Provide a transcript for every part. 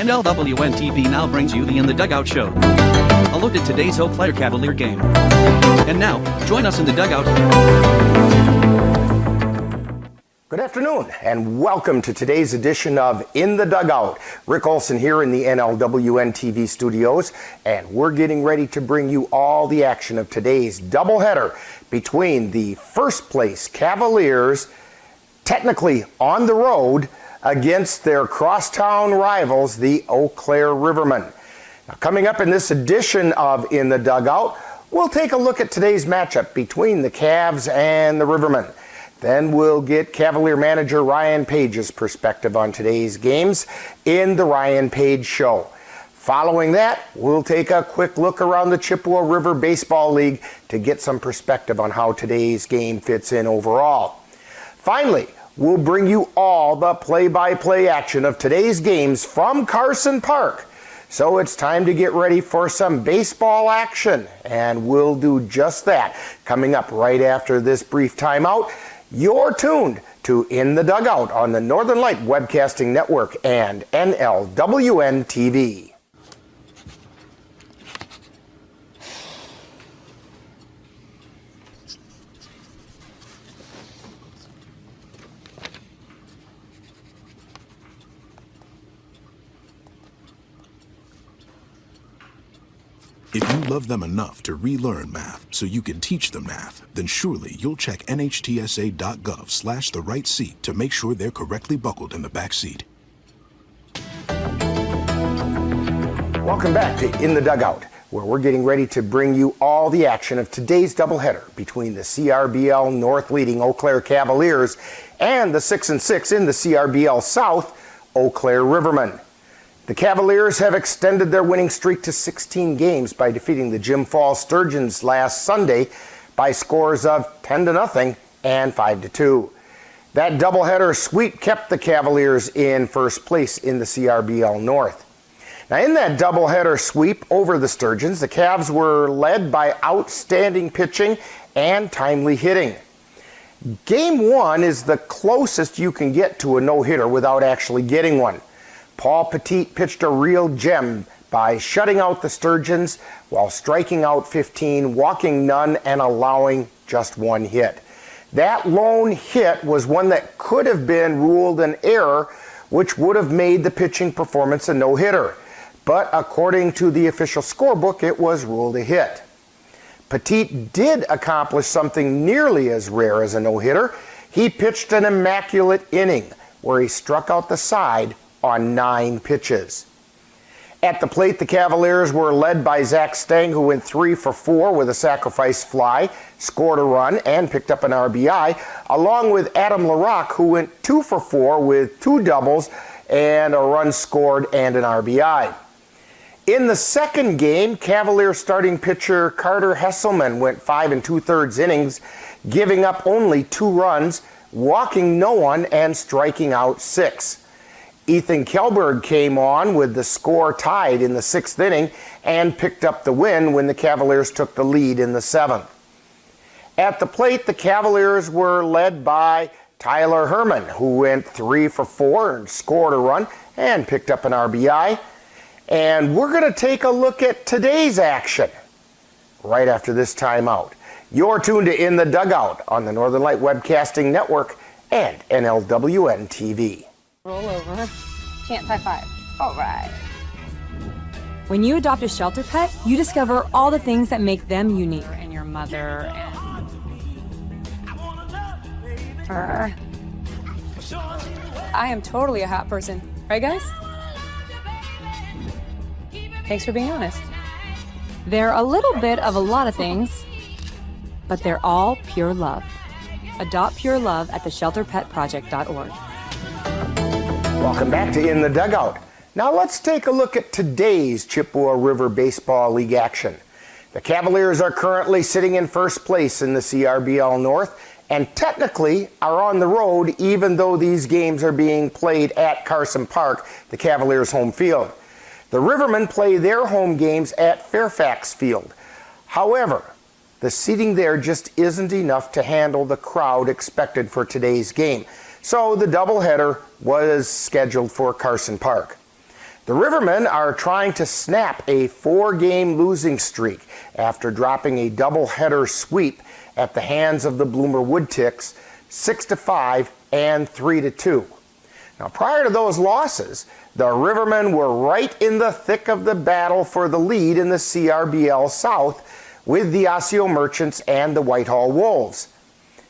NLWN-TV now brings you the In the Dugout show. A look at today's Eau Claire Cavalier game. And now, join us in the dugout. Good afternoon, and welcome to today's edition of In the Dugout. Rick Olson here in the NLWN-TV studios, and we're getting ready to bring you all the action of today's doubleheader between the first place Cavaliers, technically on the road, against their crosstown rivals, the Eau Claire Rivermen. Now, coming up in this edition of In the Dugout, we'll take a look at today's matchup between the Cavs and the Rivermen. Then we'll get Cavalier manager Ryan Page's perspective on today's games in the Ryan Page Show. Following that, we'll take a quick look around the Chippewa River Baseball League to get some perspective on how today's game fits in overall. Finally, we'll bring you all the play-by-play action of today's games from Carson Park. So it's time to get ready for some baseball action, and we'll do just that coming up right after this brief timeout. You're tuned to In the Dugout on the Northern Light Webcasting Network and NLWN-TV. If you love them enough to relearn math so you can teach them math, then surely you'll check nhtsa.gov/the right seat to make sure they're correctly buckled in the back seat. Welcome back to In the Dugout, where we're getting ready to bring you all the action of today's doubleheader between the CRBL North leading Eau Claire Cavaliers and the 6-6 in the CRBL South, Eau Claire Rivermen. The Cavaliers have extended their winning streak to 16 games by defeating the Jim Falls Sturgeons last Sunday by scores of 10-0 and 5-2. That doubleheader sweep kept the Cavaliers in first place in the CRBL North. Now, in that doubleheader sweep over the Sturgeons, the Cavs were led by outstanding pitching and timely hitting. Game 1 is the closest you can get to a no-hitter without actually getting one. Paul Petit pitched a real gem by shutting out the Sturgeons while striking out 15, walking none, and allowing just one hit. That lone hit was one that could have been ruled an error, which would have made the pitching performance a no-hitter. But according to the official scorebook, it was ruled a hit. Petit did accomplish something nearly as rare as a no-hitter. He pitched an immaculate inning where he struck out the side on 9 pitches. At the plate, the Cavaliers were led by Zach Stang, who went 3 for 4 with a sacrifice fly, scored a run, and picked up an RBI, along with Adam LaRock, who went 2 for 4 with 2 doubles and a run scored and an RBI. In the second game, Cavalier starting pitcher Carter Hesselman went 5 2/3 innings, giving up only 2 runs, walking no one, and striking out 6. Ethan Kjellberg came on with the score tied in the 6th inning and picked up the win when the Cavaliers took the lead in the 7th. At the plate, the Cavaliers were led by Tyler Herman, who went 3 for 4 and scored a run and picked up an RBI. And we're going to take a look at today's action right after this timeout. You're tuned to In the Dugout on the Northern Light Webcasting Network and NLWN-TV. Roll over. Chance high five. All right. When you adopt a shelter pet, you discover all the things that make them unique. And your mother and her. I am totally a hot person. Right, guys? Thanks for being honest. They're a little bit of a lot of things, but they're all pure love. Adopt pure love at theshelterpetproject.org. Welcome back to In the Dugout. Now let's take a look at today's Chippewa River Baseball League action. The Cavaliers are currently sitting in first place in the CRBL North and technically are on the road even though these games are being played at Carson Park, the Cavaliers' home field. The Rivermen play their home games at Fairfax Field. However, the seating there just isn't enough to handle the crowd expected for today's game. So the doubleheader was scheduled for Carson Park. The The Rivermen are trying to snap a 4-game losing streak after dropping a doubleheader sweep at the hands of the Bloomer Woodticks 6-5 and 3-2. Now, prior to those losses, the Rivermen were right in the thick of the battle for the lead in the CRBL South with the Osseo Merchants and the Whitehall Wolves.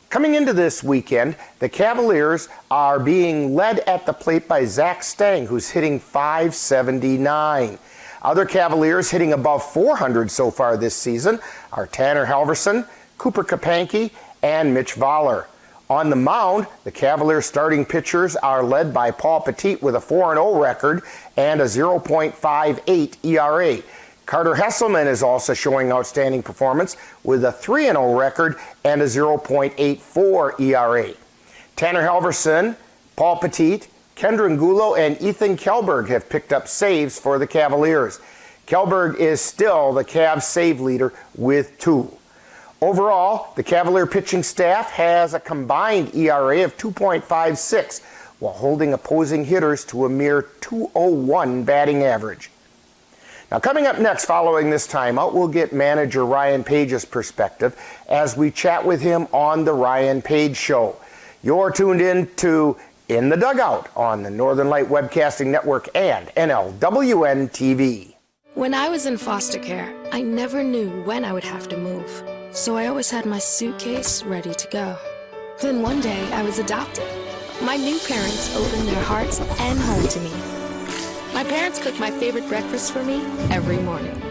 Coming into this weekend, the Cavaliers are being led at the plate by Zach Stang, who's hitting .579. Other Cavaliers hitting above .400 so far this season are Tanner Halverson, Cooper Kapanke, and Mitch Voller. On the mound, the Cavaliers starting pitchers are led by Paul Petit with a 4-0 record and a 0.58 ERA. Carter Hesselman is also showing outstanding performance with a 3-0 record and a 0.84 ERA. Tanner Halverson, Paul Petit, Kendra Ngulo, and Ethan Kjellberg have picked up saves for the Cavaliers. Kjellberg is still the Cavs save leader with 2. Overall, the Cavalier pitching staff has a combined ERA of 2.56 while holding opposing hitters to a mere .201 batting average. Now, coming up next following this timeout, we'll get manager Ryan Page's perspective as we chat with him on the Ryan Page Show. You're tuned in to In the Dugout on the Northern Light Webcasting Network and NLWN-TV. When I was in foster care, I never knew when I would have to move, so I always had my suitcase ready to go. Then one day, I was adopted. My new parents opened their hearts and home to me. My parents cook my favorite breakfast for me every morning.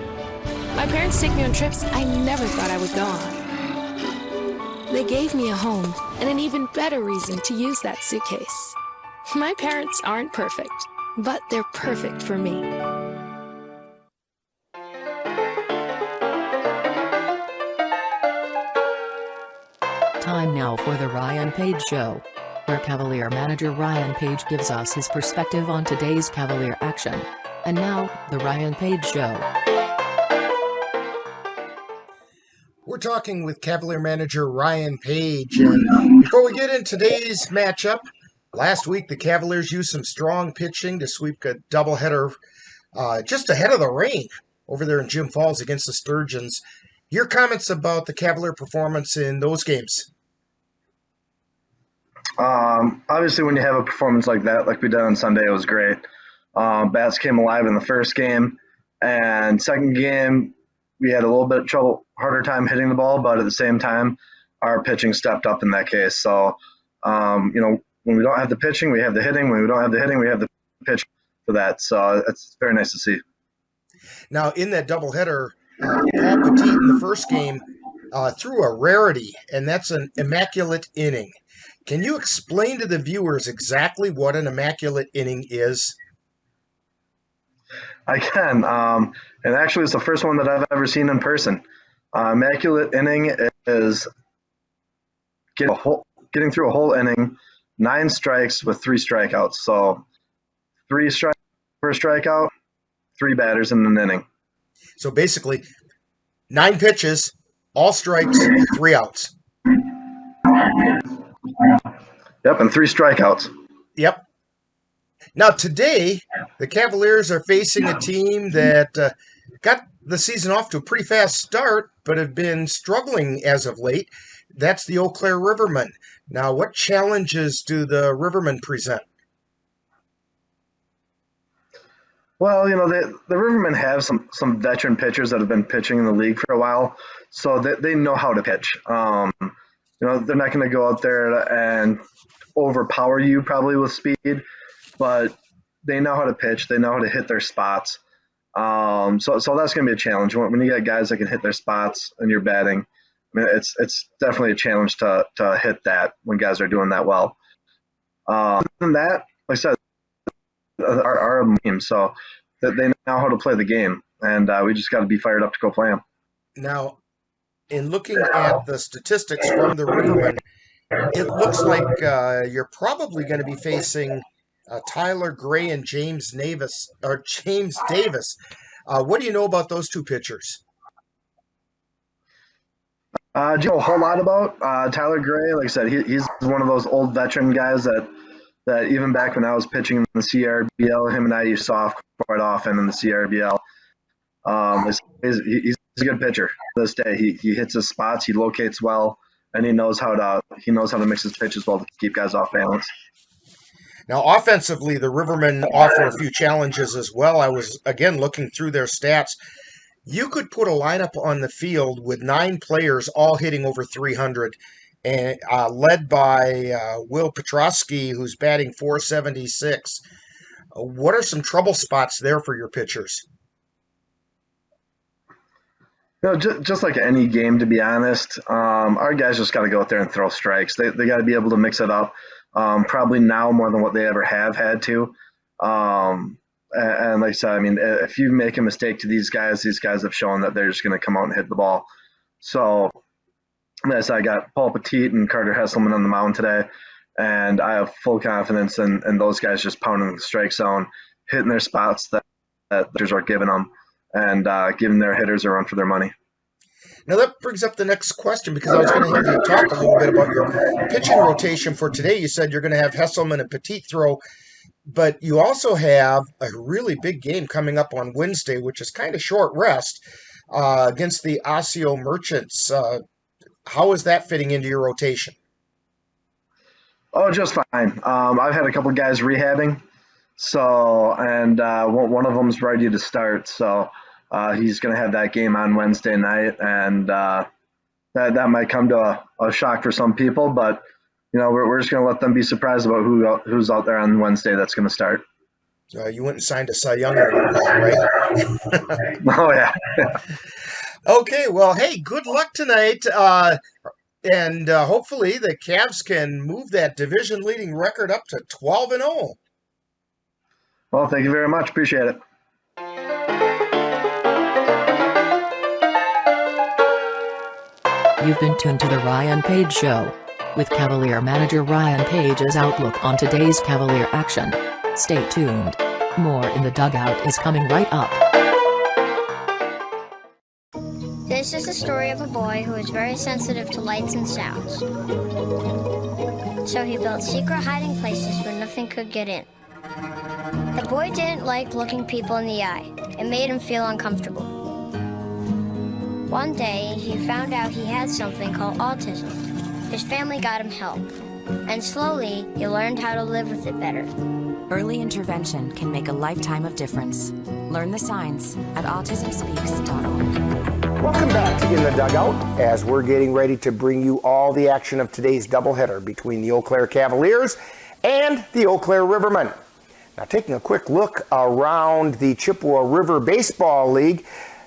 My parents take me on trips I never thought I would go on. They gave me a home and an even better reason to use that suitcase. My parents aren't perfect, but they're perfect for me. Time now for the Ryan Page Show, where Cavalier manager Ryan Page gives us his perspective on today's Cavalier action. And now, the Ryan Page Show. We're talking with Cavalier manager Ryan Page. And before we get into today's matchup, last week the Cavaliers used some strong pitching to sweep a doubleheader just ahead of the rain over there in Jim Falls against the Sturgeons. Your comments about the Cavalier performance in those games? Obviously, when you have a performance like that, like we did on Sunday, it was great. Bats came alive in the first game, and second game, we had a little bit of harder time hitting the ball, but at the same time, our pitching stepped up in that case. So, when we don't have the pitching, we have the hitting. When we don't have the hitting, we have the pitching for that. So it's very nice to see. Now, in that doubleheader, Paul Petit in the first game threw a rarity, and that's an immaculate inning. Can you explain to the viewers exactly what an immaculate inning is? I can. And actually, it's the first one that I've ever seen in person. Immaculate inning is getting through a whole inning, 9 strikes with 3 strikeouts. So 3 strikes per strikeout, 3 batters in an inning. So basically, 9 pitches, all strikes, 3 outs. Yep, and 3 strikeouts. Yep. Now today, the Cavaliers are facing a team that got the season off to a pretty fast start, but have been struggling as of late. That's the Eau Claire Rivermen. Now, what challenges do the Rivermen present? Well, the Rivermen have some veteran pitchers that have been pitching in the league for a while, so they know how to pitch. They're not going to go out there and overpower you probably with speed, but they know how to pitch. They know how to hit their spots. So that's going to be a challenge. When you get guys that can hit their spots and you're batting, I mean, it's definitely a challenge to hit that when guys are doing that well. Other than that, like I said, our team, so that they know how to play the game, and we just got to be fired up to go play them. Now, in looking at the statistics from the Rivermen, it looks like you're probably going to be facing Tyler Gray and James Davis. What do you know about those two pitchers? Do you know a whole lot about Tyler Gray? Like I said, he's one of those old veteran guys that that even back when I was pitching in the CRBL, him and I used to off quite often in the CRBL. He's a good pitcher to this day. He hits his spots, he locates well, and he knows how to mix his pitches well to keep guys off balance. Now, offensively, the Rivermen offer a few challenges as well. I was, again, looking through their stats. You could put a lineup on the field with 9 players all hitting over 300, and led by Will Petrosky, who's batting .476. What are some trouble spots there for your pitchers? Just like any game, to be honest, our guys just got to go out there and throw strikes. They got to be able to mix it up. Probably now more than what they ever have had to. And like I said, I mean, if you make a mistake to these guys have shown that they're just going to come out and hit the ball. So, as I got Paul Petit and Carter Hesselman on the mound today, and I have full confidence in those guys just pounding the strike zone, hitting their spots that hitters are giving them, and giving their hitters a run for their money. Now that brings up the next question, because I was going to have you talk a little bit about your pitching rotation for today. You said you're going to have Hesselman and Petit throw, but you also have a really big game coming up on Wednesday, which is kind of short rest, against the Osseo Merchants. How is that fitting into your rotation? Oh, just fine. I've had a couple guys rehabbing, and one of them's ready to start. So he's going to have that game on Wednesday night, and that might come to a shock for some people, but we're just going to let them be surprised about who's out there on Wednesday that's going to start. You went and signed a Cy Young, right? Oh, yeah. Okay, well, hey, good luck tonight. And hopefully the Cavs can move that division-leading record up to 12-0. Well, thank you very much. Appreciate it. You've been tuned to the Ryan Page Show, with Cavalier manager Ryan Page's outlook on today's Cavalier action. Stay tuned. More in the dugout is coming right up. This is the story of a boy who is very sensitive to lights and sounds. So he built secret hiding places where nothing could get in. The boy didn't like looking people in the eye. It made him feel uncomfortable. One day, he found out he had something called autism. His family got him help, and slowly, he learned how to live with it better. Early intervention can make a lifetime of difference. Learn the signs at autismspeaks.org. Welcome back to In the Dugout, as we're getting ready to bring you all the action of today's doubleheader between the Eau Claire Cavaliers and the Eau Claire Rivermen. Now, taking a quick look around the Chippewa River Baseball League,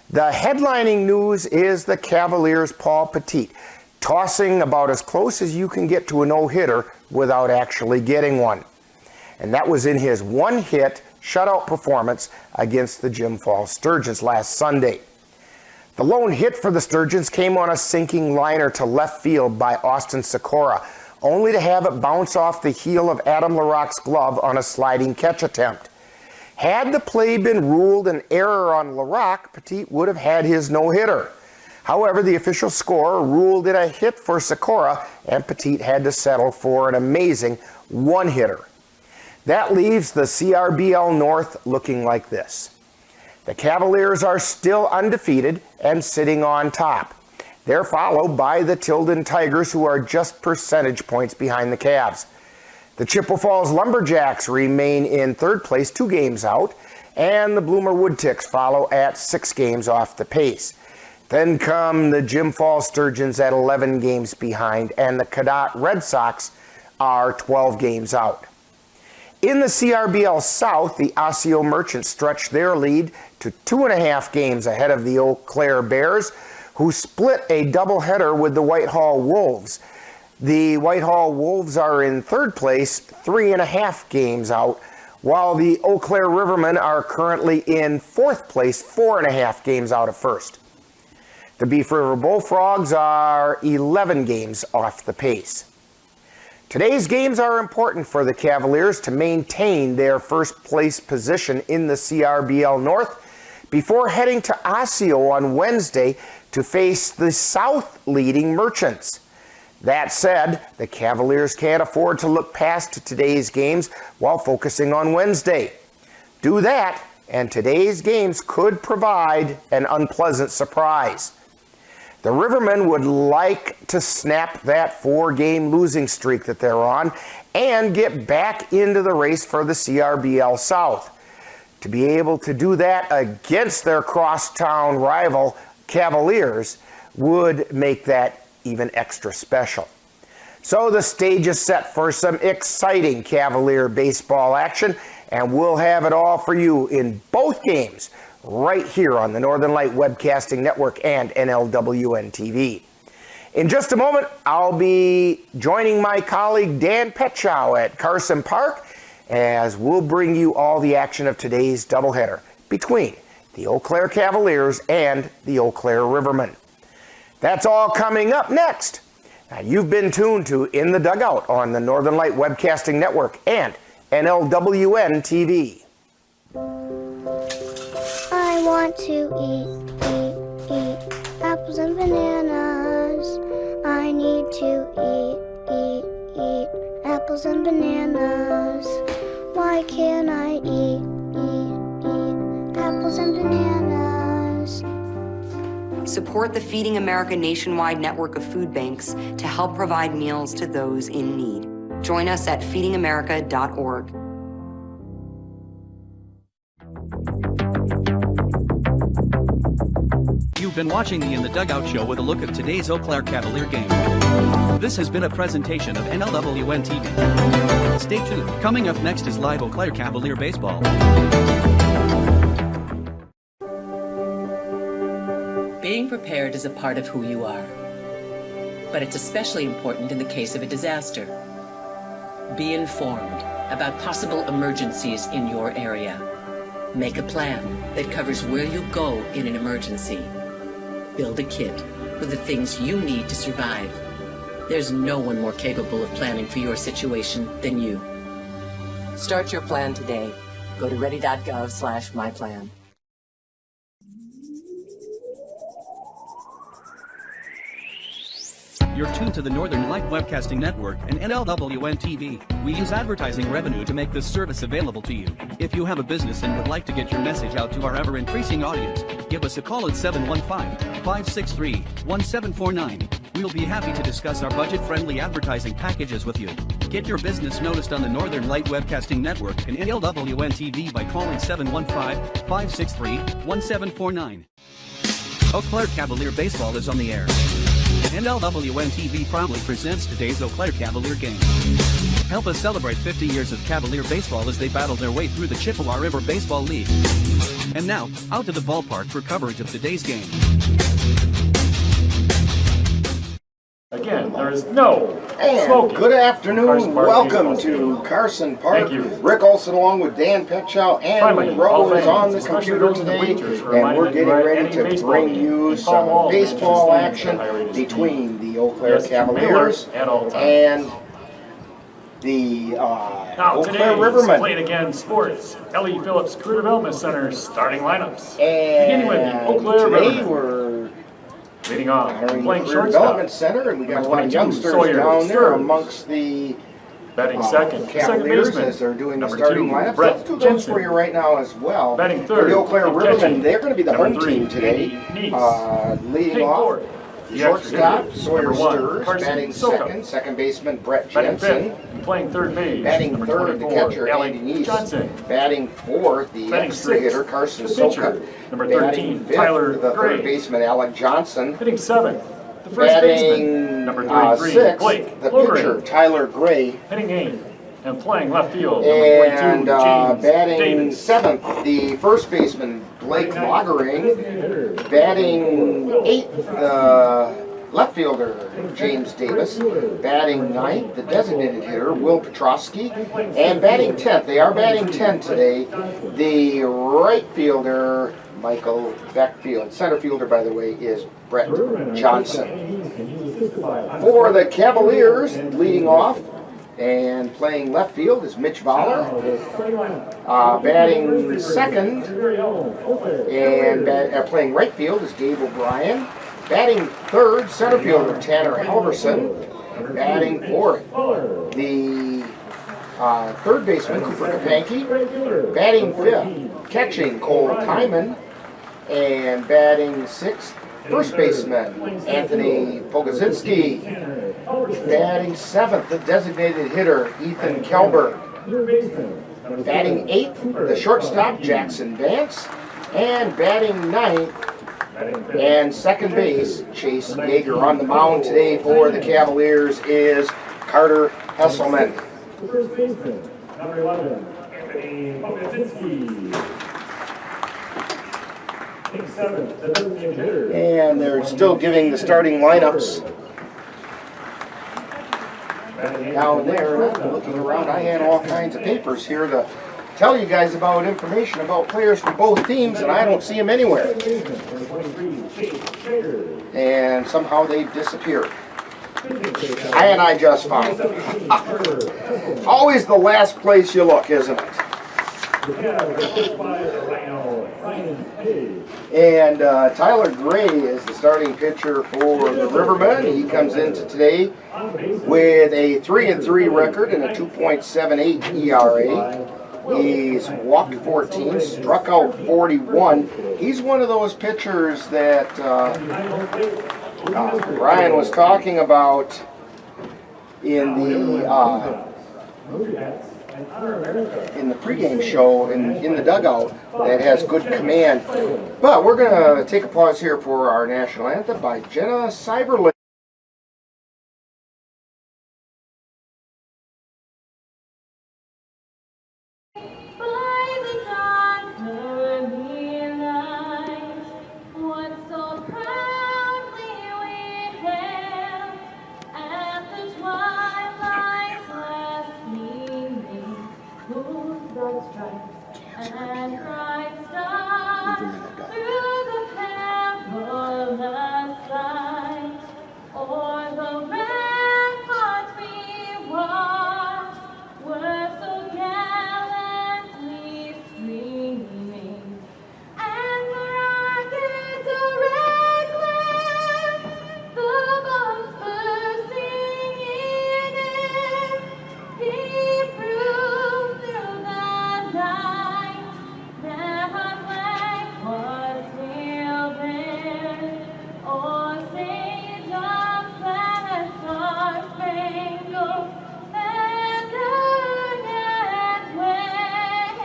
the headlining news is the Cavaliers' Paul Petit, tossing about as close as you can get to a no-hitter without actually getting one. And that was in his one-hit shutout performance against the Jim Falls Sturgeons last Sunday. The lone hit for the Sturgeons came on a sinking liner to left field by Austin Sikora, only to have it bounce off the heel of Adam LaRocque's glove on a sliding catch attempt. Had the play been ruled an error on LaRocque, Petit would have had his no-hitter. However, the official scorer ruled it a hit for Sikora, and Petit had to settle for an amazing one-hitter. That leaves the CRBL North looking like this. The Cavaliers are still undefeated and sitting on top. They're followed by the Tilden Tigers, who are just percentage points behind the Cavs. The Chippewa Falls Lumberjacks remain in third place, 2 games out, and the Bloomer Woodticks follow at 6 games off the pace. Then come the Jim Falls Sturgeons at 11 games behind, and the Cadott Red Sox are 12 games out. In the CRBL South, the Osseo Merchants stretched their lead to 2.5 games ahead of the Eau Claire Bears, who split a doubleheader with the Whitehall Wolves. The Whitehall Wolves are in third place, 3.5 games out, while the Eau Claire Rivermen are currently in fourth place, 4.5 games out of first. The Beef River Bullfrogs are 11 games off the pace. Today's games are important for the Cavaliers to maintain their first place position in the CRBL North before heading to Osseo on Wednesday to face the South leading Merchants. That said, the Cavaliers can't afford to look past today's games while focusing on Wednesday. Do that, and today's games could provide an unpleasant surprise. The Rivermen would like to snap that 4-game losing streak that they're on and get back into the race for the CRBL South. To be able to do that against their crosstown rival Cavaliers would make that even extra special. So the stage is set for some exciting Cavalier baseball action, and we'll have it all for you in both games right here on the Northern Light Webcasting Network and NLWN-TV. In just a moment, I'll be joining my colleague Dan Petchow at Carson Park as we'll bring you all the action of today's doubleheader between the Eau Claire Cavaliers and the Eau Claire Rivermen. That's all coming up next. Now, you've been tuned to In the Dugout on the Northern Light Webcasting Network and NLWN-TV. I want to eat apples and bananas. I need to eat apples and bananas. Why can't I eat apples and bananas? Support the Feeding America nationwide network of food banks to help provide meals to those in need. Join us at feedingamerica.org. You've been watching the In the Dugout show with a look at today's Eau Claire Cavalier game. This has been a presentation of NLWN-TV. Stay tuned. Coming up next is live Eau Claire Cavalier baseball. Being prepared is a part of who you are, but it's especially important in the case of a disaster. Be informed about possible emergencies in your area. Make a plan that covers where you'll go in an emergency. Build a kit with the things you need to survive. There's no one more capable of planning for your situation than you. Start your plan today. Go to ready.gov/myplan. You're tuned to the Northern Light Webcasting Network and NLWN-TV. We use advertising revenue to make this service available to you. If you have a business and would like to get your message out to our ever-increasing audience, give us a call at 715-563-1749. We'll be happy to discuss our budget-friendly advertising packages with you. Get your business noticed on the Northern Light Webcasting Network and NLWN-TV by calling 715-563-1749. Eau Claire Cavalier Baseball is on the air. NLWN-TV proudly presents today's Eau Claire Cavalier game. Help us celebrate 50 years of Cavalier baseball as they battle their way through the Chippewa River Baseball League. And now, out to the ballpark for coverage of today's game. Again, there is no And smoking. good afternoon. Carson Park Welcome Baseball to Stadium. Carson Park. Thank you. Rick Olson along with Dan Petchow and Finally, Monroe all is fans, on the especially computer those in the today, bleachers, and reminded we're that getting you are at ready any to baseball bring game. you You some call all baseball Manchester action Stadium, the between the Eau Claire Yes, Cavaliers at all times. and the Now, Eau today Claire is Rivermen. Played Again Sports, L.E. Phillips Career Development Center starting lineups. And Beginning with the Eau Claire today Rivermen. we're Leading off, honoring playing the Career shortstop. Development Center, and we got a lot of 22, youngsters Sawyer down there Sturz. amongst the Batting second Cavaliers baseman. as they're doing the Number starting 2, lineups. Brett Let's do those Jensen. for you right now as well. Batting For third, the Eau Claire and Rivermen, catching. they're going to be the Number home 3, team today. Andy Neese. Leading Hitting off, fourth, the shortstop extra hitter. Sawyer Number 1, Sturz, Carson batting Soka. second baseman Brett Batting Jensen, fifth, and playing third base. batting Number third the 24, catcher Alec Andy Neese, Johnson. batting fourth the Batting extra sixth, hitter Carson the pitcher. Soka, Number batting 13, fifth Tyler the Gray. third baseman Alec Johnson, Hitting seventh, the first baseman. batting Number 33, sixth Blake the Logren. pitcher Tyler Gray. Hitting eighth, and playing left field. And Number 42, James batting Davis. seventh, the first baseman Blake Logering. Batting eighth, the left fielder James Davis. Batting ninth, the designated hitter Will Petrosky. And batting 10th, they are batting 10 today, the right fielder Michael Beckfield. Center fielder, by the way, is Brett Johnson. For the Cavaliers, leading off and playing left field is Mitch Voller. Batting second and playing right field is Gabe O'Brien. Batting third, center fielder Tanner Halverson. Batting fourth, the third baseman, Cooper Kapanke. Batting fifth, catching Cole Timon. And batting sixth, first baseman, Anthony Pogozinski. Batting seventh, the designated hitter, Ethan Kelberg. Batting eighth, the shortstop, Jackson Vance. And batting ninth, and second base, Chase Yeager. On the mound today for the Cavaliers is Carter Hesselman. First baseman, number 11, Anthony Pogozinski. And they're still giving the starting lineups down there. And I'm looking around, I had all kinds of papers here to tell you guys about information about players from both teams, and I don't see them anywhere. And somehow they've disappeared. And I just found them. Always the last place you look, isn't it? And Tyler Gray is the starting pitcher for the Rivermen. He comes into today with a 3-3 record and a 2.78 ERA. He's walked 14, struck out 41. He's one of those pitchers that Brian was talking about in the pregame show in the dugout that has good command. But we're going to take a pause here for our national anthem by Jenna Cyberlin. And Christ died through the perilous fight, o'er the ramparts we watched were so gallantly streaming, and the rockets of red glare, the bombs bursting in air, he proved through the night that our flag was still there. Oh, St. John's planet, star-spangled banner yet wave,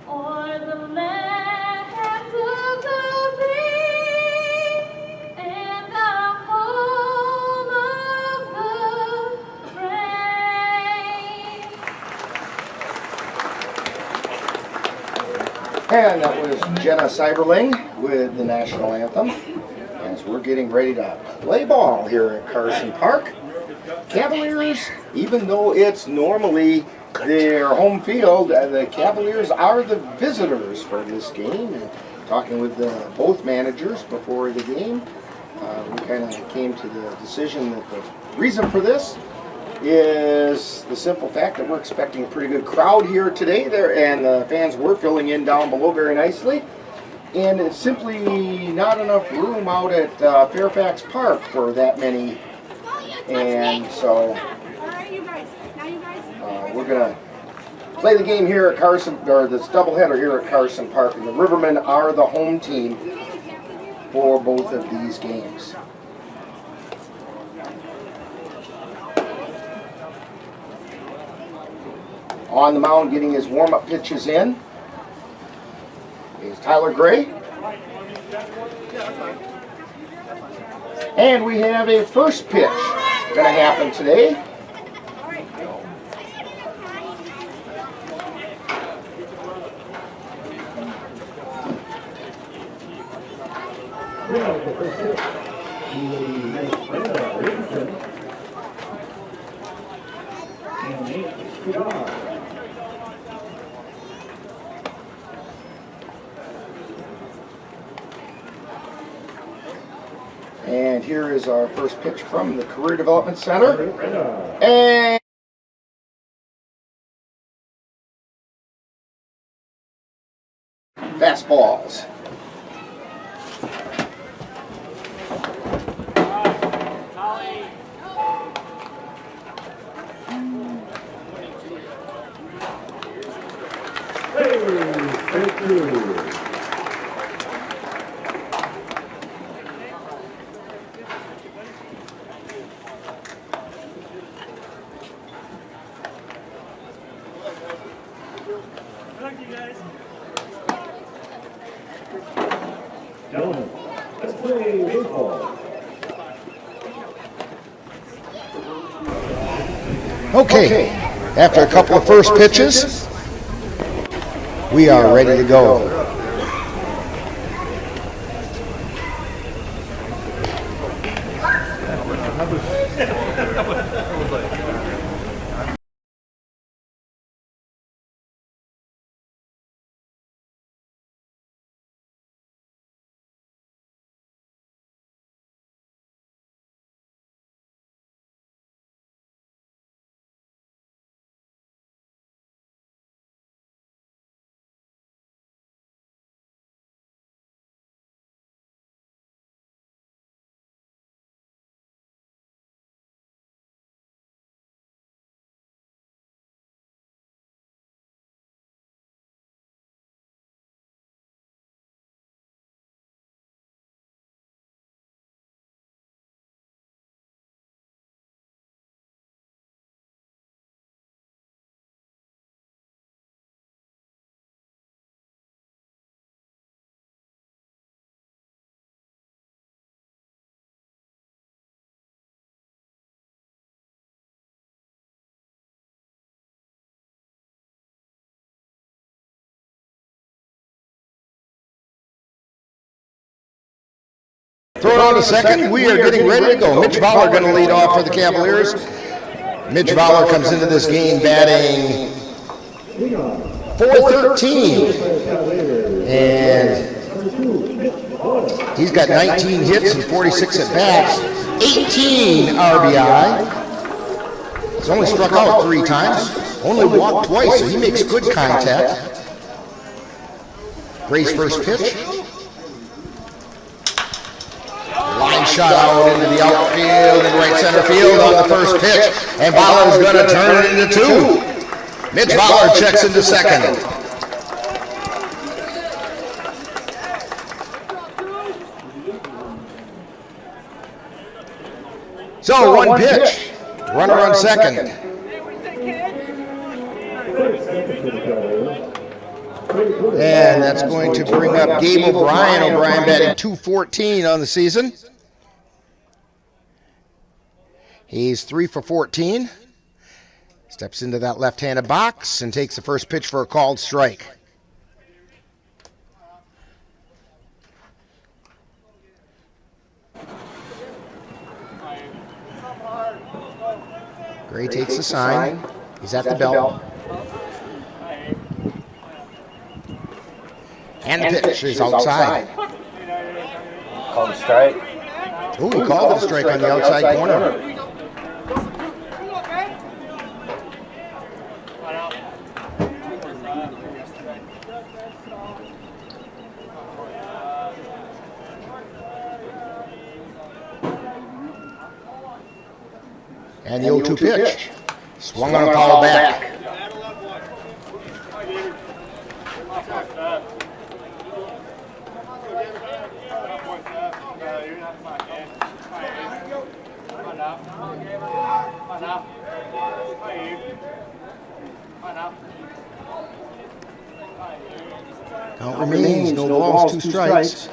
o'er the lands of the free and the home of the brave. And that was Jenna Cyberling with the national anthem. As we're getting ready to play ball here at Carson Park. Cavaliers, even though it's normally their home field, the Cavaliers are the visitors for this game. And talking with both managers before the game, we kind of came to the decision that the reason for this is the simple fact that we're expecting a pretty good crowd here today, and the fans were filling in down below very nicely, and it's simply not enough room out at Fairfax Park for that many, and so we're gonna play the game here at Carson, or this doubleheader here at Carson Park, and the Rivermen are the home team for both of these games. On the mound, getting his warm-up pitches in, is Tyler Gray. And we have a first pitch going to happen today. And here is our first pitch from the Career Development Center. And fastballs. Okay, after a couple of first pitches, we are ready to go. Throw it on to second. We are getting ready to go. Mitch Voller going to lead off for the Cavaliers. Mitch Voller comes into this game batting .413. And he's got 19 hits and 46 at bats, 18 RBI. He's only struck out 3 times, only walked twice, so he makes good contact. Gray's first pitch. Line shot out into the outfield and right center field on the first pitch. And Voller's going to turn it into 2. Mitch Voller checks into second. So one pitch. Runner on second. And that's going to bring up Gabe O'Brien. O'Brien batting .214 on the season. He's 3 for 14. Steps into that left-handed box and takes the first pitch for a called strike. Gray takes the sign. He's at the belt. And the pitch is outside. Called a strike. Ooh, he called it a strike on the outside corner. And the 0-2 pitch. Swung on a foul back. Count remains, no balls, 2 strikes.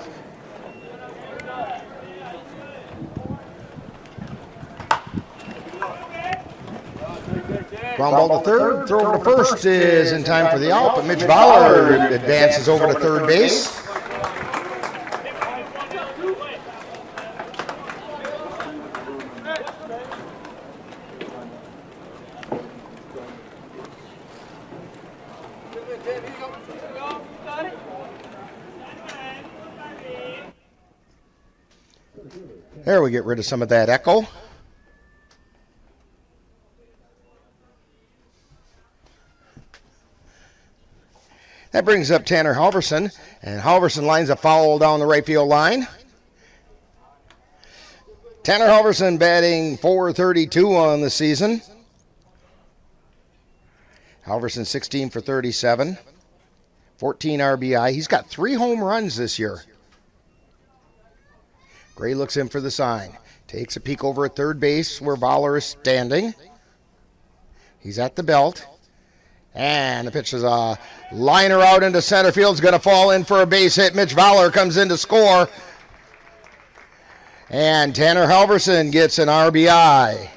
Ground ball to third, throw over to first is in time for the out, but Mitch Voller advances over to third base. There, we get rid of some of that echo. That brings up Tanner Halverson, and Halverson lines a foul down the right field line. Tanner Halverson batting .432 on the season. Halverson 16 for 37. 14 RBI. He's got 3 home runs this year. Gray looks in for the sign. Takes a peek over at third base where Voller is standing. He's at the belt. And the pitch is a liner out into center field. Is going to fall in for a base hit. Mitch Voller comes in to score. And Tanner Halverson gets an RBI.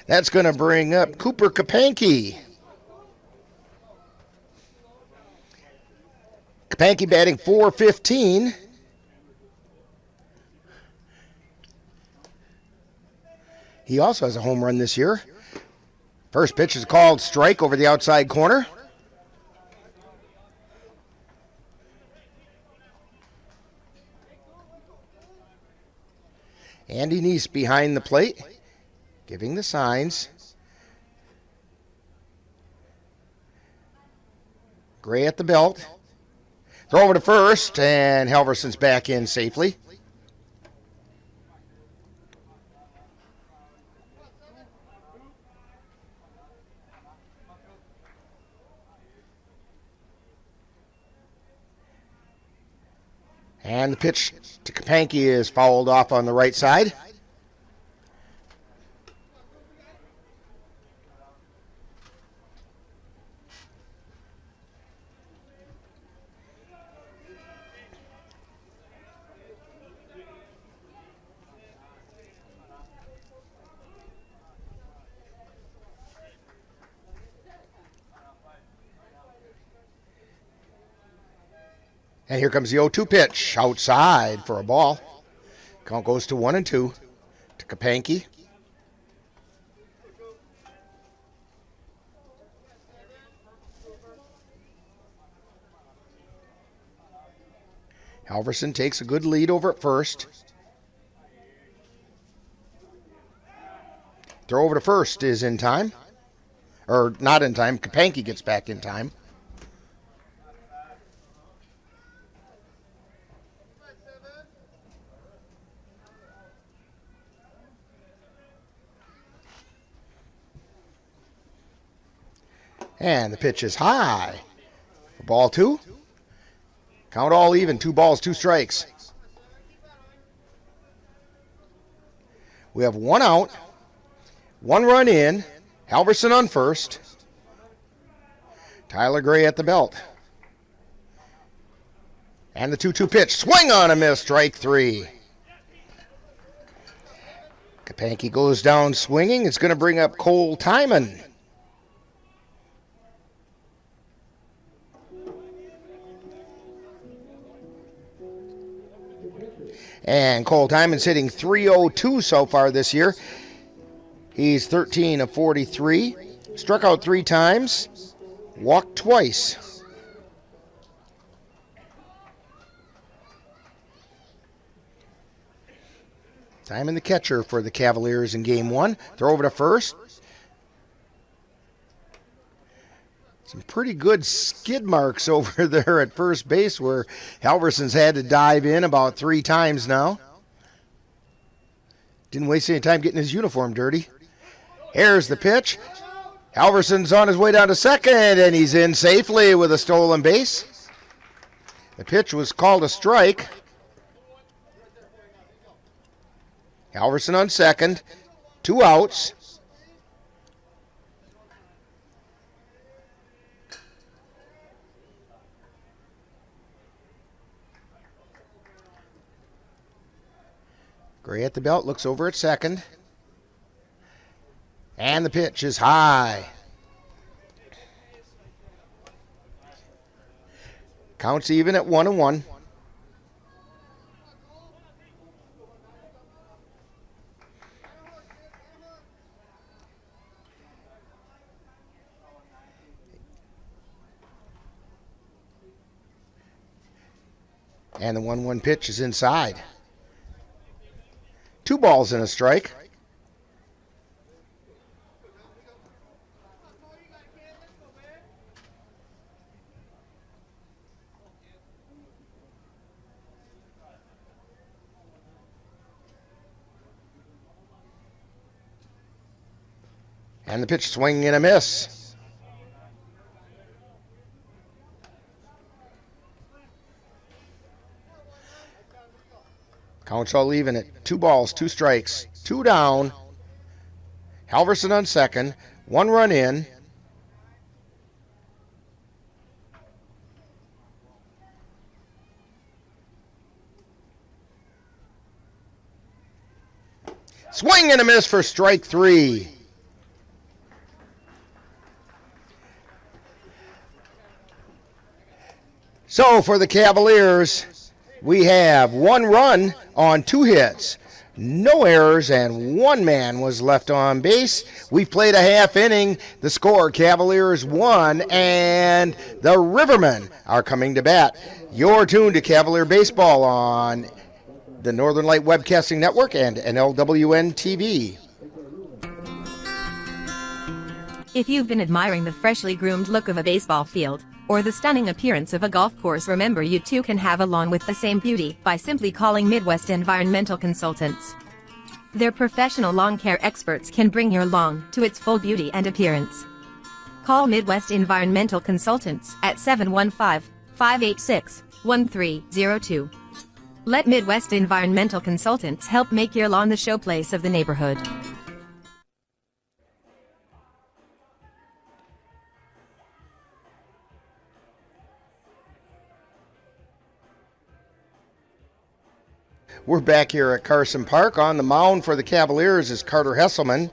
That's going to bring up Cooper Kapanke. Kapanke batting .415. He also has a home run this year. First pitch is called strike over the outside corner. Andy Neese behind the plate, giving the signs. Gray at the belt. Throw over to first, and Halverson's back in safely. And the pitch to Kapanke is fouled off on the right side. And here comes the 0-2 pitch, outside for a ball. Count goes to 1-2 to Kapanke. Halverson takes a good lead over at first. Throw over to first is in time. Or not in time. Kapanke gets back in time. And the pitch is high. For ball 2. Count all even. 2 balls, 2 strikes. We have 1 out. 1 run in. Halverson on first. Tyler Gray at the belt. And the 2-2 pitch. Swing on a miss. Strike 3. Kapanke goes down swinging. It's going to bring up Cole Timon. And Cole Timon's hitting .302 so far this year. He's 13 of 43. Struck out 3 times. Walked twice. Timon the catcher for the Cavaliers in game 1. Throw over to first. Some pretty good skid marks over there at first base where Halverson's had to dive in about 3 times now. Didn't waste any time getting his uniform dirty. Here's the pitch. Halverson's on his way down to second, and he's in safely with a stolen base. The pitch was called a strike. Halverson on second. 2 outs. Gray at the belt, looks over at second. And the pitch is high. Counts even at 1-1. And the 1-1 pitch is inside. 2 balls and a strike. And the pitch, swing and a miss. Count's all even at 2 balls, 2 strikes, 2 down. Halverson on second, 1 run in. Swing and a miss for strike 3. So for the Cavaliers, we have 1 run on 2 hits, no errors, and 1 man was left on base. We've played a half inning. The score, Cavaliers 1, and the Rivermen are coming to bat. You're tuned to Cavalier Baseball on the Northern Light Webcasting Network and NLWN-TV. If you've been admiring the freshly groomed look of a baseball field, or the stunning appearance of a golf course, remember you too can have along with the same beauty by simply calling Midwest Environmental Consultants. Their professional lawn care experts can bring your lawn to its full beauty and appearance. Call Midwest Environmental Consultants at 715-586-1302. Let Midwest Environmental Consultants help make your lawn the showplace of the neighborhood. We're back here at Carson Park. On the mound for the Cavaliers is Carter Hesselman.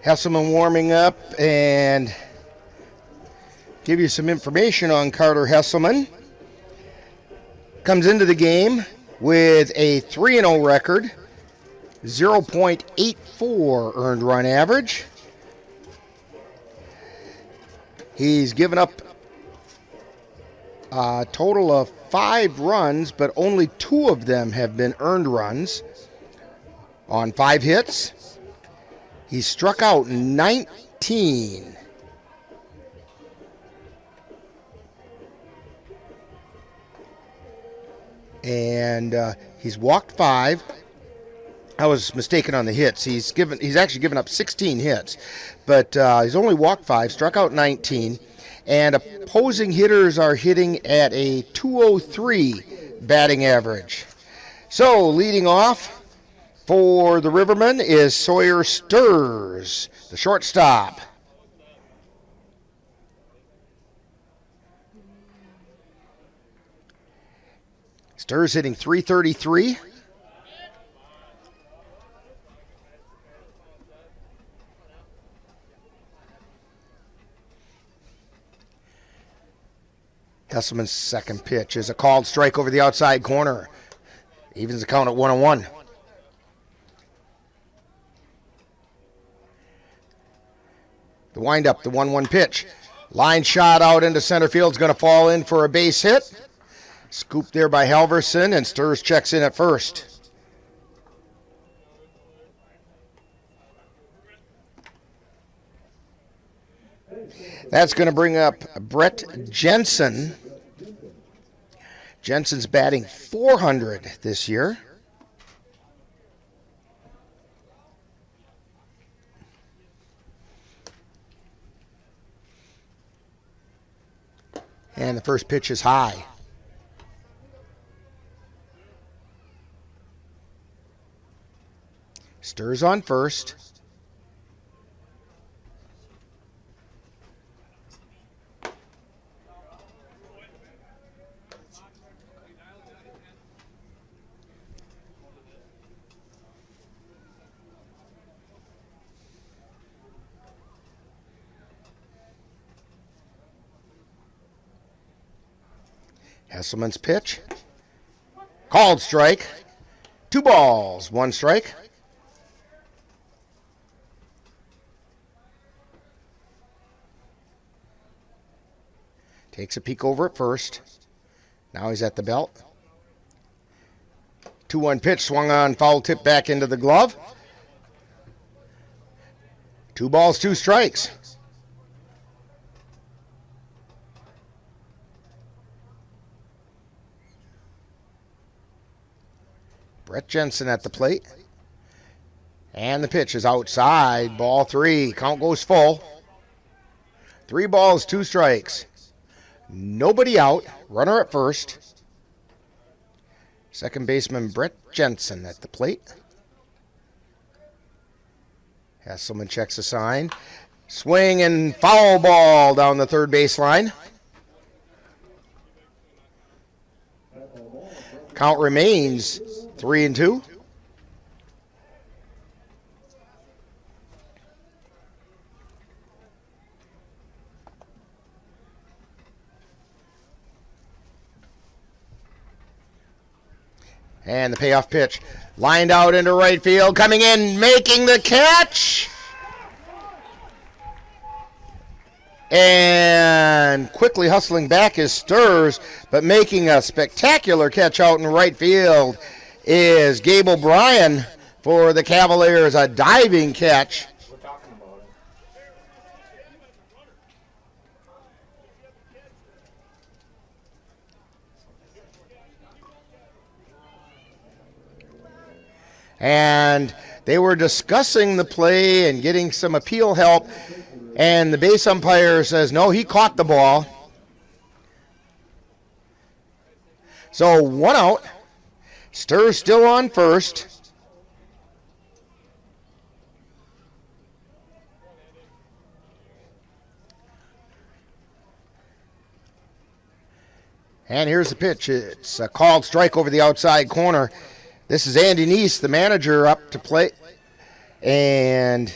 Hesselman warming up, and give you some information on Carter Hesselman. Comes into the game with a 3-0 record, 0.84 earned run average. He's given up a total of 5 runs, but only 2 of them have been earned runs on 5 hits. He struck out 19. And he's walked 5. I was mistaken on the hits. He's actually given up 16 hits, but he's only walked 5, struck out 19, and opposing hitters are hitting at a 203 batting average. So leading off for the Rivermen is Sawyer Sturz, the shortstop. Sturz hitting .333. Hesselman's second pitch is a called strike over the outside corner. Evens the count at 1-1. The windup, the 1-1 pitch. Line shot out into center field is going to fall in for a base hit. Scooped there by Halverson, and Sturz checks in at first. That's going to bring up Brett Jensen. Jensen's batting .400 this year. And the first pitch is high. Sturz on first. Hesselman's pitch. Called strike. 2 balls, 1 strike. Takes a peek over at first. Now he's at the belt. 2-1 pitch, swung on, foul tip back into the glove. 2 balls, 2 strikes. Brett Jensen at the plate. And the pitch is outside. Ball 3. Count goes full. 3 balls, 2 strikes. Nobody out. Runner at first. Second baseman Brett Jensen at the plate. Hasselman checks the sign. Swing and foul ball down the third baseline. Count remains 3-2. And the payoff pitch. Lined out into right field. Coming in, making the catch. And quickly hustling back is Sturs, but making a spectacular catch out in right field is Gabe O'Brien for the Cavaliers. A diving catch. And they were discussing the play and getting some appeal help. And the base umpire says, no, he caught the ball. So 1 out. Sturs still on first. And here's the pitch. It's a called strike over the outside corner. This is Andy Neese, the manager, up to play. And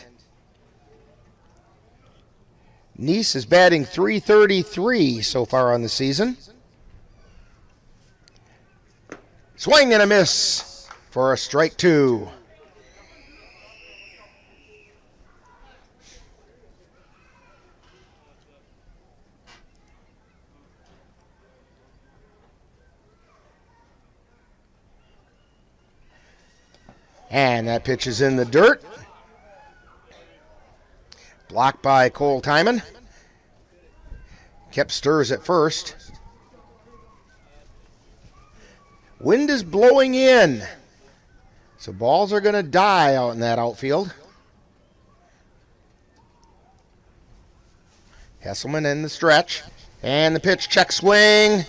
Neese is batting .333 so far on the season. Swing and a miss for a strike 2. And that pitch is in the dirt. Blocked by Cole Timon. Kept Sturs at first. Wind is blowing in. So balls are going to die out in that outfield. Hesselman in the stretch. And the pitch, check swing.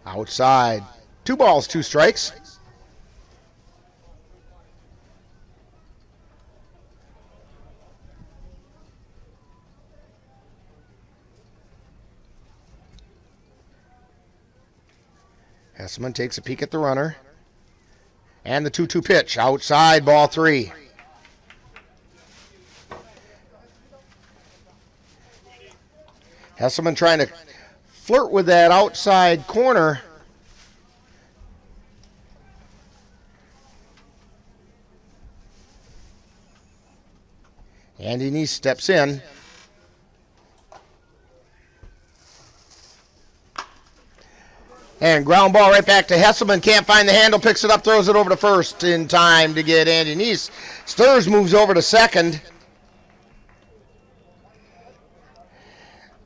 Outside. 2 balls, 2 strikes. Hesselman takes a peek at the runner. And the 2-2 pitch. Outside, ball 3. Hesselman trying to flirt with that outside corner. Andy Neese steps in. And ground ball right back to Hesselman. Can't find the handle. Picks it up, throws it over to first in time to get Andy Neese. Sturs moves over to second.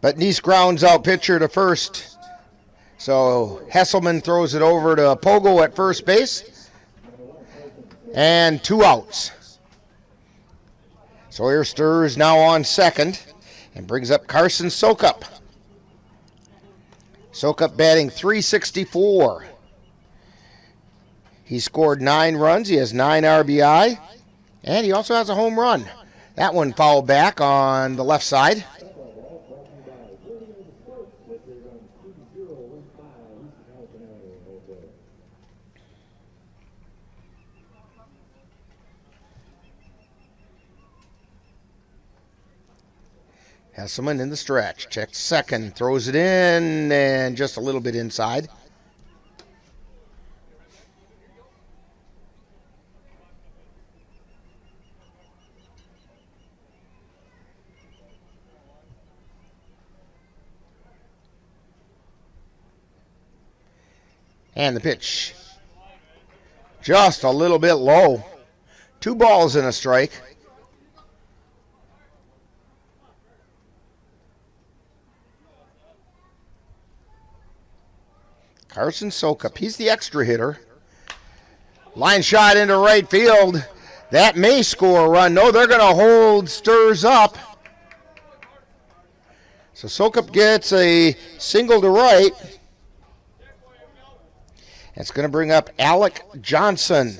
But Neese grounds out pitcher to first. So Hesselman throws it over to Pogo at first base. And 2 outs. Sawyer Sturs now on second and brings up Carson Sokup. Sokup batting .364. He scored 9 runs. He has 9 RBI. And he also has a home run. That one fouled back on the left side. Hesselman in the stretch. Checks second. Throws it in and just a little bit inside. And the pitch. Just a little bit low. 2 balls and a strike. Carson Sokup, he's the extra hitter. Line shot into right field. That may score a run. No, they're going to hold Sturs up. So Sokup gets a single to right. That's going to bring up Alec Johnson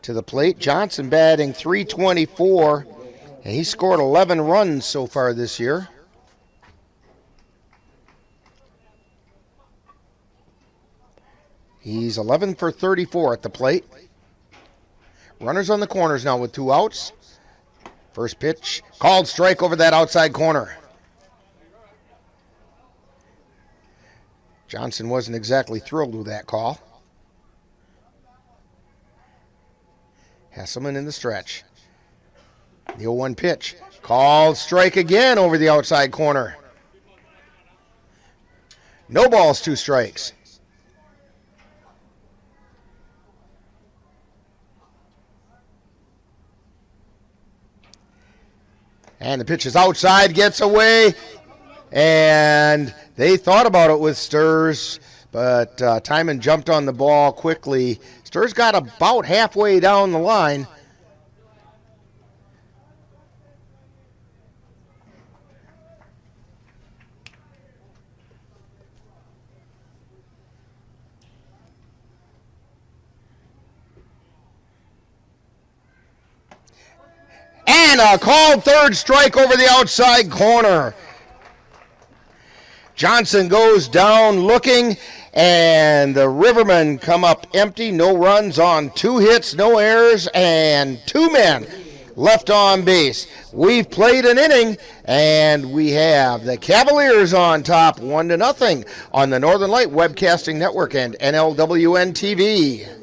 to the plate. Johnson batting .324, and he scored 11 runs so far this year. He's 11 for 34 at the plate. Runners on the corners now with 2 outs. First pitch, called strike over that outside corner. Johnson wasn't exactly thrilled with that call. Hesselman in the stretch. The 0-1 pitch, called strike again over the outside corner. No balls, 2 strikes. And the pitch is outside, gets away, and they thought about it with Sturs, but Timon jumped on the ball quickly. Sturs got about halfway down the line. And a called third strike over the outside corner. Johnson goes down looking, and the Rivermen come up empty. No runs on 2 hits, no errors, and 2 men left on base. We've played an inning, and we have the Cavaliers on top 1-0 on the Northern Light Webcasting Network and NLWN-TV.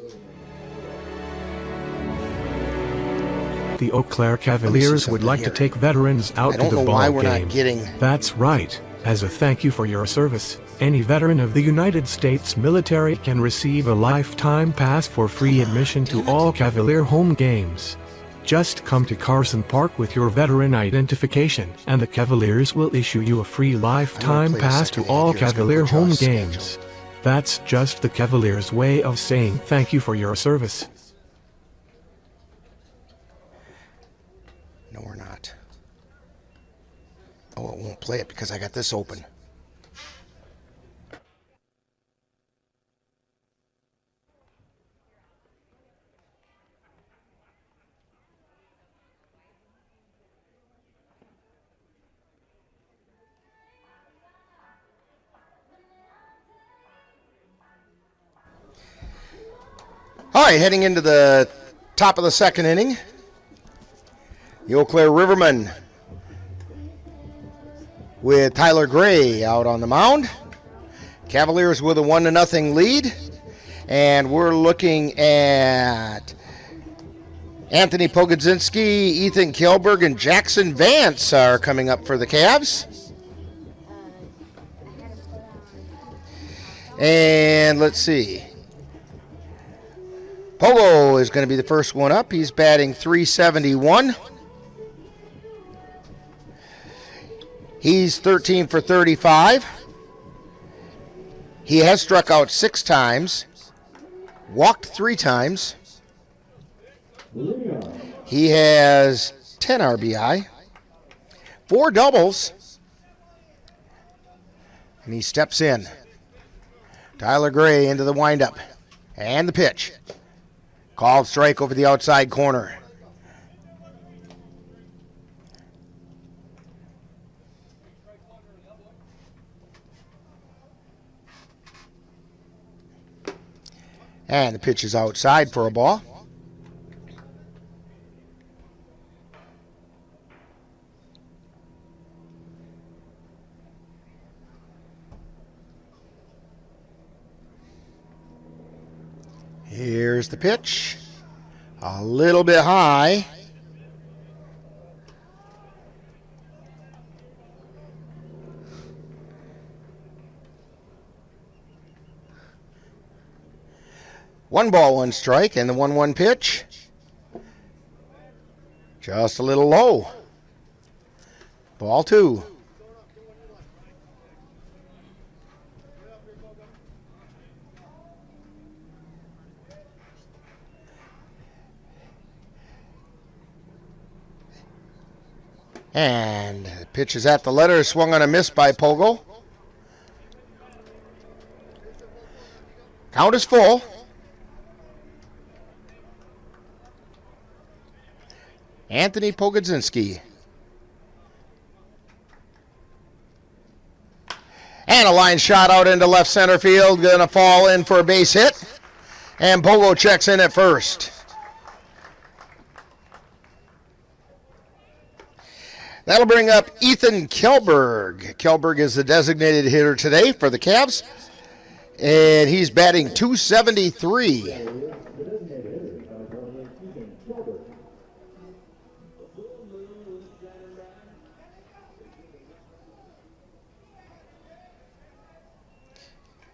The Eau Claire Cavaliers would like to take veterans out to the ball game. That's right. As a thank you for your service, any veteran of the United States military can receive a lifetime pass for free admission to all Cavalier home games. Just come to Carson Park with your veteran identification, and the Cavaliers will issue you a free lifetime pass to all Cavalier home games. That's just the Cavaliers' way of saying thank you for your service. No, we're not. Oh, it won't play it because I got this open. All right, heading into the top of the second inning. The Eau Claire Rivermen with Tyler Gray out on the mound. Cavaliers with a 1-0 lead. And we're looking at Anthony Pogodzinski, Ethan Kjellberg, and Jackson Vance are coming up for the Cavs. And let's see. Pogo is going to be the first one up. He's batting .371. He's 13 for 35. He has struck out 6 times, walked 3 times. He has 10 RBI, 4 doubles, and he steps in. Tyler Gray into the windup, and the pitch. Called strike over the outside corner. And the pitch is outside for a ball. Here's the pitch. A little bit high. 1 ball, 1 strike, and the 1-1 pitch. Just a little low. Ball 2. And the pitch is at the letter, swung on a miss by Pogo. Count is full. Anthony Pogodzinski. And a line shot out into left center field. Going to fall in for a base hit. And Pogo checks in at first. That'll bring up Ethan Kjellberg. Kjellberg is the designated hitter today for the Cavs. And he's batting .273.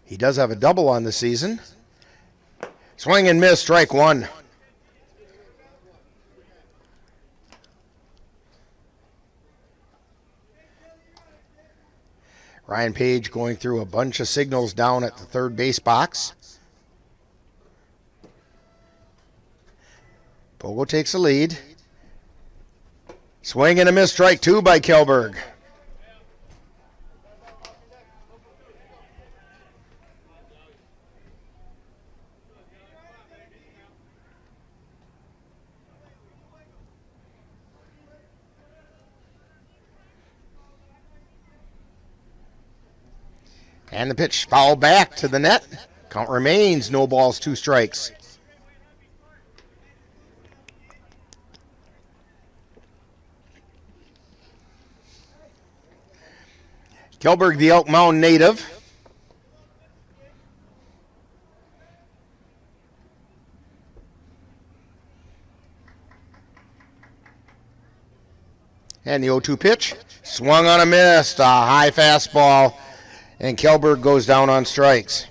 He does have a double on the season. Swing and miss, strike 1. Ryan Page going through a bunch of signals down at the third base box. Pogo takes the lead. Swing and a miss, strike 2 by Kjellberg. And the pitch fouled back to the net. Count remains, no balls, 2 strikes. Kjellberg, the Elk Mound native. And the 0-2 pitch. Swung on a miss. A high fastball. And Kjellberg goes down on strikes.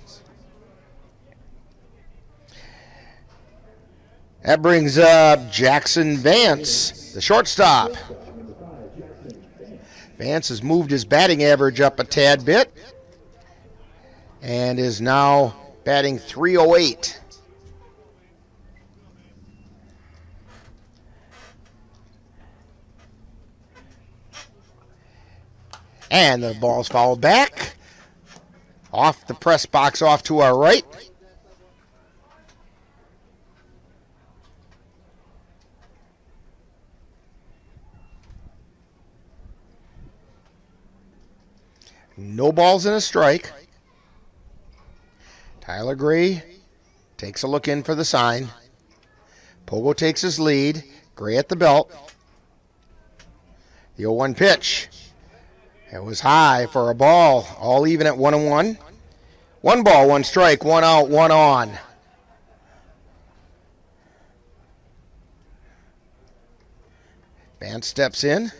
That brings up Jackson Vance, the shortstop. Vance has moved his batting average up a tad bit and is now batting .308. And the ball's fouled back. Off the press box, off to our right. No balls and a strike. Tyler Gray takes a look in for the sign. Pogo takes his lead. Gray at the belt. The 0-1 pitch. It was high for a ball. All even at 1-1. 1 ball, 1 strike, 1 out, 1 on. Vance steps in.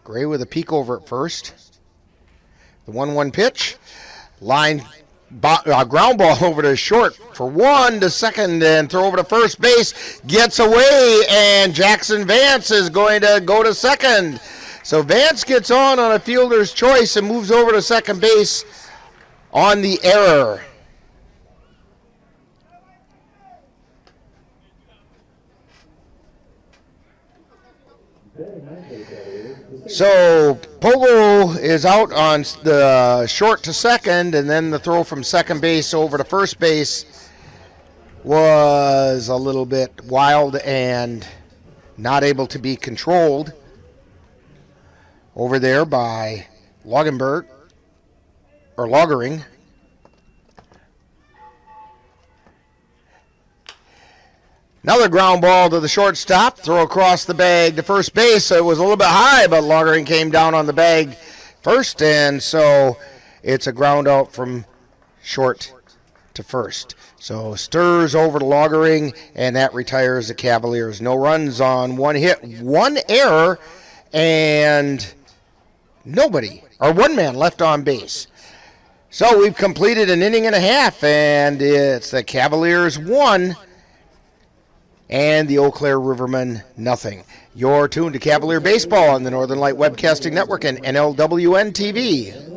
Gray with a peek over at first. The 1-1 pitch. Line ground ball over to short for 1 to second and throw over to first base. Gets away and Jackson Vance is going to go to second. So Vance gets on a fielder's choice and moves over to second base on the error. So Pogo is out on the short to second, and then the throw from second base over to first base was a little bit wild and not able to be controlled over there by Logering. Another ground ball to the shortstop. Throw across the bag to first base. It was a little bit high, but Logering came down on the bag first, and so it's a ground out from short to first. So Stirs over to Logering, and that retires the Cavaliers. No runs on 1 hit, 1 error, and nobody, or 1 man left on base. So we've completed an inning and a half, and it's the Cavaliers 1 and the Eau Claire Rivermen nothing. You're tuned to Cavalier Baseball on the Northern Light Webcasting Network and NLWN-TV.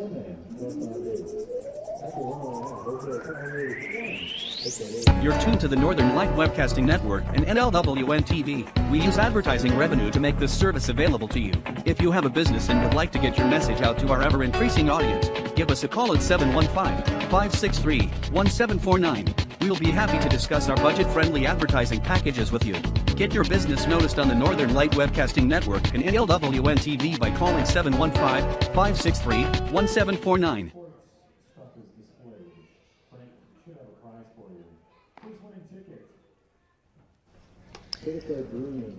You're tuned to the Northern Light Webcasting Network and NLWN-TV. We use advertising revenue to make this service available to you. If you have a business and would like to get your message out to our ever-increasing audience, give us a call at 715-563-1749. We'll be happy to discuss our budget-friendly advertising packages with you. Get your business noticed on the Northern Light Webcasting Network and NLWN-TV by calling 715-563-1749.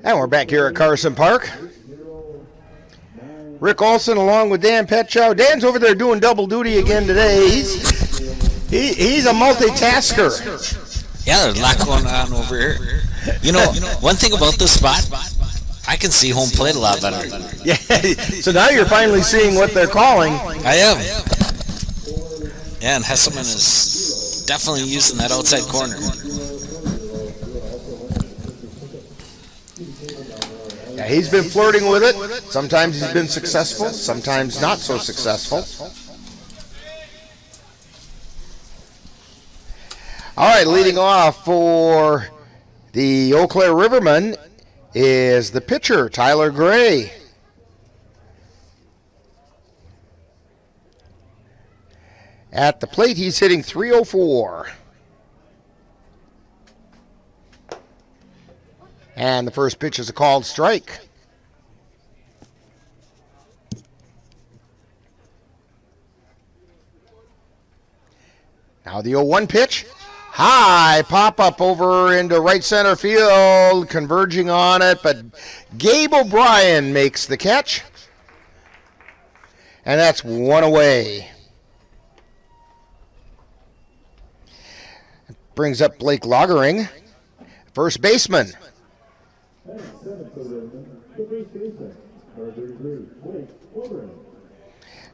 And we're back here at Carson Park. Rick Olson along with Dan Petchow. Dan's over there doing double duty again today. He's a multitasker. Yeah, there's a lot going on over here. You know, one thing about this spot, I can see home plate a lot better. Yeah, so now you're finally seeing what they're calling. I am. Yeah, and Hesselman is definitely using that outside corner. Yeah, he's been flirting with it. Sometimes he's been successful, sometimes not so successful. All right, leading off for the Eau Claire Rivermen is the pitcher, Tyler Gray. At the plate, he's hitting .304. And the first pitch is a called strike. Now the 0-1 pitch. High pop-up over into right center field, converging on it, but Gabe O'Brien makes the catch. And that's one away. Brings up Blake Logering, first baseman.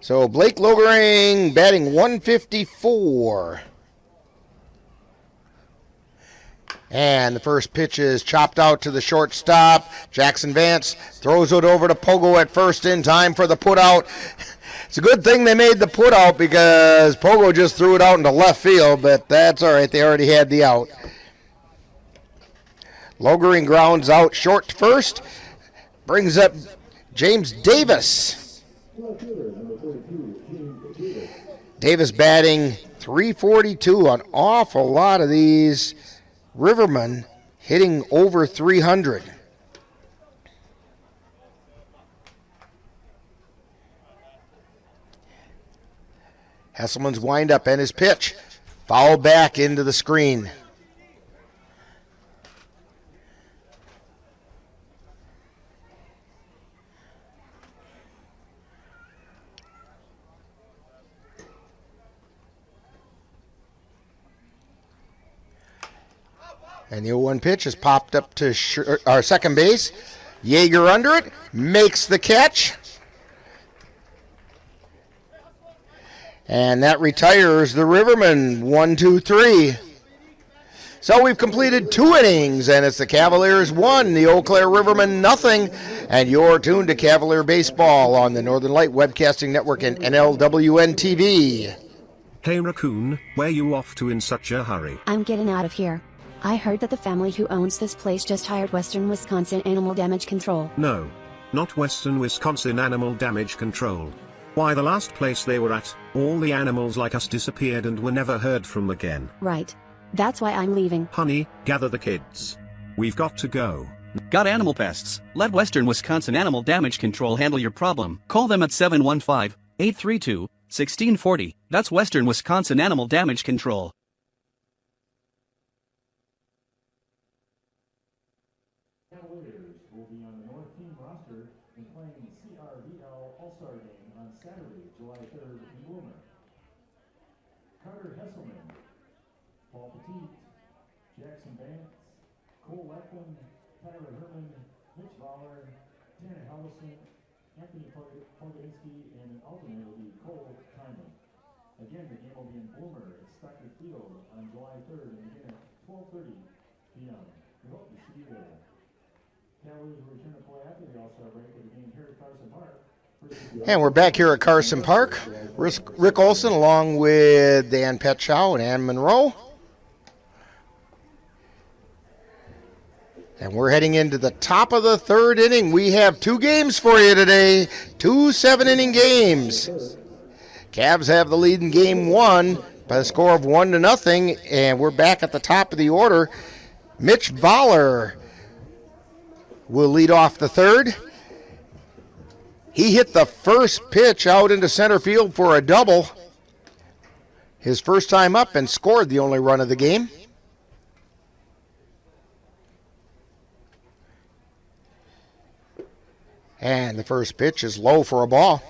So Blake Logering batting 154. And the first pitch is chopped out to the shortstop. Jackson Vance throws it over to Pogo at first in time for the putout. It's a good thing they made the putout because Pogo just threw it out into left field, but that's all right. They already had the out. Logering grounds out short to first. Brings up James Davis. Davis batting .342. An awful lot of these Rivermen hitting over 300. Hesselman's windup and his pitch. Foul back into the screen. And the 0-1 pitch is popped up to our second base. Yeager under it, makes the catch. And that retires the Rivermen, 1-2-3. So we've completed 2 innings, and it's the Cavaliers 1, the Eau Claire Rivermen nothing. And you're tuned to Cavalier Baseball on the Northern Light Webcasting Network and NLWN-TV. Hey Raccoon, where you off to in such a hurry? I'm getting out of here. I heard that the family who owns this place just hired Western Wisconsin Animal Damage Control. No. Not Western Wisconsin Animal Damage Control. Why, the last place they were at, all the animals like us disappeared and were never heard from again. Right. That's why I'm leaving. Honey, gather the kids. We've got to go. Got animal pests? Let Western Wisconsin Animal Damage Control handle your problem. Call them at 715-832-1640. That's Western Wisconsin Animal Damage Control. Cavaliers will be on the North Team roster and playing the CRBL All-Star Game on Saturday, July 3rd in Wilmer. Carter Hesselman, Paul Petit, Jackson Vance, Cole Lackland, Tyler Herman, Mitch Lawler, Tanner Hellison, Anthony Pogodinski, and an alternate will be Cole Timon. Again, the game Wilmer at Stockton Field on July 3rd and begin at 12:30 p.m. We hope to see you there. Cavaliers will return to play after the All-Star break with a game here at Carson Park. And we're back here at Carson Park. Rick Olson along with Dan Petschow and Ann Monroe. And we're heading into the top of the third inning. We have 2 games for you today, 2 7-inning games. Cavs have the lead in game 1 by the score of 1-0, and we're back at the top of the order. Mitch Voller will lead off the third. He hit the first pitch out into center field for a double. His first time up, and scored the only run of the game. And the first pitch is low for a ball.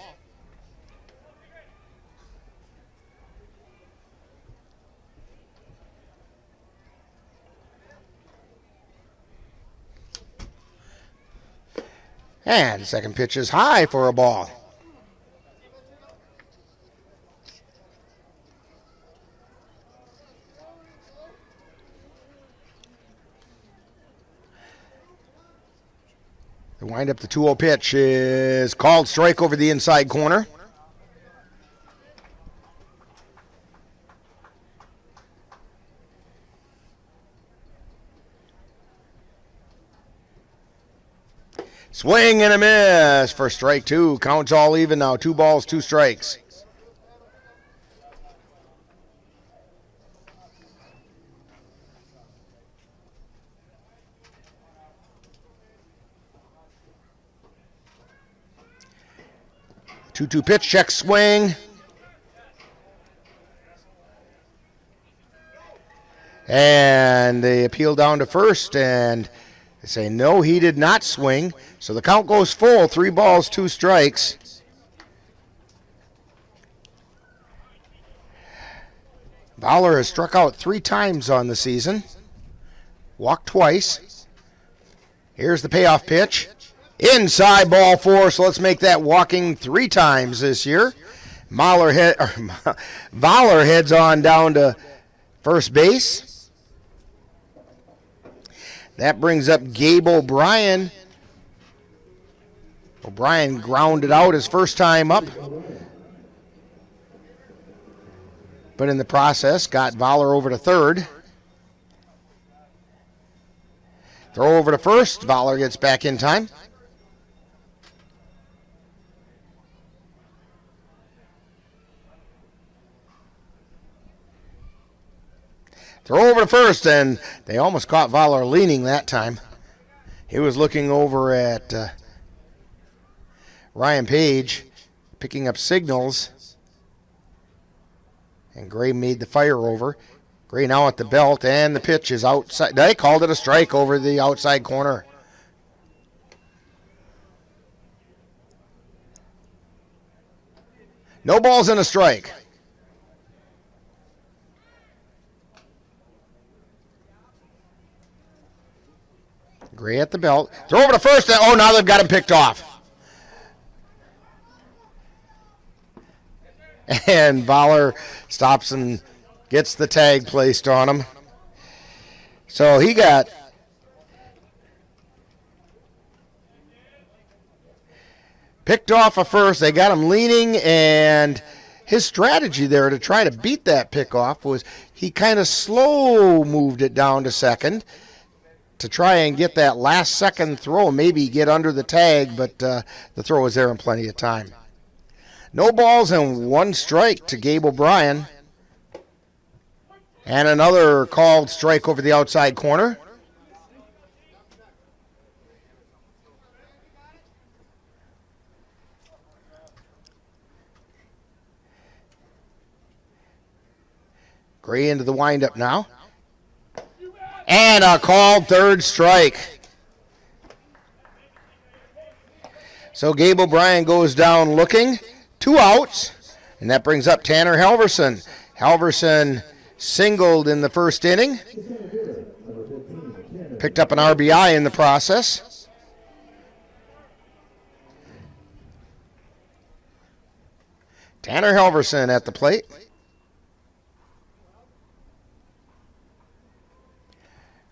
And the second pitch is high for a ball. The windup, the 2-0 pitch is called strike over the inside corner. Swing and a miss for strike 2. Counts all even now. 2 balls, 2 strikes. The 2-2 pitch, check swing. And they appeal down to first, and they say, no, he did not swing. So the count goes full, 3 balls, 2 strikes. Voller has struck out 3 times on the season. Walked twice. Here's the payoff pitch. Inside ball 4, so let's make that walking 3 times this year. Voller heads on down to first base. That brings up Gabe O'Brien. O'Brien grounded out his first time up, but in the process got Voller over to third. Throw over to first. Voller gets back in time. Throw over to first, and they almost caught Voller leaning that time. He was looking over at Ryan Page, picking up signals, and Gray made the fire over. Gray now at the belt, and the pitch is outside. They called it a strike over the outside corner. No balls and a strike. Gray at the belt. Throw over to first. Oh, now they've got him picked off. And Voller stops and gets the tag placed on him. So he got picked off at first. They got him leaning, and his strategy there to try to beat that pickoff was he kind of slow moved it down to second to try and get that last second throw, maybe get under the tag, but the throw was there in plenty of time. No balls and 1 strike to Gabe O'Brien. And another called strike over the outside corner. Gray into the windup now. And a called third strike. So Gabe O'Brien goes down looking. 2 outs. And that brings up Tanner Halverson. Halverson singled in the first inning. Picked up an RBI in the process. Tanner Halverson at the plate.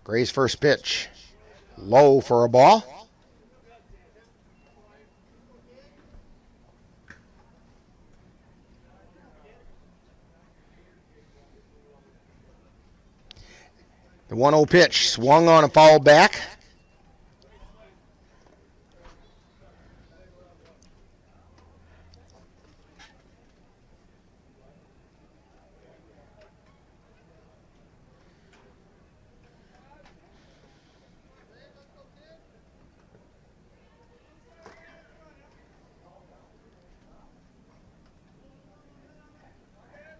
Gray's first pitch, low for a ball. The 1-0 pitch, swung on and fouled back.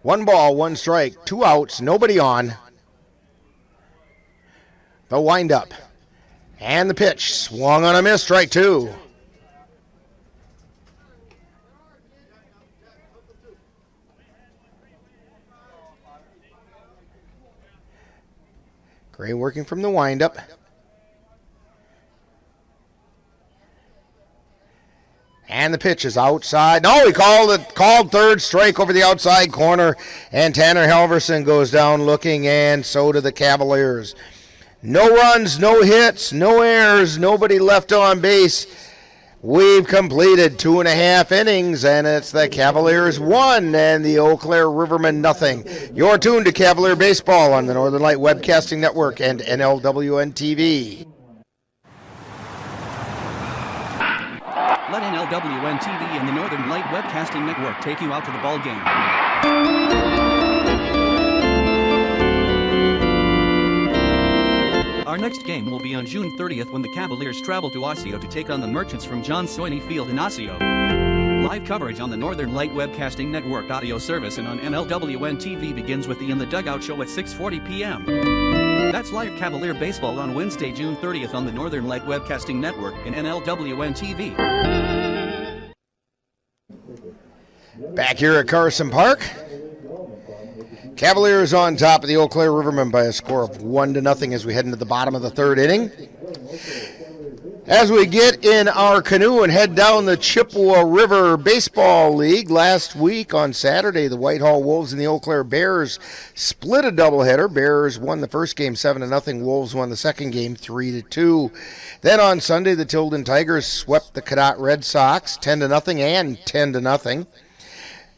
One ball, one strike, 2 outs, nobody on. The windup. And the pitch. Swung on a miss. Strike 2. Gray working from the windup. And the pitch is outside. No, he called third, strike over the outside corner. And Tanner Halverson goes down looking, and so do the Cavaliers. No runs, no hits, no errors, nobody left on base. We've completed 2.5 innings, and it's the Cavaliers 1 and the Eau Claire Rivermen nothing. You're tuned to Cavalier Baseball on the Northern Light Webcasting Network and NLWN-TV. Let NLWN-TV and the Northern Light Webcasting Network take you out to the ball game. Our next game will be on June 30th when the Cavaliers travel to Osseo to take on the Merchants from John Soini Field in Osseo. Live coverage on the Northern Light Webcasting Network audio service and on NLWN-TV begins with the In the Dugout show at 6:40 p.m. That's live Cavalier baseball on Wednesday, June 30th on the Northern Light Webcasting Network and NLWN-TV. Back here at Carson Park. Cavaliers on top of the Eau Claire Rivermen by a score of 1-0 as we head into the bottom of the third inning. As we get in our canoe and head down the Chippewa River Baseball League, last week on Saturday, the Whitehall Wolves and the Eau Claire Bears split a doubleheader. Bears won the first game 7-0. Wolves won the second game 3-2. Then on Sunday, the Tilden Tigers swept the Cadott Red Sox 10-0 and 10-0.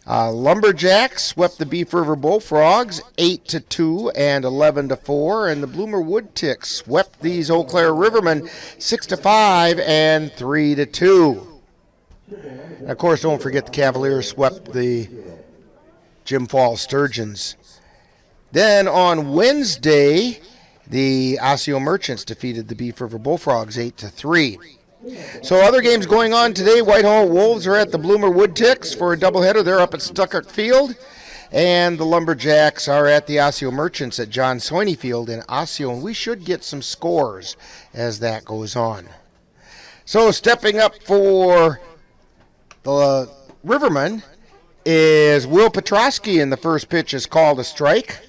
Lumberjacks swept the Beef River Bullfrogs 8-2 and 11-4, and the Bloomer Wood Ticks swept these Eau Claire Rivermen 6-5 and 3-2. And of course, don't forget the Cavaliers swept the Jim Falls Sturgeons. Then on Wednesday, the Osseo Merchants defeated the Beef River Bullfrogs 8-3. So other games going on today. Whitehall Wolves are at the Bloomer Wood Ticks for a doubleheader. They're up at Stuckert Field. And the Lumberjacks are at the Osseo Merchants at John Soini Field in Osseo. And we should get some scores as that goes on. So stepping up for the Rivermen is Will Petrosky, and the first pitch is called a strike.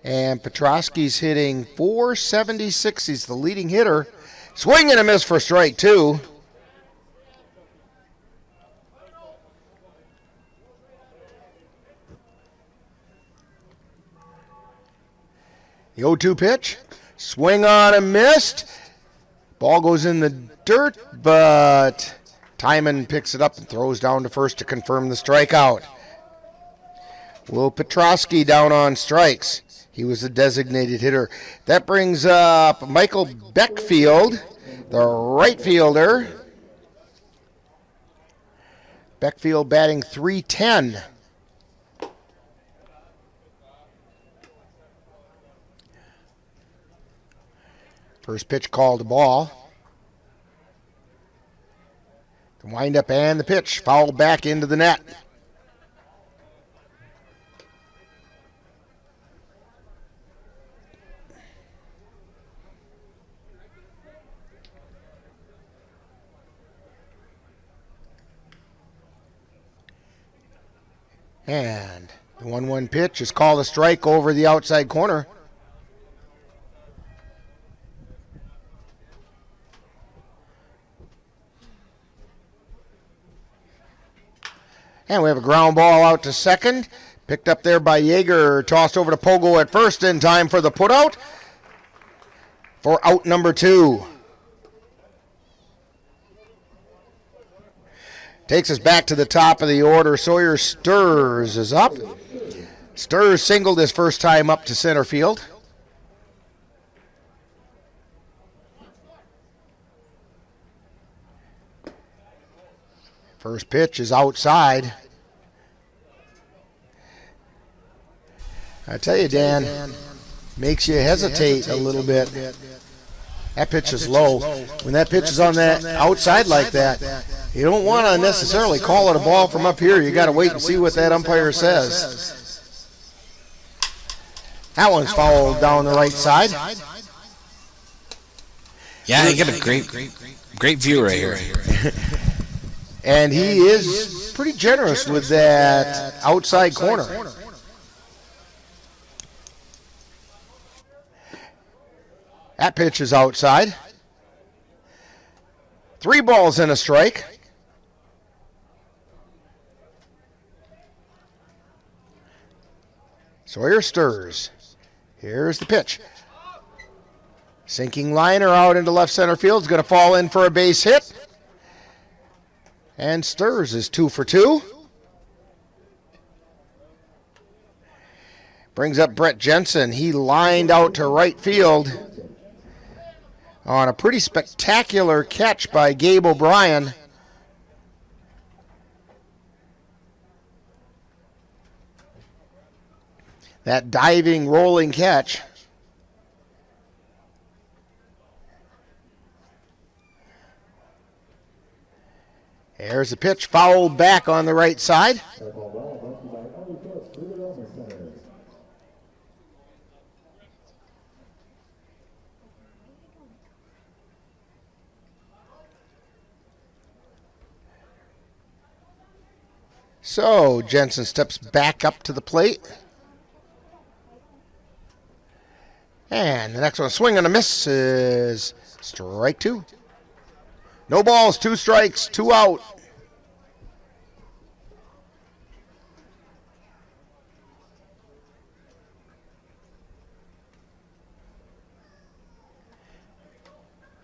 And Petrosky's hitting .476. He's the leading hitter. Swing and a miss for strike 2. The 0-2 pitch. Swing on and missed. Ball goes in the dirt, but Timon picks it up and throws down to first to confirm the strikeout. Will Petrosky down on strikes. He was the designated hitter. That brings up Michael Beckfield, the right fielder. Beckfield batting .310. First pitch called a ball. The windup and the pitch fouled back into the net. And the 1-1 pitch is called a strike over the outside corner. And we have a ground ball out to second. Picked up there by Yeager, tossed over to Pogo at first in time for the putout for out number 2. Takes us back to the top of the order. Sawyer Sturz is up. Sturz singled his first time up to center field. First pitch is outside. I tell you, Dan, makes you hesitate a little bit. That pitch is low. When that pitch is on that outside like that, you don't want to necessarily call it a ball from up here. You got to wait and see what that umpire says. That one's fouled down the right side. Yeah, you got a great view right here. And he is pretty generous with that outside corner. That pitch is outside. 3 balls and a strike. Sawyer Sturz. Here's the pitch. Sinking liner out into left center field. Is going to fall in for a base hit. And Sturz is 2 for 2. Brings up Brett Jensen. He lined out to right field on a pretty spectacular catch by Gabe O'Brien. That diving, rolling catch. There's the pitch, fouled back on the right side. So Jensen steps back up to the plate. And the next one, swing and a miss, is strike 2. No balls, 2 strikes, 2 out.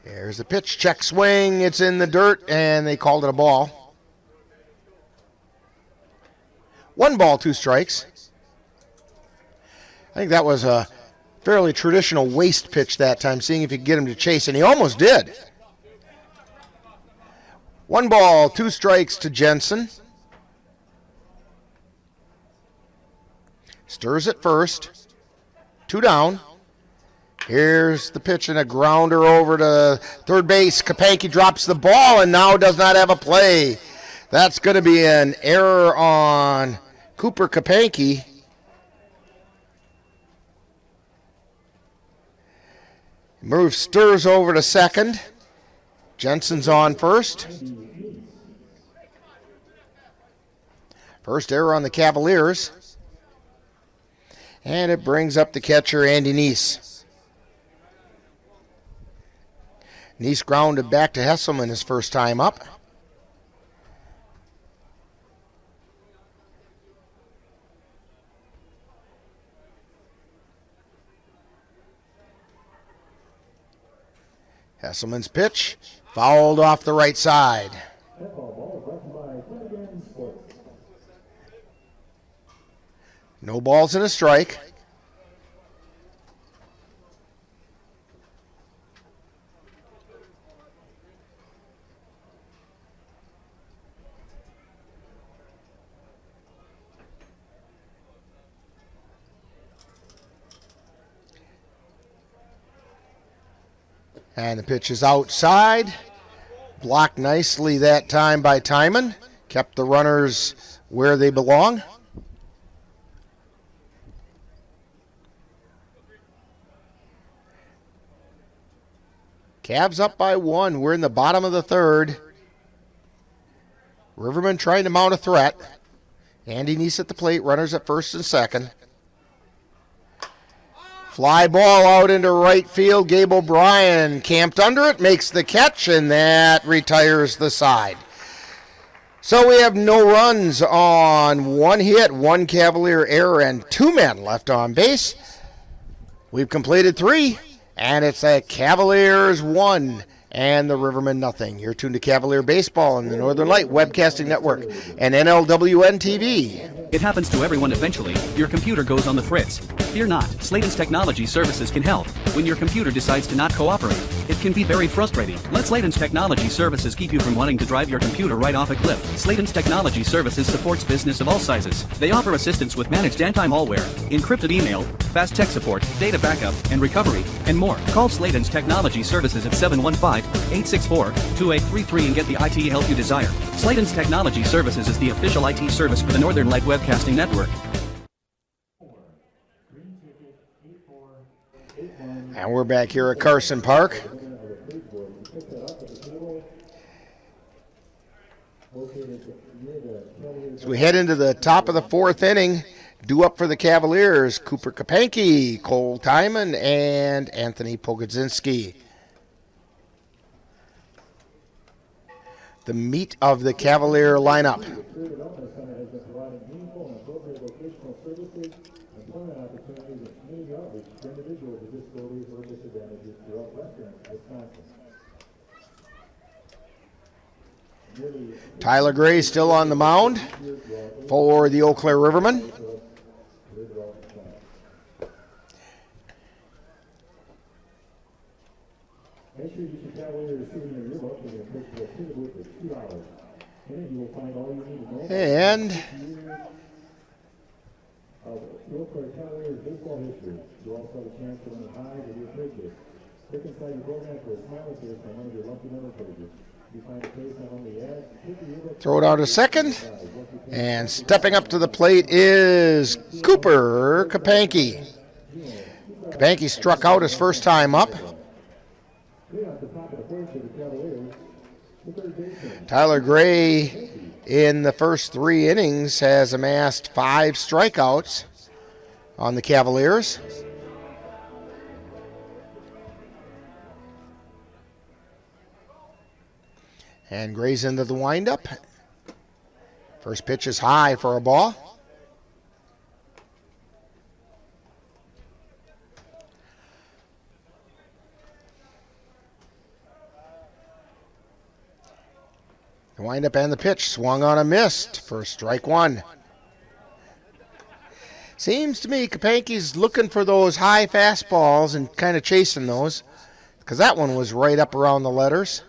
Here's the pitch, check swing, it's in the dirt, and they called it a ball. 1 ball, 2 strikes. I think that was a fairly traditional waist pitch that time, seeing if you could get him to chase, and he almost did. 1 ball, 2 strikes to Jensen. Stirs at first. 2 down. Here's the pitch and a grounder over to third base. Kapanke drops the ball and now does not have a play. That's going to be an error on Cooper Kapanke. Moves Stirs over to second. Jensen's on first. First error on the Cavaliers. And it brings up the catcher, Andy Neese. Neese grounded back to Hesselman his first time up. Hesselman's pitch, fouled off the right side. No balls and a strike. And the pitch is outside. Blocked nicely that time by Timon. Kept the runners where they belong. Cavs up by 1. We're in the bottom of the third. Rivermen trying to mount a threat. Andy Neese at the plate. Runners at first and second. Fly ball out into right field. Gabe O'Brien camped under it, makes the catch, and that retires the side. So we have no runs on 1 hit, 1 Cavalier error, and 2 men left on base. We've completed 3, and it's a Cavaliers 1 and the Rivermen nothing. You're tuned to Cavalier Baseball on the Northern Light Webcasting Network and NLWN-TV. It happens to everyone eventually. Your computer goes on the fritz. Fear not, Slayton's Technology Services can help. When your computer decides to not cooperate, it can be very frustrating. Let Slayton's Technology Services keep you from wanting to drive your computer right off a cliff. Slayton's Technology Services supports business of all sizes. They offer assistance with managed anti-malware, encrypted email, fast tech support, data backup, and recovery, and more. Call Slayton's Technology Services at 715-864-2833 and get the IT help you desire. Slayton's Technology Services is the official IT service for the Northern Light Webcasting Network. And we're back here at Carson Park. As we head into the top of the 4th inning, due up for the Cavaliers, Cooper Kapanke, Cole Timon, and Anthony Pogodzinski. The meat of the Cavalier lineup. Tyler Gray still on the mound for the Eau Claire Rivermen. And throw it out to second. And stepping up to the plate is Cooper Kapanke. Kapanke struck out his first time up. Tyler Gray in the first 3 innings has amassed 5 strikeouts on the Cavaliers. And Gray's into the windup. First pitch is high for a ball. The windup and the pitch swung on a missed for strike 1. Seems to me Kapanke's looking for those high fastballs and kind of chasing those, because that one was right up around the letters.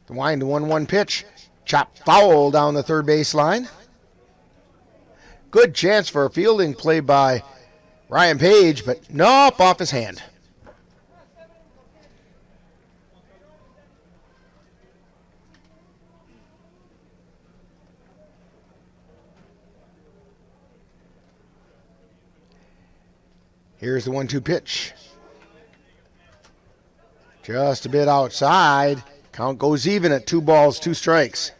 The wind 1-1 pitch. Chop foul down the third base line. Good chance for a fielding play by Ryan Page, but nope, off his hand. Here's the 1-2 pitch. Just a bit outside. Count goes even at 2 balls, 2 strikes.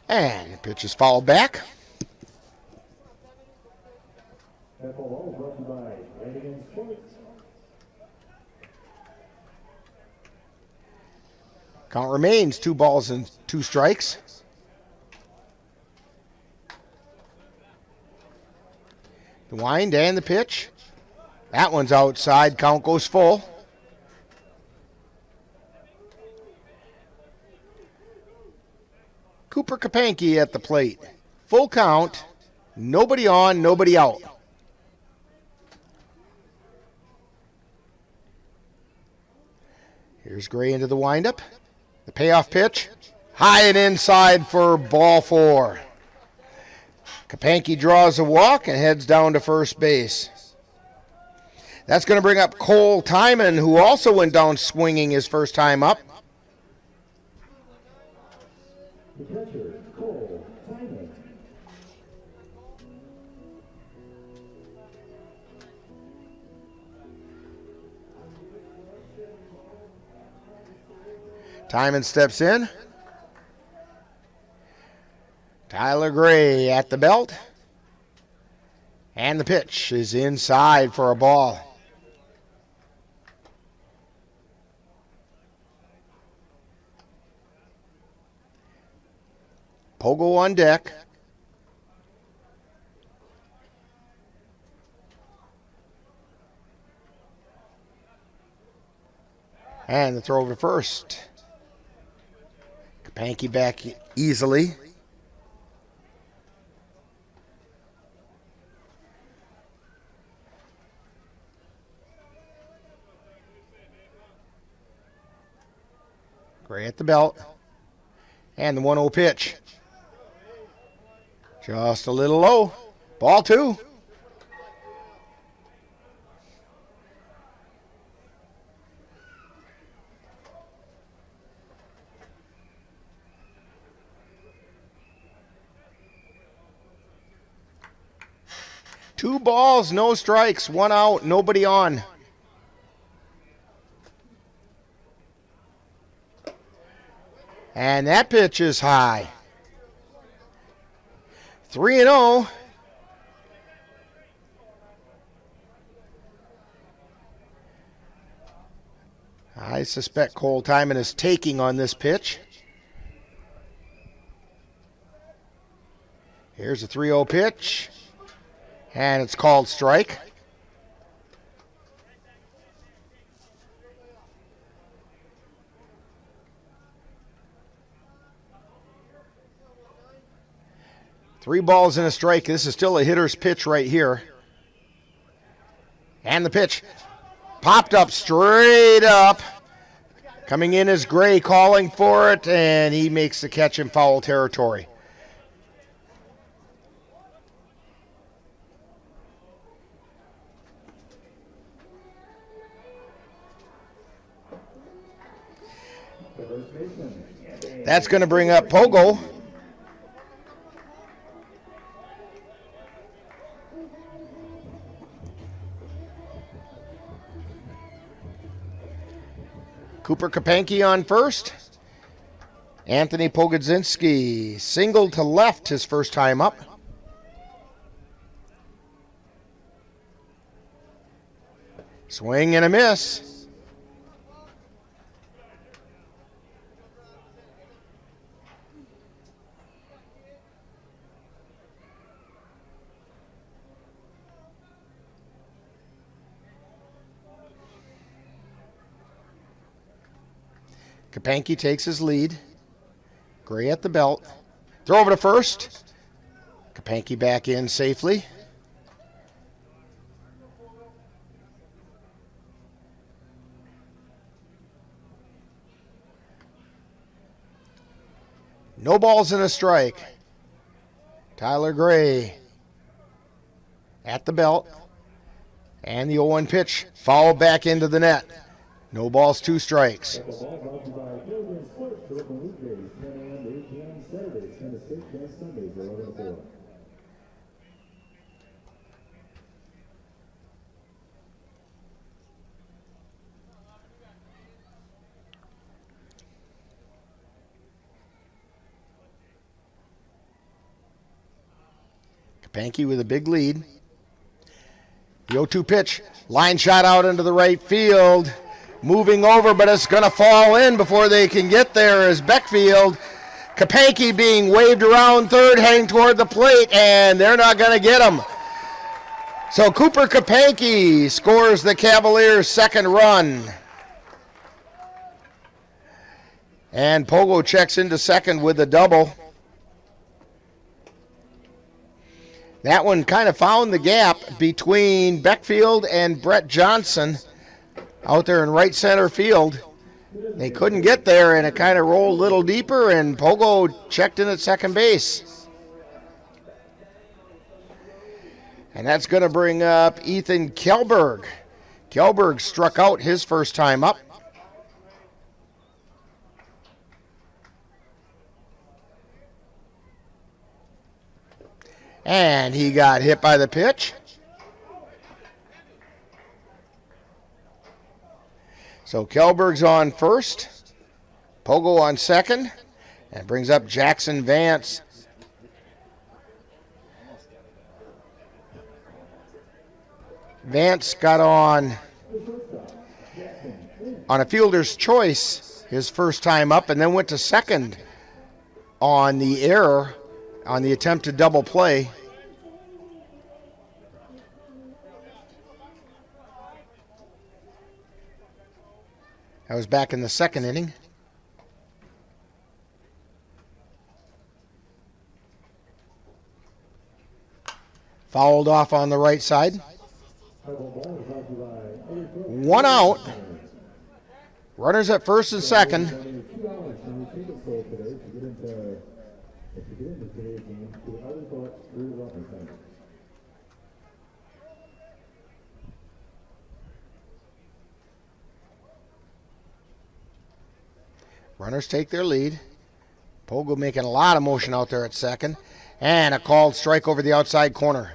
And the pitch is fouled back. Count remains 2 balls and 2 strikes. The wind and the pitch. That one's outside. Count goes full. Cooper Kapanke at the plate. Full count. Nobody on, nobody out. Here's Gray into the windup. The payoff pitch. High and inside for ball 4. Kapanke draws a walk and heads down to first base. That's going to bring up Cole Timon, who also went down swinging his first time up. The catcher, Cole Timon. Timon steps in. Tyler Gray at the belt. And the pitch is inside for a ball. Pogo on deck. And the throw over to first. Kapanke back easily. Gray at the belt. And the 1-0 pitch. Just a little low. Ball 2. Two balls, no strikes, 1 out, nobody on. And that pitch is high. 3-0. I suspect Cole Timon is taking on this pitch. Here's a 3-0 pitch. And it's called strike. Three balls and a strike. This is still a hitter's pitch right here. And the pitch popped up straight up. Coming in is Gray calling for it, and he makes the catch in foul territory. That's going to bring up Pogo. Cooper Kapanke on first. Anthony Pogodzinski singled to left his first time up. Swing and a miss. Kapanke takes his lead. Gray at the belt. Throw over to first. Kapanke back in safely. No balls and a strike. Tyler Gray at the belt. And the 0-1 pitch fouled back into the net. No balls, 2 strikes. Kapanke with a big lead. The 0-2 pitch, line shot out into the right field. Moving over, but it's going to fall in before they can get there as Beckfield. Kapanke being waved around third, heading toward the plate, and they're not going to get him. So Cooper Kapanke scores the Cavaliers' second run. And Pogo checks into second with a double. That one kind of found the gap between Beckfield and Brett Johnson out there in right center field. They couldn't get there, and it kind of rolled a little deeper, and Pogo checked in at second base. And that's going to bring up Ethan Kjellberg. Kjellberg struck out his first time up. And he got hit by the pitch. So Kjellberg's on first, Pogo on second, and brings up Jackson Vance Vance got on a fielder's choice his first time up and then went to second on the error on the attempted double play. That was back in the second inning. Fouled off on the right side. 1 out. Runners at first and second. Runners take their lead. Pogo making a lot of motion out there at second. And a called strike over the outside corner.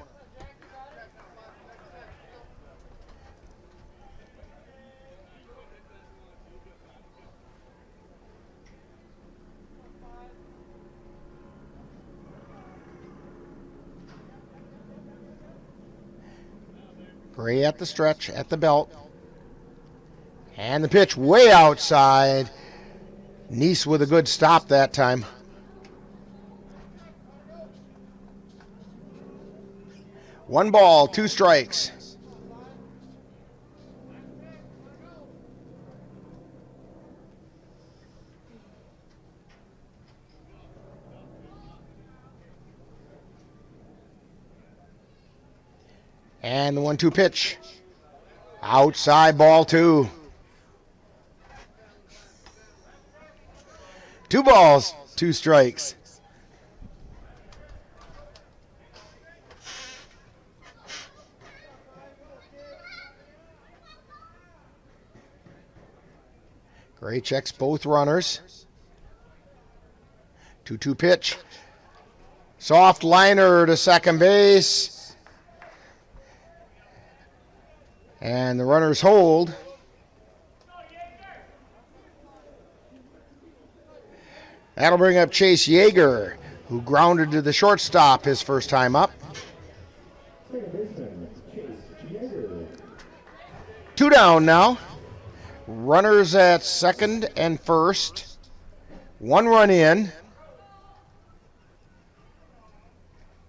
Gray at the stretch, at the belt. And the pitch way outside. Neese with a good stop that time. One ball, 2 strikes. And the 1-2 pitch. Outside, ball 2. 2 balls, 2 strikes. Gray checks both runners. 2-2 pitch. Soft liner to second base. And the runners hold. That'll bring up Chase Yeager, who grounded to the shortstop his first time up. 2 down now. Runners at second and first. 1 run in.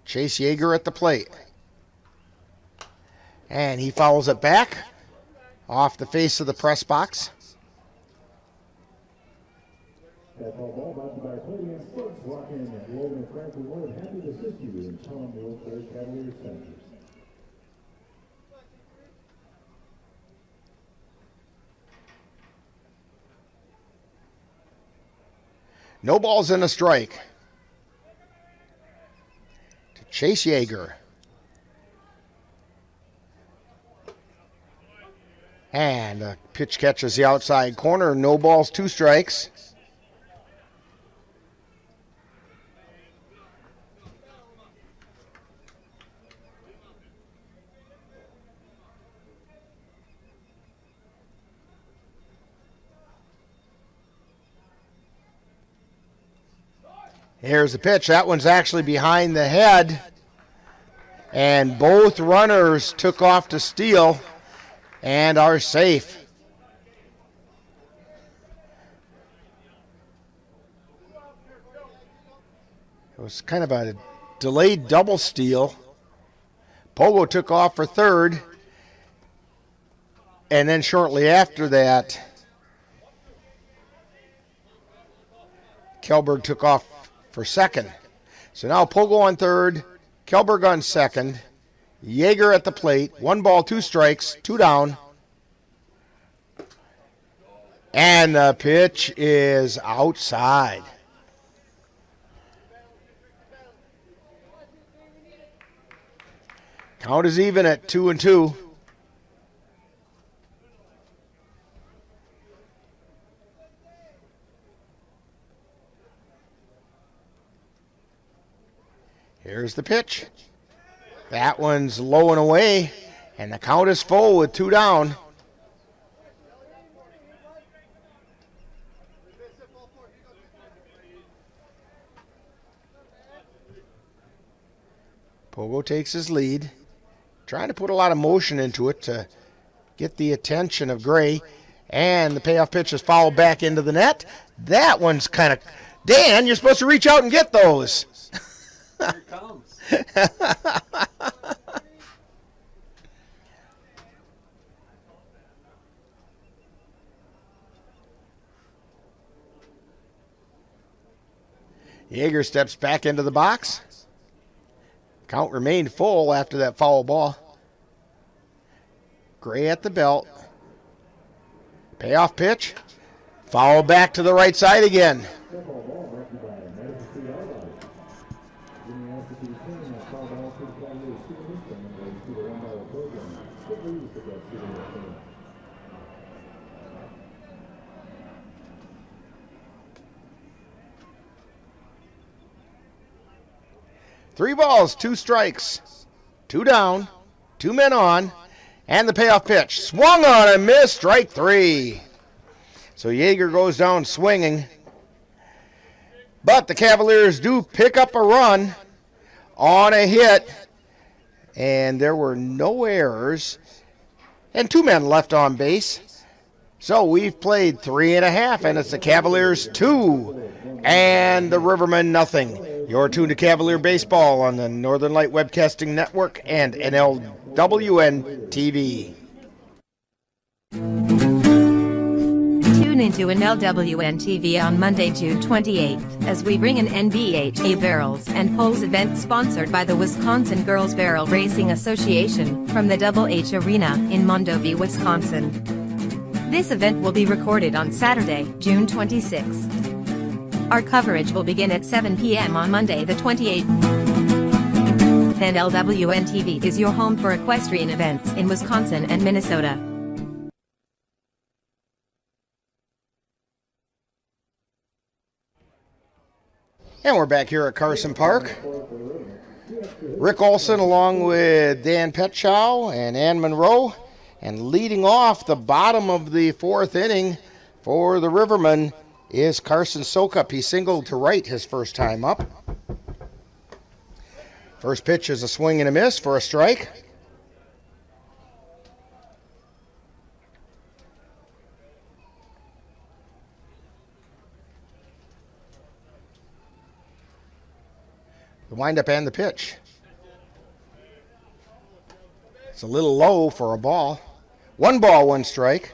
Chase Yeager at the plate. And he fouls it back off the face of the press box. That's all ball brought to you by Palladium Sports. Walk in at Logan and Franklin Road. Happy to assist you in telling the Eau Claire Cavaliers Center. No balls and a strike to Chase Yeager. And the pitch catches the outside corner. No balls, 2 strikes. Here's the pitch. That one's actually behind the head. And both runners took off to steal and are safe. It was kind of a delayed double steal. Pogo took off for third. And then shortly after that, Kelberg took off for second. So now Pogo on third, Kelberg on second, Yeager at the plate, 1 ball, 2 strikes, 2 down. And the pitch is outside. Count is even at 2-2. Here's the pitch. That one's low and away, and the count is full with 2 down. Pogo takes his lead. trying to put a lot of motion into it to get the attention of Gray. And the payoff pitch is fouled back into the net. That one's kind of... Dan, you're supposed to reach out and get those. Here it comes. Yeager steps back into the box. Count remained full after that foul ball. Gray at the belt. Payoff pitch. Foul back to the right side again. Three balls, two strikes, two down, two men on, and the payoff pitch. Swung on and missed, strike three. So Yeager goes down swinging. But the Cavaliers do pick up a run on a hit, and there were no errors, and two men left on base. So we've played 3.5, and it's the Cavaliers 2 and the Rivermen nothing. You're tuned to Cavalier Baseball on the Northern Light Webcasting Network and NLWN-TV. Tune into NLWN-TV on Monday, June 28th, as we bring an NBHA Barrels and Poles event sponsored by the Wisconsin Girls Barrel Racing Association from the Double H Arena in Mondovi, Wisconsin. This event will be recorded on Saturday, June 26th. Our coverage will begin at 7 p.m. on Monday the 28th. NLWN-TV is your home for equestrian events in Wisconsin and Minnesota. And we're back here at Carson Park. Rick Olson along with Dan Petschow and Ann Monroe. And leading off the bottom of the fourth inning for the Rivermen is Carson Sokup. He singled to right his first time up. First pitch is a swing and a miss for a strike. The windup and the pitch. It's a little low for a ball. 1 ball, 1 strike.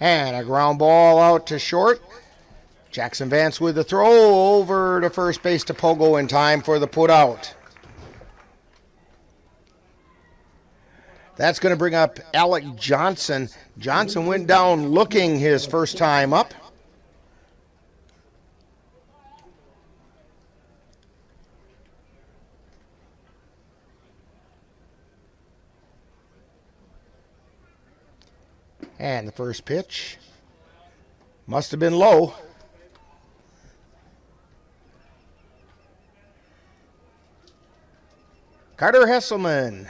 And a ground ball out to short. Jackson Vance with the throw over to first base to Pogo in time for the put out. That's going to bring up Alec Johnson. Johnson went down looking his first time up. And the first pitch must have been low. Carter Hesselman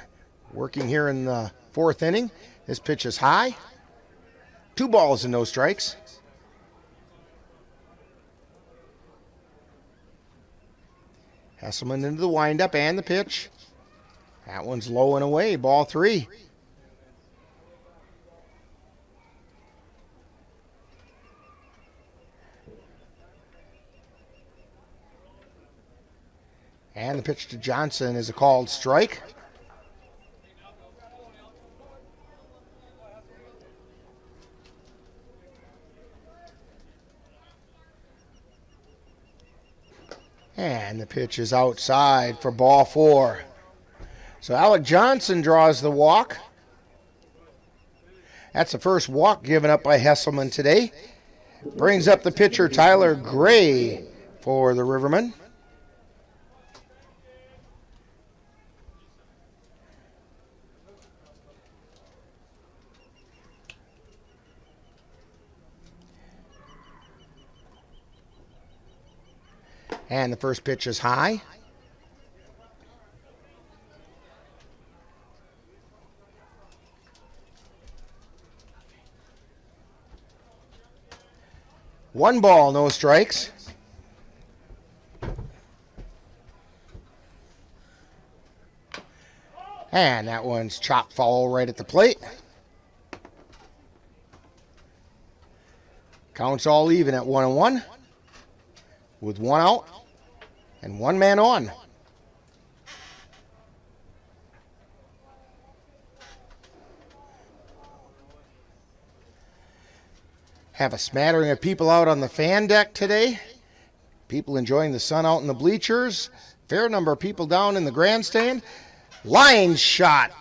working here in the fourth inning. This pitch is high. 2 balls and no strikes. Hesselman into the windup and the pitch. That one's low and away. Ball 3. And the pitch to Johnson is a called strike. And the pitch is outside for ball 4. So Alec Johnson draws the walk. That's the first walk given up by Hesselman today. Brings up the pitcher Tyler Gray for the Rivermen. And the first pitch is high. One ball, no strikes. And that one's chopped foul right at the plate. Counts all even at 1-1 with 1 out and 1 man on. Have a smattering of people out on the fan deck today. People enjoying the sun out in the bleachers. Fair number of people down in the grandstand. Line shot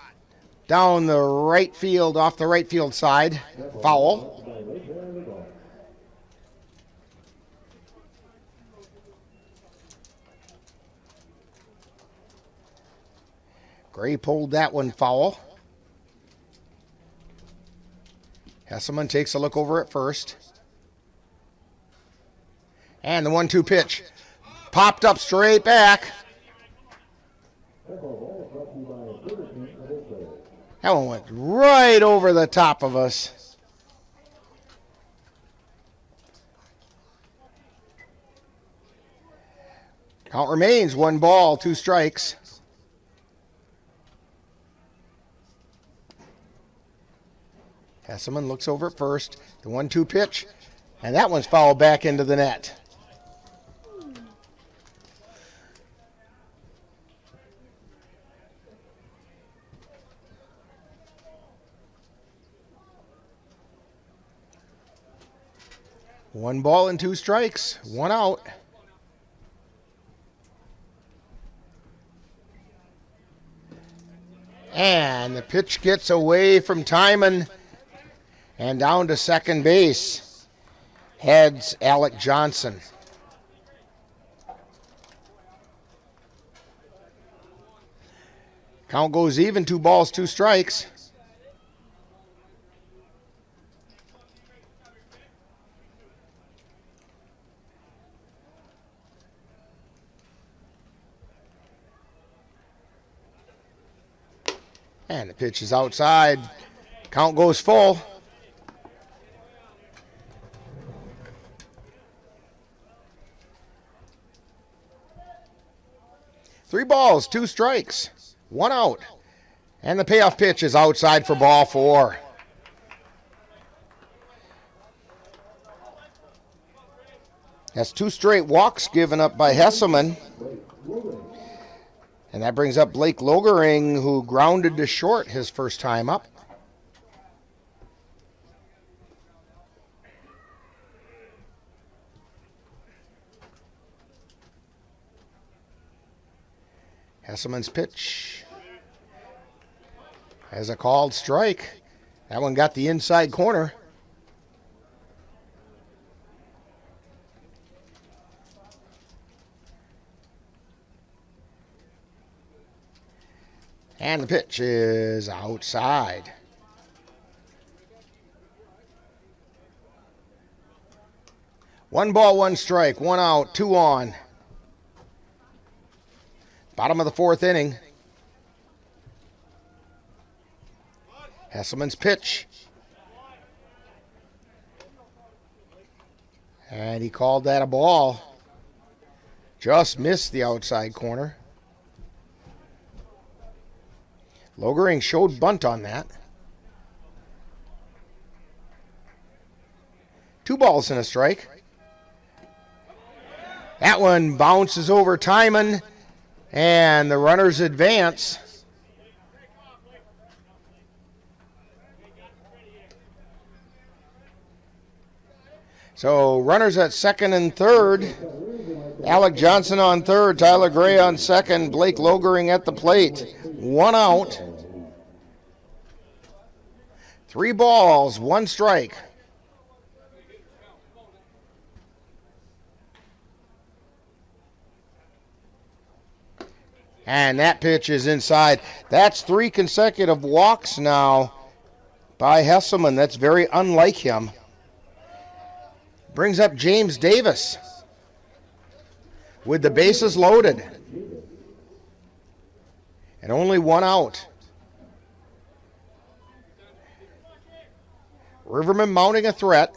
down the right field, off the right field side. Foul. Gray pulled that one foul. Hesselman takes a look over at first. And the 1-2 pitch. Popped up straight back. That one went right over the top of us. Count remains 1 ball, 2 strikes. Hesselman looks over at first. The 1-2 pitch. And that one's fouled back into the net. One ball and 2 strikes. 1 out. And the pitch gets away from Timon and down to second base. Heads Alec Johnson. Count goes even, 2 balls, 2 strikes. And the pitch is outside. Count goes full. Three balls, 2 strikes, 1 out. And the payoff pitch is outside for ball 4. That's 2 straight walks given up by Hesselman. And that brings up Blake Logering, who grounded to short his first time up. Hesselman's pitch has a called strike. That one got the inside corner. And the pitch is outside. One ball, 1 strike, 1 out, 2 on. Bottom of the 4th inning. Hesselman's pitch. And he called that a ball. Just missed the outside corner. Logering showed bunt on that. 2 balls and a strike. That one bounces over Timon, and the runners advance. So runners at second and third. Alec Johnson on third, Tyler Gray on second, Blake Logering at the plate. 1 out. 3 balls, 1 strike. And that pitch is inside. That's 3 consecutive walks now by Hesselman. That's very unlike him. Brings up James Davis with the bases loaded. And only 1 out. Rivermen mounting a threat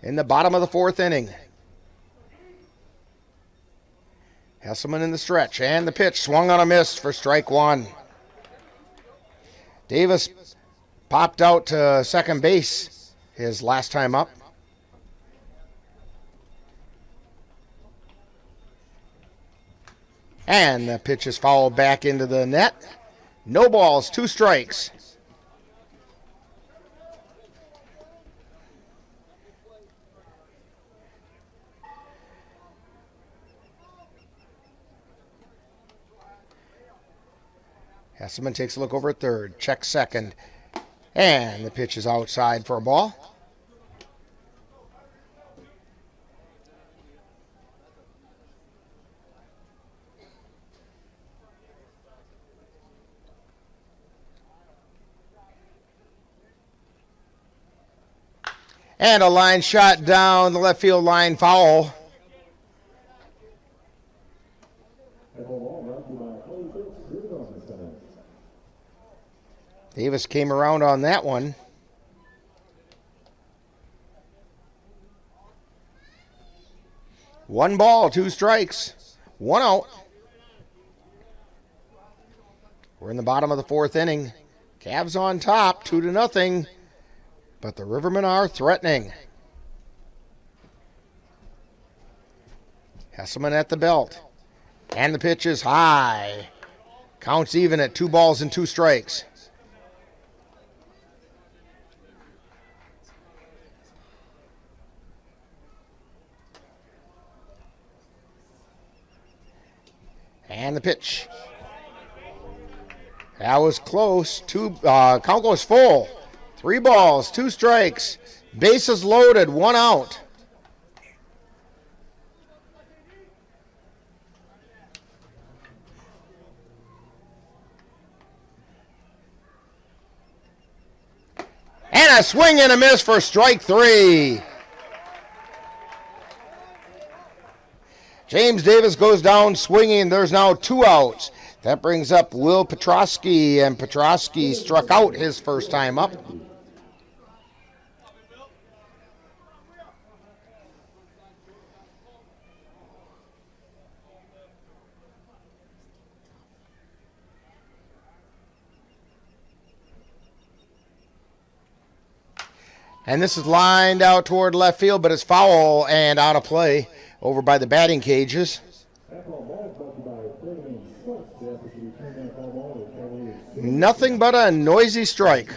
in the bottom of the 4th inning. Hesselman in the stretch, and the pitch swung on a miss for strike 1. Davis popped out to second base his last time up. And the pitch is fouled back into the net. No balls, 2 strikes. Hesselman takes a look over at third, checks second, and the pitch is outside for a ball. And a line shot down the left field line, foul. Davis came around on that one. One ball, 2 strikes, 1 out. We're in the bottom of the 4th inning. Cavs on top, 2-0. But the Rivermen are threatening. Hesselman at the belt. And the pitch is high. Counts even at 2 balls and 2 strikes. And the pitch. That was close. Count goes full. 3 balls, 2 strikes. Bases loaded, 1 out. And a swing and a miss for strike 3. James Davis goes down swinging. There's now 2 outs. That brings up Will Petrosky, and Petrosky struck out his first time up. And this is lined out toward left field, but it's foul and out of play over by the batting cages. Nothing but a noisy strike.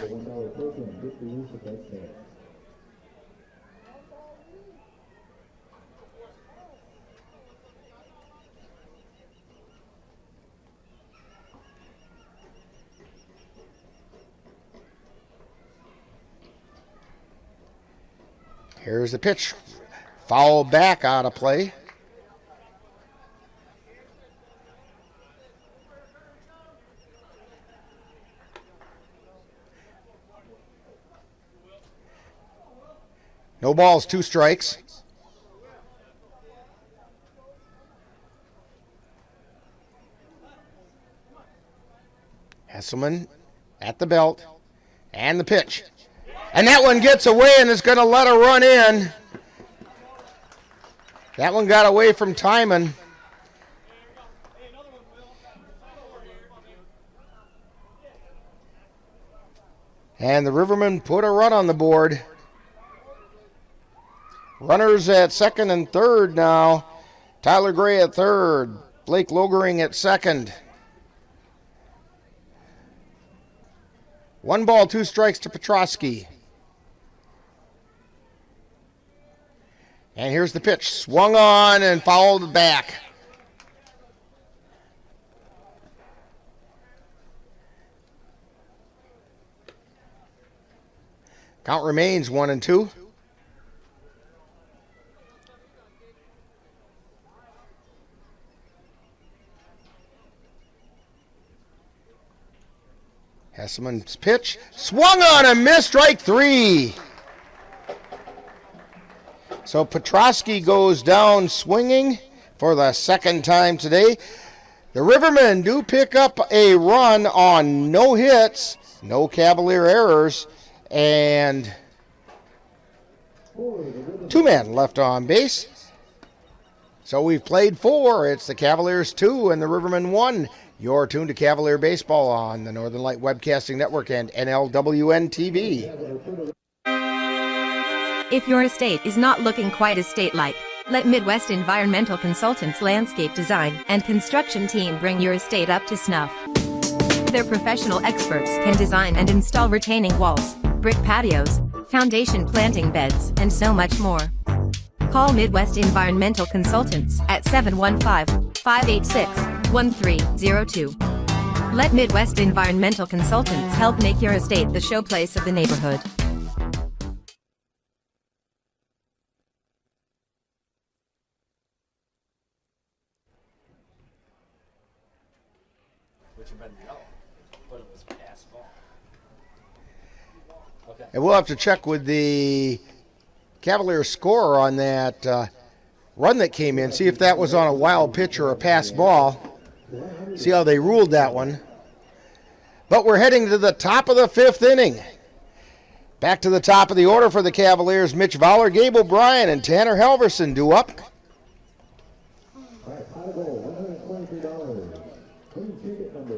Here's the pitch. Foul back, out of play. No balls, 2 strikes. Hesselman at the belt. And the pitch. And that one gets away and is going to let a run in. That one got away from Timon. And the Rivermen put a run on the board. Runners at second and third now. Tyler Gray at third. Blake Logering at second. 1 ball, 2 strikes to Petrosky. And here's the pitch. Swung on and fouled back. Count remains 1-2. Hesselman's pitch. Swung on and missed, strike 3. So Petrosky goes down swinging for the second time today. The Rivermen do pick up a run on no hits, no Cavalier errors, and 2 men left on base. So we've played 4. It's the Cavaliers 2 and the Rivermen 1. You're tuned to Cavalier Baseball on the Northern Light Webcasting Network and NLWN-TV. If your estate is not looking quite estate-like, let Midwest Environmental Consultants Landscape Design and Construction Team bring your estate up to snuff. Their professional experts can design and install retaining walls, brick patios, foundation planting beds, and so much more. Call Midwest Environmental Consultants at 715-586-1302. Let Midwest Environmental Consultants help make your estate the showplace of the neighborhood. And we'll have to check with the Cavaliers scorer on that run that came in, see if that was on a wild pitch or a pass ball. See how they ruled that one. But we're heading to the top of the 5th inning. Back to the top of the order for the Cavaliers. Mitch Voller, Gabe O'Brien, and Tanner Halverson due up. $123. Clean ticket number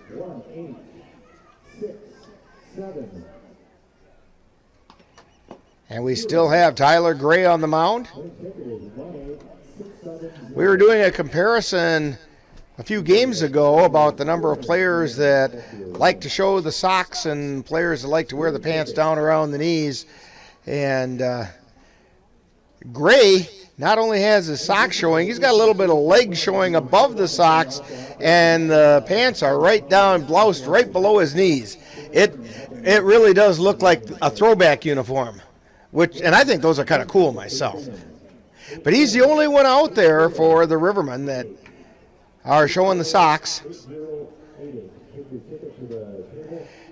1867. And we still have Tyler Gray on the mound. We were doing a comparison a few games ago about the number of players that like to show the socks and players that like to wear the pants down around the knees. And Gray not only has his socks showing, he's got a little bit of leg showing above the socks, and the pants are right down, bloused right below his knees. It really does look like a throwback uniform. And I think those are kind of cool myself. But he's the only one out there for the Rivermen that are showing the socks.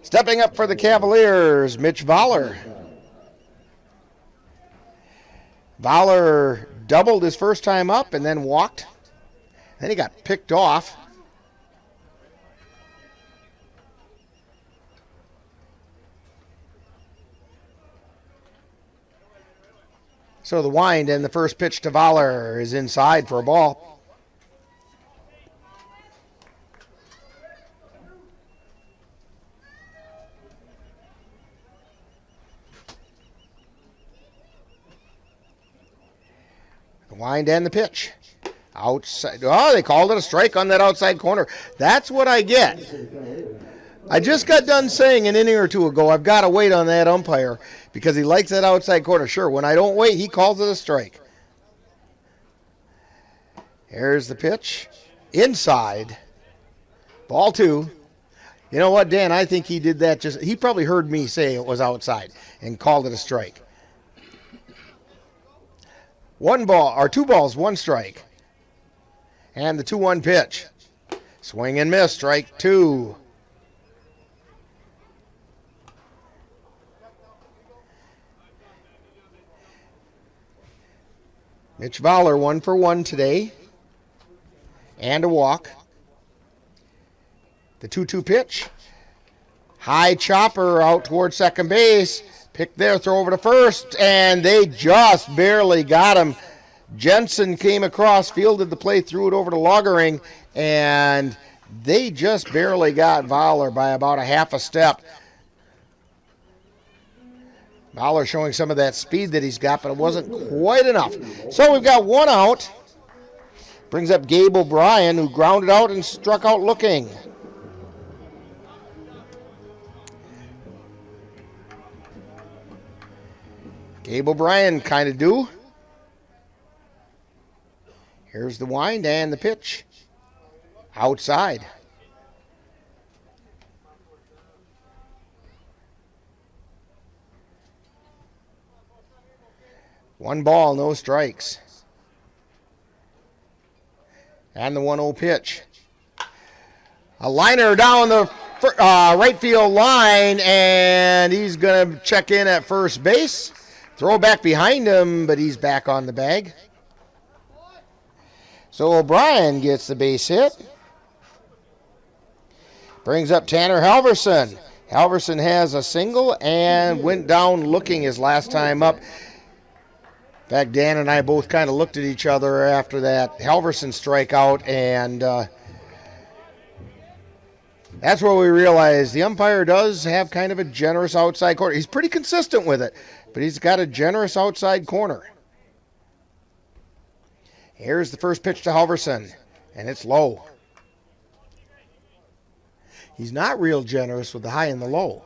Stepping up for the Cavaliers, Mitch Voller. Voller doubled his first time up and then walked. Then he got picked off. So the wind and the first pitch to Voller is inside for a ball. The wind and the pitch. Outside. Oh, they called it a strike on that outside corner. That's what I get. I just got done saying an inning or two ago, I've got to wait on that umpire because he likes that outside corner. Sure, when I don't wait, he calls it a strike. Here's the pitch. Inside. Ball 2. You know what, Dan? I think he did that he probably heard me say it was outside and called it a strike. 2 balls, 1 strike. And the 2-1 pitch. Swing and miss, strike 2. Mitch Voller 1 for 1 today. And a walk. The 2-2 pitch. High chopper out towards second base. Pick there, throw over to first, and they just barely got him. Jensen came across, fielded the play, threw it over to Laugering, and they just barely got Voller by about a half a step. Voller showing some of that speed that he's got, but it wasn't quite enough. So we've got 1 out. Brings up Gabe O'Brien, who grounded out and struck out looking. Gabe O'Brien kind of due. Here's the wind and the pitch. Outside. One ball, no strikes. And the 1-0 pitch. A liner down the right field line, and he's going to check in at first base. Throw back behind him, but he's back on the bag. So O'Brien gets the base hit. Brings up Tanner Halverson. Halverson has a single and went down looking his last time up. In fact, Dan and I both kind of looked at each other after that Halverson strikeout, and That's where we realize the umpire does have kind of a generous outside corner. He's pretty consistent with it, but he's got a generous outside corner. Here's the first pitch to Halverson, and it's low. He's not real generous with the high and the low.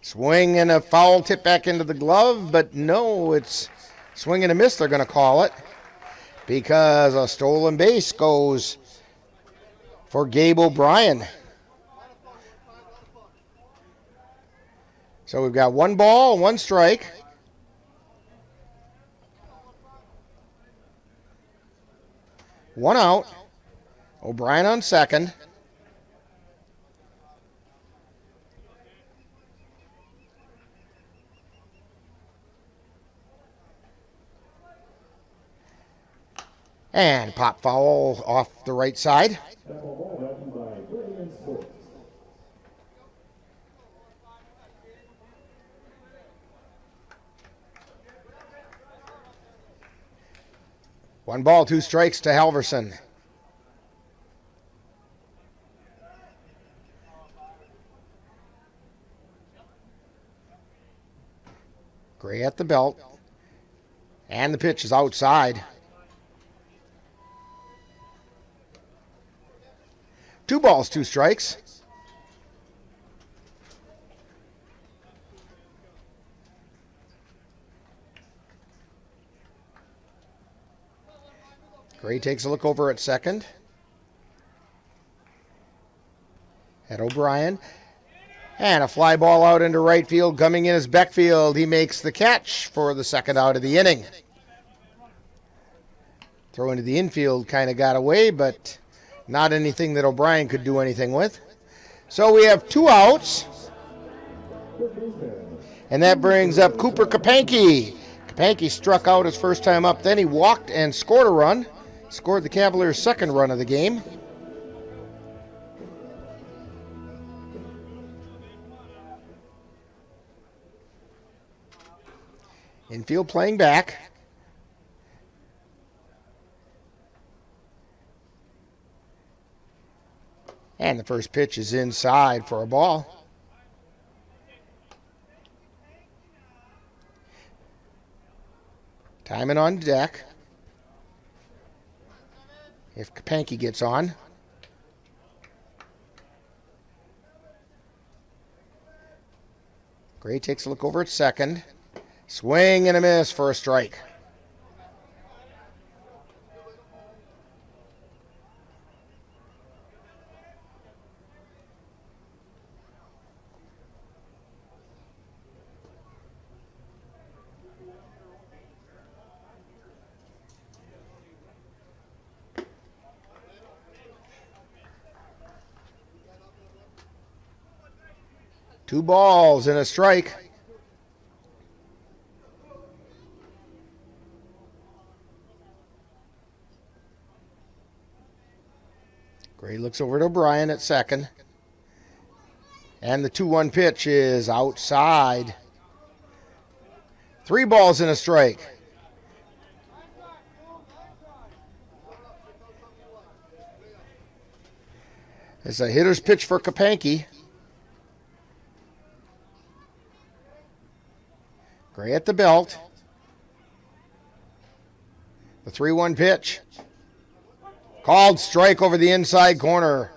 Swing and a foul tip back into the glove, but no, it's swing and a miss they're going to call it because a stolen base goes for Gabe O'Brien. So we've got 1 ball, 1 strike. One out. O'Brien on second. And pop foul off the right side. One ball, 2 strikes to Halverson. Gray at the belt. And the pitch is outside. 2 balls, 2 strikes. Gray takes a look over at second. At O'Brien. And a fly ball out into right field. Coming in is Beckfield. He makes the catch for the second out of the inning. Throw into the infield kind of got away, but not anything that O'Brien could do anything with. So we have 2 outs. And that brings up Cooper Kapanke. Kapanke struck out his first time up. Then he walked and scored a run. Scored the Cavaliers' second run of the game. Infield playing back. And the first pitch is inside for a ball. Timing on deck. If Kapanke gets on. Gray takes a look over at second. Swing and a miss for a strike. Two balls and a strike. Gray looks over to O'Brien at second. And the 2-1 pitch is outside. 3 balls and a strike. It's a hitter's pitch for Kapanke. Gray at the belt. The 3-1 pitch. Called strike over the inside corner.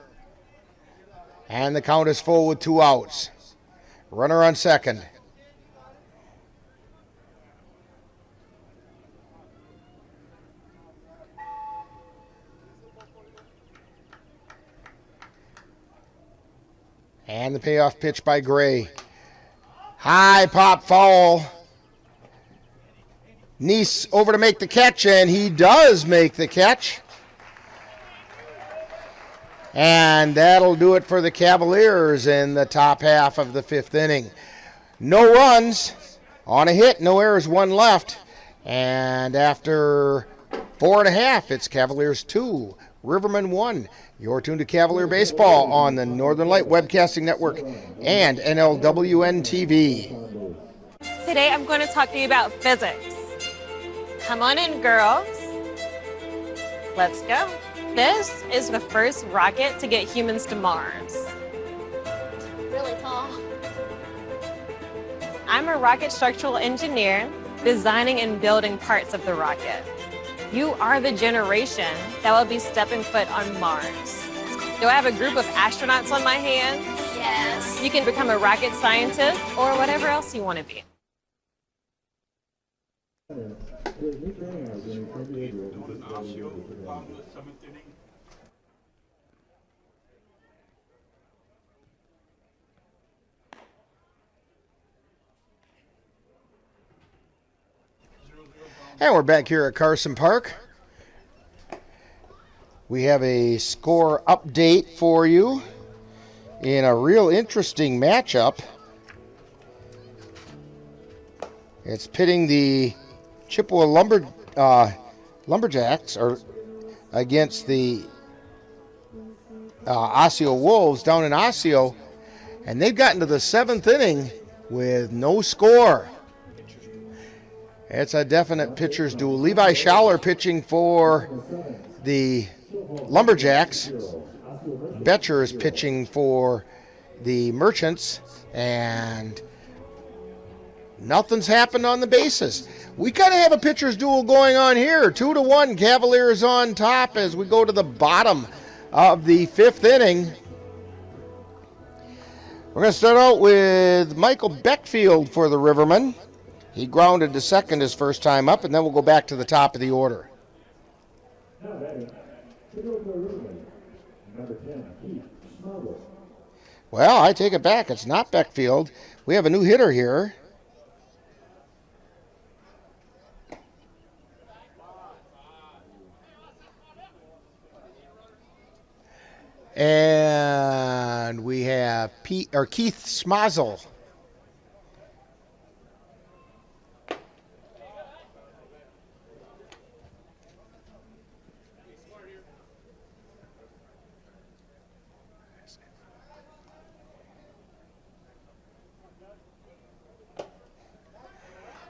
And the count is full with 2 outs. Runner on second. And the payoff pitch by Gray. High pop foul. Neese over to make the catch, and he does make the catch. And that'll do it for the Cavaliers in the top half of the 5th inning. No runs on a hit, no errors, 1 left. And after 4 1/2, it's Cavaliers 2, Rivermen 1. You're tuned to Cavalier Baseball on the Northern Light Webcasting Network and NLWN-TV. Today I'm going to talk to you about physics. Come on in, girls. Let's go. This is the first rocket to get humans to Mars. Really tall. I'm a rocket structural engineer, designing and building parts of the rocket. You are the generation that will be stepping foot on Mars. Do I have a group of astronauts on my hands? Yes. You can become a rocket scientist or whatever else you want to be. And we're back here at Carson Park. We have a score update for you in a real interesting matchup. It's pitting the Chippewa Lumberjacks against the Osseo Wolves down in Osseo, and they've gotten to the 7th inning with no score. It's a definite pitcher's duel. Levi Schaller pitching for the Lumberjacks. Betcher is pitching for the Merchants, and nothing's happened on the bases. We kind of have a pitcher's duel going on here. 2-1, Cavaliers on top as we go to the bottom of the 5th inning. We're going to start out with Michael Beckfield for the Rivermen. He grounded to second his first time up, and then we'll go back to the top of the order. Well, I take it back. It's not Beckfield. We have a new hitter here. And we have Keith Smazel.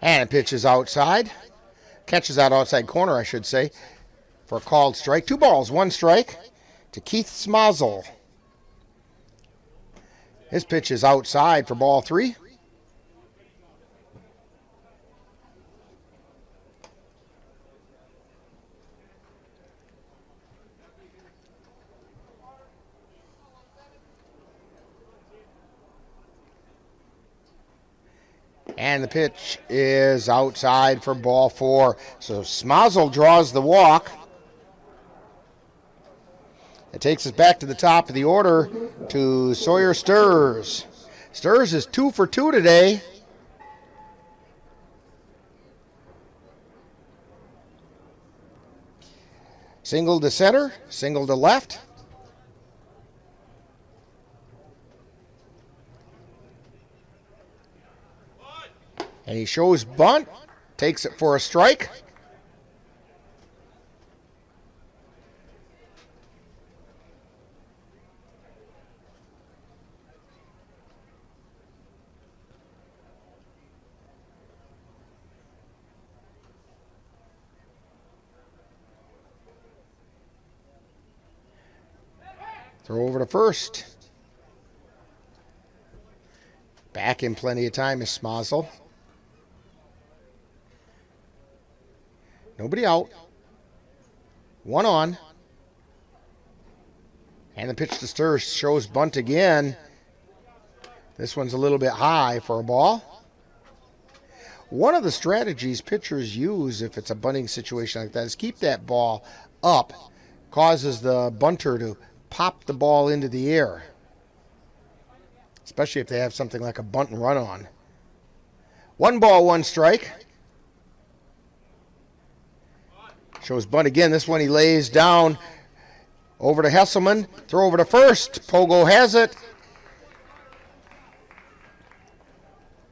And it pitches outside. Catches that outside corner, I should say, for a called strike. 2 balls, 1 strike to Keith Smazel. His pitch is outside for ball 3. And the pitch is outside for ball 4. So Smazel draws the walk. It takes us back to the top of the order to Sawyer Sturz. Sturz is 2 for 2 today. Single to center, single to left. And he shows bunt, takes it for a strike. Throw over to first. Back in plenty of time is Smazel. Nobody out. 1 on. And the pitch to Sturz shows bunt again. This one's a little bit high for a ball. One of the strategies pitchers use if it's a bunting situation like that is keep that ball up. Causes the bunter to pop the ball into the air. Especially if they have something like a bunt and run on. 1 ball, 1 strike. Shows bunt again. This one he lays down over to Hesselman. Throw over to first. Pogo has it.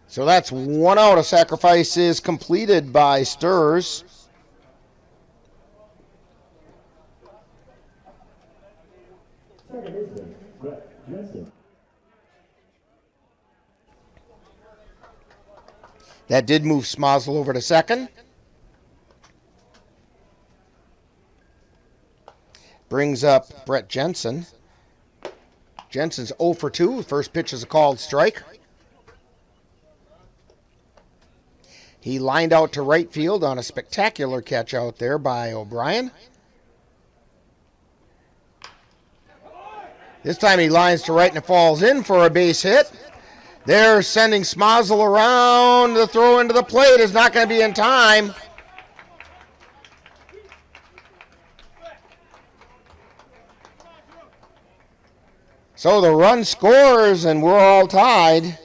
So that's 1 out. A sacrifice is completed by Sturz. baseman, Brett Jensen. That did move Smozzle over to second. Brings up Brett Jensen. Jensen's 0 for 2. First pitch is a called strike. He lined out to right field on a spectacular catch out there by O'Brien. This time he lines to right and it falls in for a base hit. They're sending Smozzle around. The throw into the plate is not going to be in time. So the run scores and we're all tied.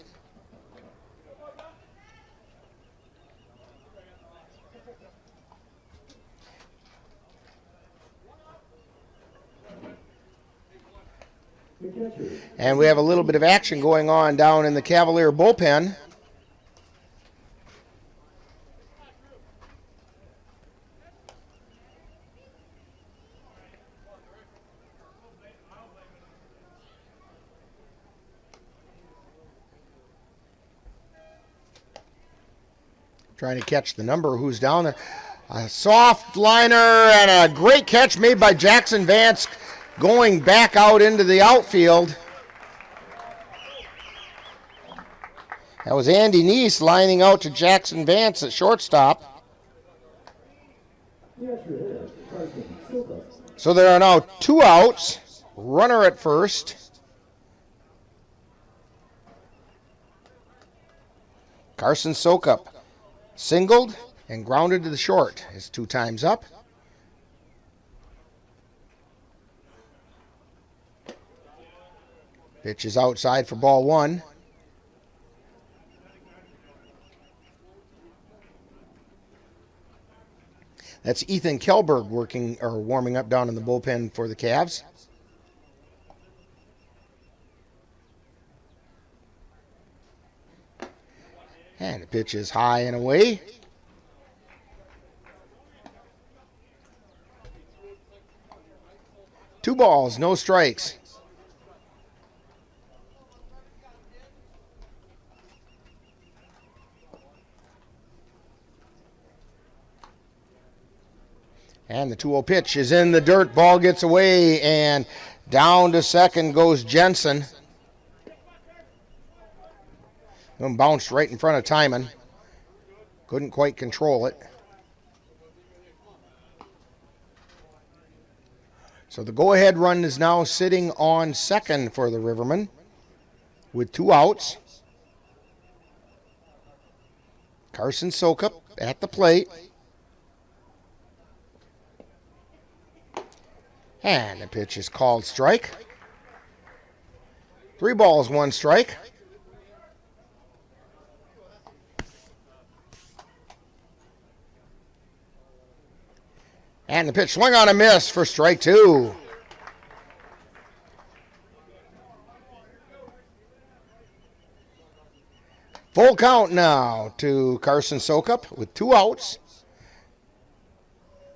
And we have a little bit of action going on down in the Cavalier bullpen. Trying to catch the number who's down there. A soft liner and a great catch made by Jackson Vance going back out into the outfield. That was Andy Neese lining out to Jackson Vance at shortstop. So there are now 2 outs. Runner at first. Carson Sokup singled and grounded to the short. His 2 times up. Pitch is outside for ball 1. That's Ethan Kelberg warming up down in the bullpen for the Cavs. And the pitch is high and away. Two balls, no strikes. And the 2-0 pitch is in the dirt. Ball gets away, and down to second goes Jensen. Bounced right in front of Timon. Couldn't quite control it. So the go-ahead run is now sitting on second for the Rivermen with 2 outs. Carson Sokup at the plate. And the pitch is called strike. 3 balls, 1 strike. And the pitch swung on a miss for strike 2. Full count now to Carson Sokup with 2 outs.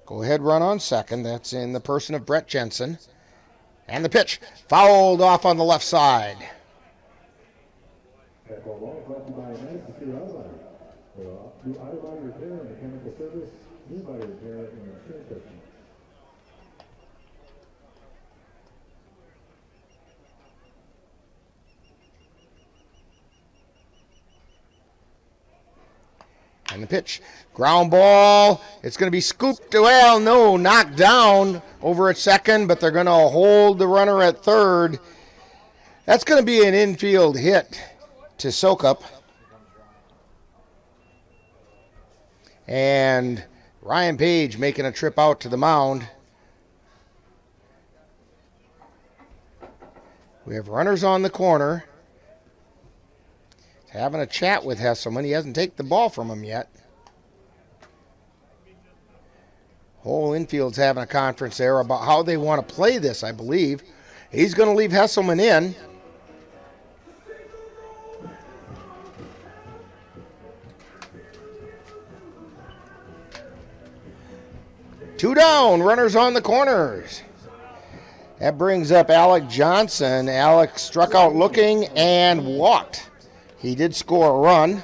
Go ahead run on second. That's in the person of Brett Jensen. And the pitch fouled off on the left side. And the pitch, ground ball. It's going to be scooped. Well, no, knocked down over at second, but they're going to hold the runner at third. That's going to be an infield hit to Sokup. And Ryan Page making a trip out to the mound. We have runners on the corner. Having a chat with Hesselman. He hasn't taken the ball from him yet. Whole infield's having a conference there about how they want to play this, I believe. He's going to leave Hesselman in. Two down, runners on the corners. That brings up Alec Johnson. Alec struck out looking and walked. He did score a run.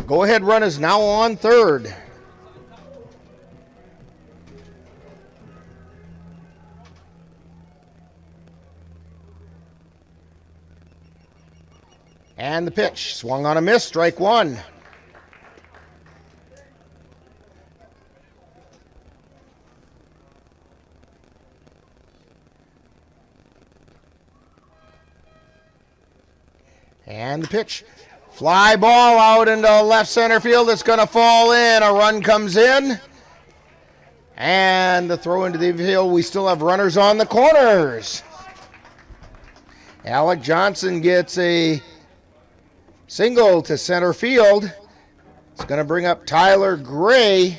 Go-ahead run is now on third. And the pitch, swung on a miss, strike one. And the pitch, fly ball out into left center field. It's going to fall in. A run comes in. And the throw into the field. We still have runners on the corners. Alec Johnson gets a single to center field. It's going to bring up Tyler Gray.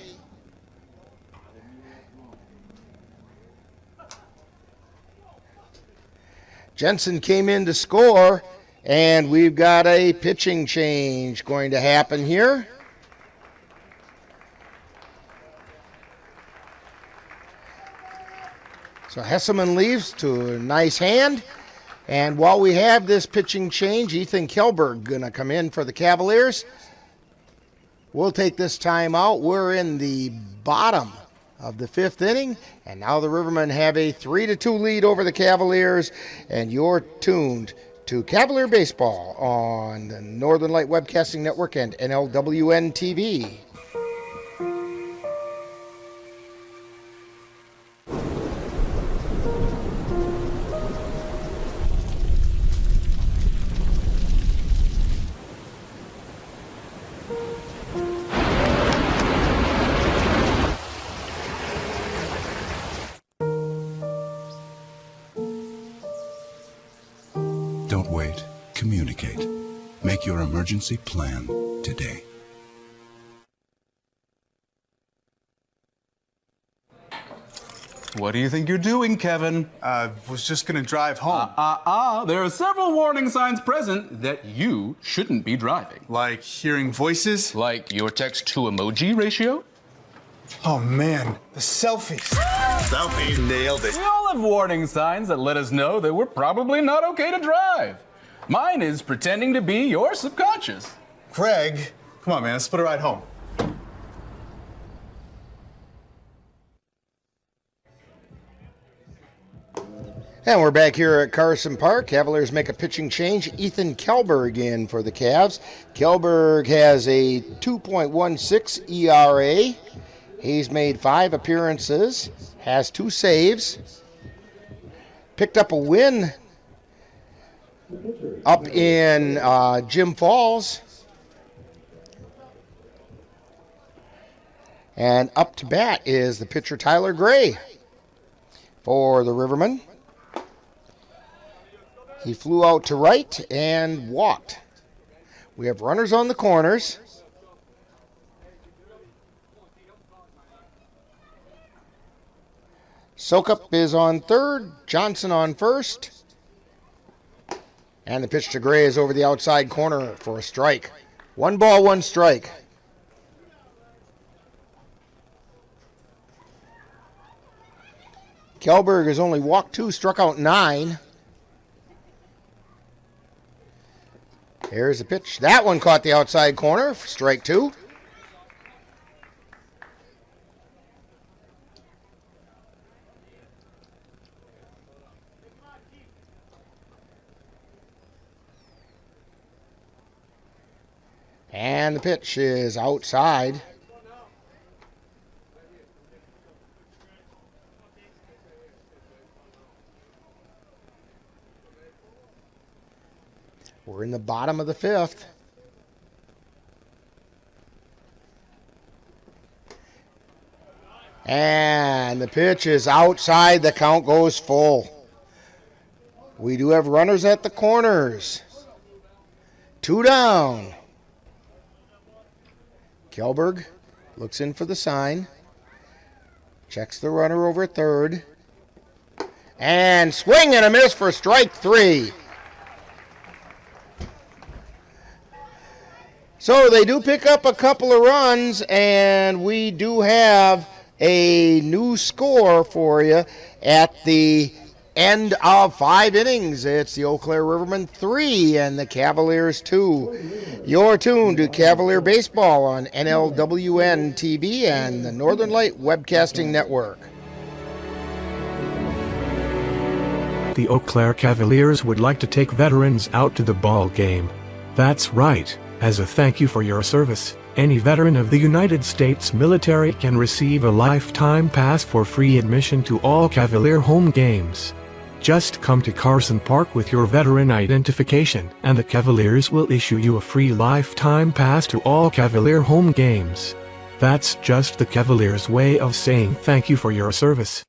Jensen came in to score, and we've got a pitching change going to happen here. So Hesselman leaves to a nice hand. And while we have this pitching change, Ethan Kelberg going to come in for the Cavaliers. We'll take this time out. We're in the bottom of the fifth inning, and now the Rivermen have a 3-2 lead over the Cavaliers, and you're tuned to Cavalier Baseball on the Northern Light Webcasting Network and NLWN-TV. Don't wait. Communicate. Make your emergency plan today. What do you think you're doing, Kevin? Was just gonna drive home. There are several warning signs present that you shouldn't be driving. Like hearing voices? Like your text-to-emoji ratio? Oh man, the selfies. Selfies, nailed it. We all have warning signs that let us know that we're probably not okay to drive. Mine is pretending to be your subconscious. Craig, come on man, let's split a ride home. And we're back here at Carson Park. Cavaliers make a pitching change. Ethan Kelberg in for the Cavs. Kelberg has a 2.16 ERA. He's made 5 appearances, has 2 saves, picked up a win up in Jim Falls. And up to bat is the pitcher Tyler Gray for the Rivermen. He flew out to right and walked. We have runners on the corners. Sokup is on third, Johnson on first. And the pitch to Gray is over the outside corner for a strike. 1 ball, 1 strike. Kelberg has only walked 2, struck out 9. Here's the pitch. That one caught the outside corner for strike 2. And the pitch is outside. We're in the bottom of the 5th. And the pitch is outside. The count goes full. We do have runners at the corners. 2 down. Kelberg looks in for the sign. Checks the runner over third. And swing and a miss for strike 3. So they do pick up a couple of runs, and we do have a new score for you at the End of 5 innings. It's the Eau Claire Rivermen 3 and the Cavaliers 2. You're tuned to Cavalier Baseball on NLWN-TV and the Northern Light Webcasting Network. The Eau Claire Cavaliers would like to take veterans out to the ball game. That's right. As a thank you for your service, any veteran of the United States military can receive a lifetime pass for free admission to all Cavalier home games. Just come to Carson Park with your veteran identification, and the Cavaliers will issue you a free lifetime pass to all Cavalier home games. That's just the Cavaliers' way of saying thank you for your service.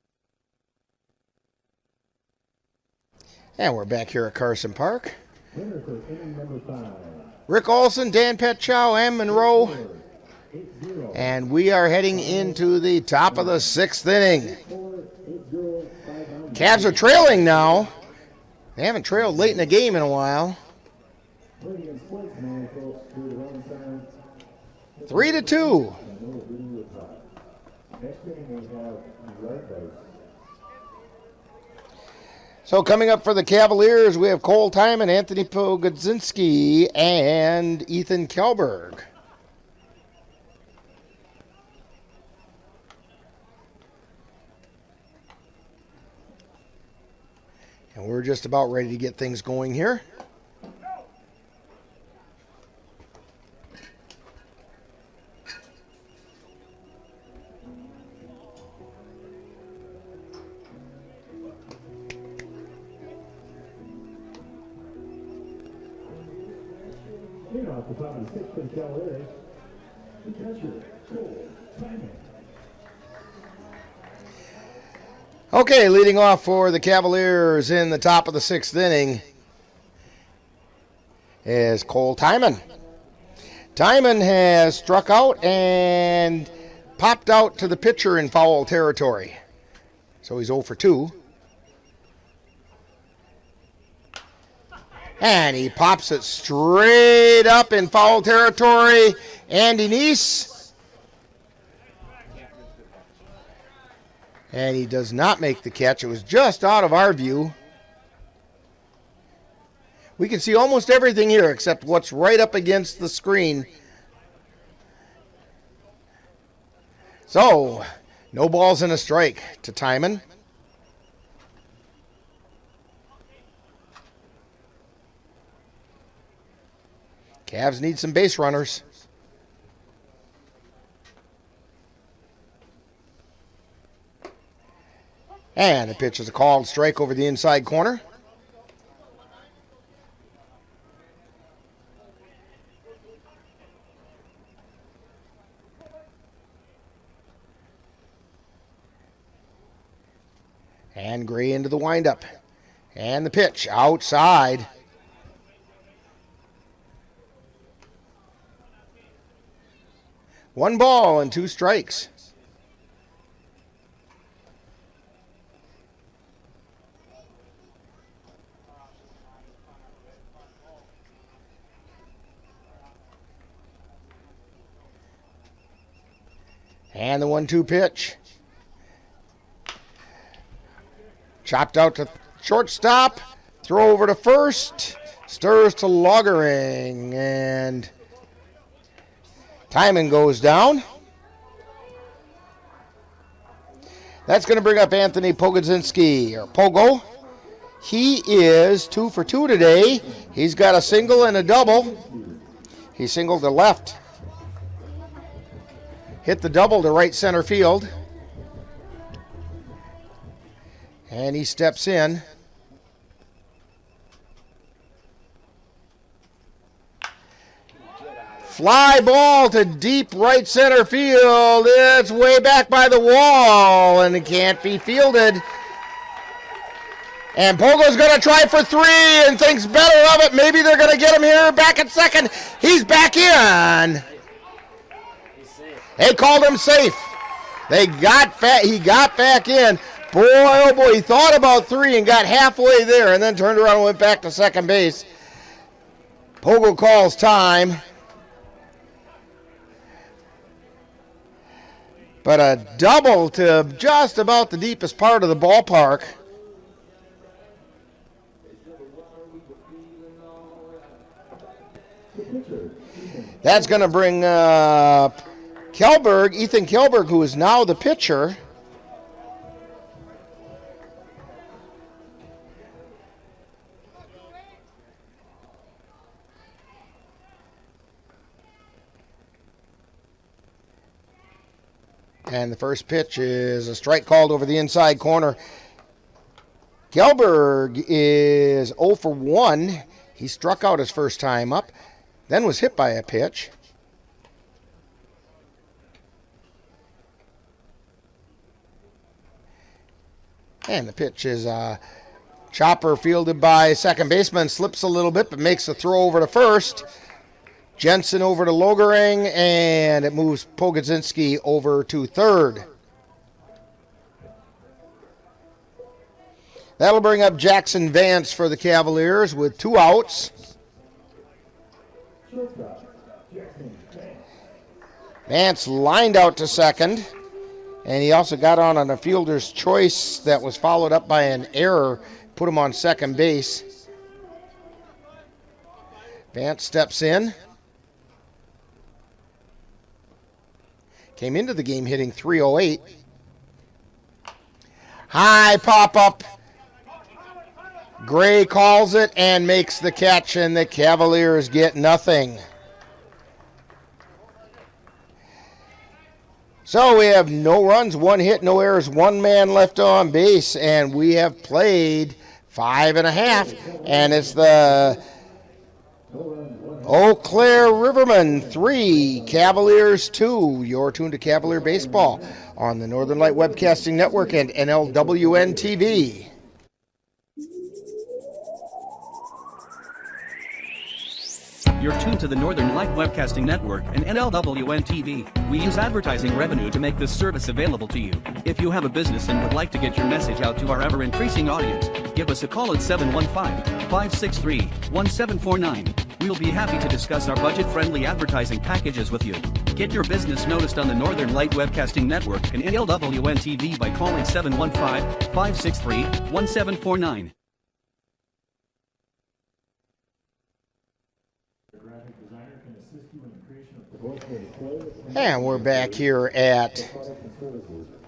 And we're back here at Carson Park. Rick Olson, Dan Petchow, and Monroe. And we are heading into the top of the 6th inning. Cavs are trailing now. They haven't trailed late in the game in a while. 3-2. So coming up for the Cavaliers, we have Cole Timon, Anthony Pogodzinski, and Ethan Kjellberg. And we're just about ready to get things going here. Off the top of the 6th for the Cavaliers, the catcher, Cole Timon. Okay, leading off for the Cavaliers in the top of the 6th inning is Cole Timon. Timon has struck out and popped out to the pitcher in foul territory. So he's 0 for 2. And he pops it straight up in foul territory. Andy Neese. And he does not make the catch. It was just out of our view. We can see almost everything here except what's right up against the screen. So, no balls and a strike to Timon. Cavs need some base runners. And the pitch is a called strike over the inside corner. And Gray into the windup. And the pitch outside. One ball and 2 strikes. And the 1-2 pitch. Chopped out to shortstop. Throw over to first. Stirs to Loggering. And Timon goes down. That's going to bring up Anthony Pogodzinski, or Pogo. He is 2 for 2 today. He's got a single and a double. He singled to left. Hit the double to right center field. And he steps in. Fly ball to deep right center field. It's way back by the wall, and it can't be fielded. And Pogo's going to try for 3 and thinks better of it. Maybe they're going to get him here back at second. He's back in. They called him safe. He got back in. Boy, oh boy, he thought about 3 and got halfway there and then turned around and went back to second base. Pogo calls time. But a double to just about the deepest part of the ballpark. That's going to bring up Ethan Kelberg, who is now the pitcher. And the first pitch is a strike called over the inside corner. Kelberg is 0 for 1. He struck out his first time up, then was hit by a pitch. And the pitch is a chopper fielded by second baseman, slips a little bit, but makes the throw over to first. Jensen over to Logering, and it moves Pogodzinski over to third. That'll bring up Jackson Vance for the Cavaliers with 2 outs. Vance lined out to second, and he also got on a fielder's choice that was followed up by an error, put him on second base. Vance steps in. Came into the game hitting .308. High pop-up. Gray calls it and makes the catch, and the Cavaliers get nothing. So we have no runs, 1 hit, no errors, 1 man left on base, and we have played 5.5, and it's the Eau Claire Rivermen 3, Cavaliers 2. You're tuned to Cavalier Baseball on the Northern Light Webcasting Network and NLWN-TV. You're tuned to the Northern Light Webcasting Network and NLWN-TV. We use advertising revenue to make this service available to you. If you have a business and would like to get your message out to our ever-increasing audience, give us a call at 715-563-1749. We'll be happy to discuss our budget-friendly advertising packages with you. Get your business noticed on the Northern Light Webcasting Network and NLWN-TV by calling 715-563-1749. And we're back here at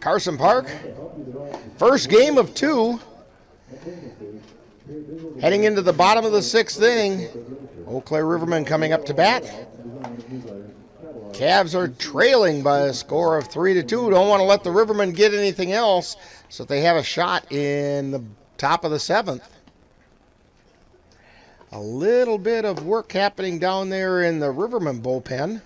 Carson Park. First game of 2. Heading into the bottom of the 6th inning. Eau Claire Rivermen coming up to bat. Cavs are trailing by a score of 3-2. Don't want to let the Rivermen get anything else, so they have a shot in the top of the 7th. A little bit of work happening down there in the Rivermen bullpen.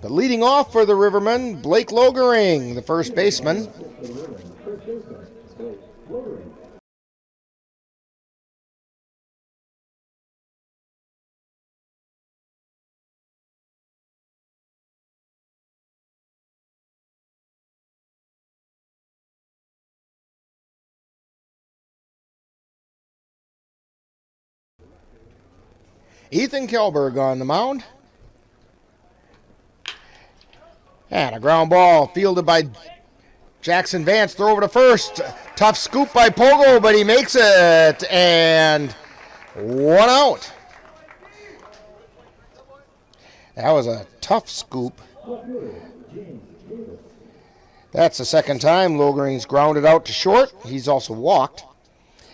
But leading off for the Rivermen, Blake Logering, the first baseman. Ethan Kelberg on the mound. And a ground ball fielded by Jackson Vance. Throw over to first. Tough scoop by Pogo, but he makes it. And 1 out. That was a tough scoop. That's the second time Logering's grounded out to short. He's also walked.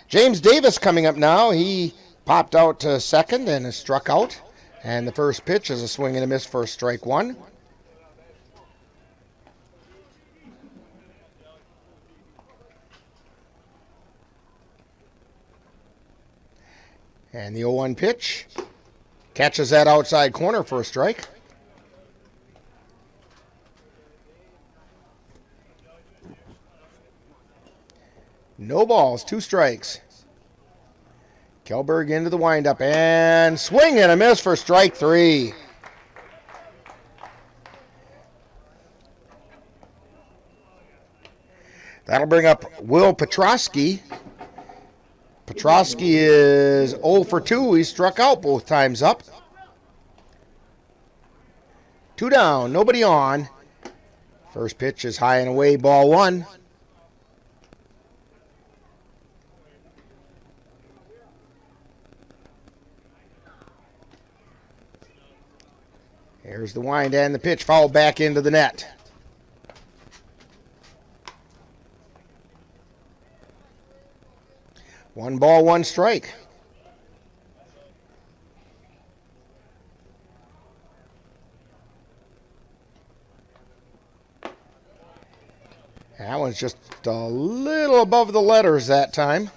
James Davis coming up now. He popped out to second and is struck out. And the first pitch is a swing and a miss for strike 1. And the 0-1 pitch catches that outside corner for a strike. No balls, 2 strikes. Kelberg into the windup and swing and a miss for strike 3. That'll bring up Will Petrosky. Petrosky is 0 for 2. He struck out both times up. 2 down, nobody on. First pitch is high and away, ball 1. Here's the wind and the pitch, fouled back into the net. One ball, one strike. That one's just a little above the letters that time.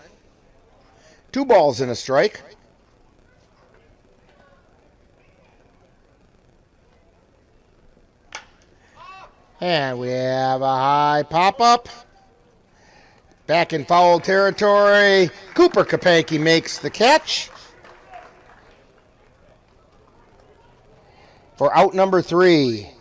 2 balls and a strike. And we have a high pop-up. Back in foul territory. Cooper Kapanke makes the catch for out number 3.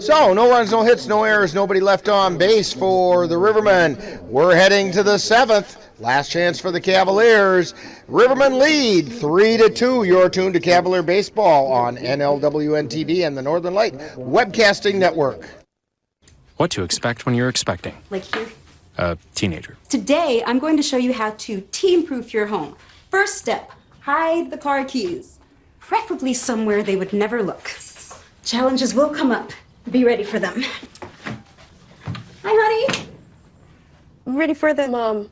So, no runs, no hits, no errors, nobody left on base for the Rivermen. We're heading to the 7th. Last chance for the Cavaliers. Rivermen lead 3-2. You're tuned to Cavalier Baseball on NLWN-TV and the Northern Light Webcasting Network. What to expect when you're expecting. Like here. A teenager. Today, I'm going to show you how to teen-proof your home. First step, hide the car keys. Preferably somewhere they would never look. Challenges will come up. Be ready for them. Hi, honey. I'm ready for them.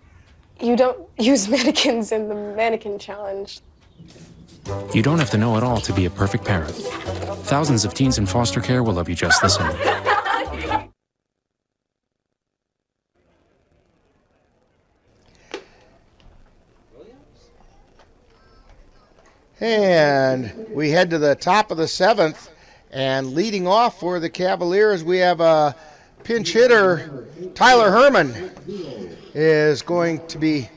You don't use mannequins in the mannequin challenge. You don't have to know it all to be a perfect parent. Thousands of teens in foster care will love you just the same. And we head to the top of the 7th. And leading off for the Cavaliers, we have a pinch hitter. Tyler Herman is going to be...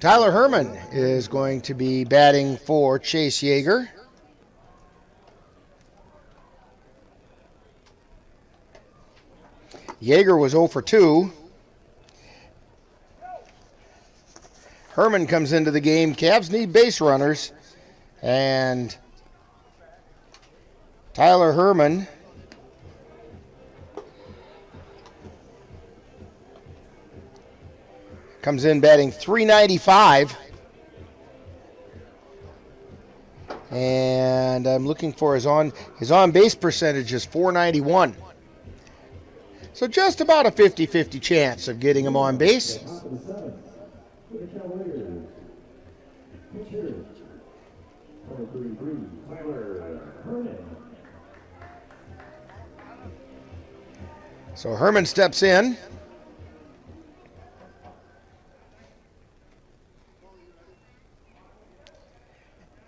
Tyler Herman is going to be batting for Chase Yeager. Yeager was 0 for 2. Herman comes into the game. Cavs need base runners. And Tyler Herman comes in batting .395. And I'm looking for his on base percentage is .491. So just about a 50-50 chance of getting him on base. So Herman steps in.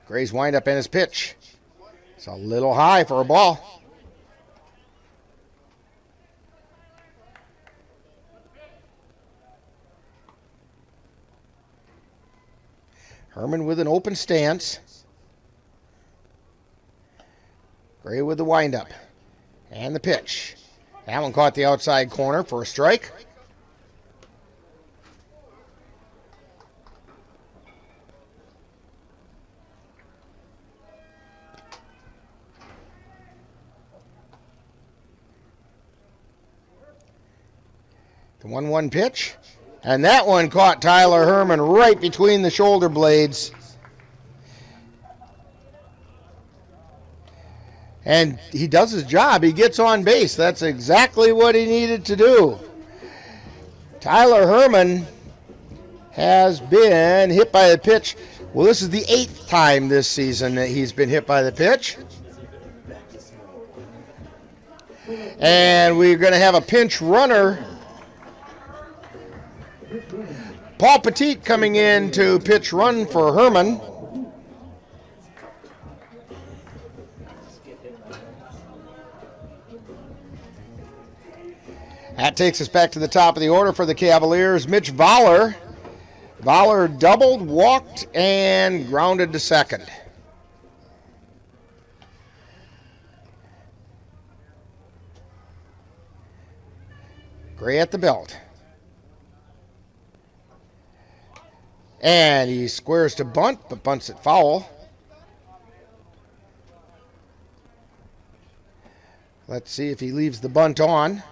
Gray's windup and his pitch. It's a little high for a ball. Herman with an open stance. Gray with the windup and the pitch. That one caught the outside corner for a strike. The 1-1 pitch. And that one caught Tyler Herman right between the shoulder blades. And he does his job. He gets on base. That's exactly what he needed to do. Tyler Herman has been hit by the pitch. Well, this is the 8th time this season that he's been hit by the pitch. And we're going to have a pinch runner. Paul Petit coming in to pitch run for Herman. That takes us back to the top of the order for the Cavaliers. Mitch Voller. Voller doubled, walked, and grounded to second. Gray at the belt. And he squares to bunt, but bunts it foul. Let's see if he leaves the bunt on.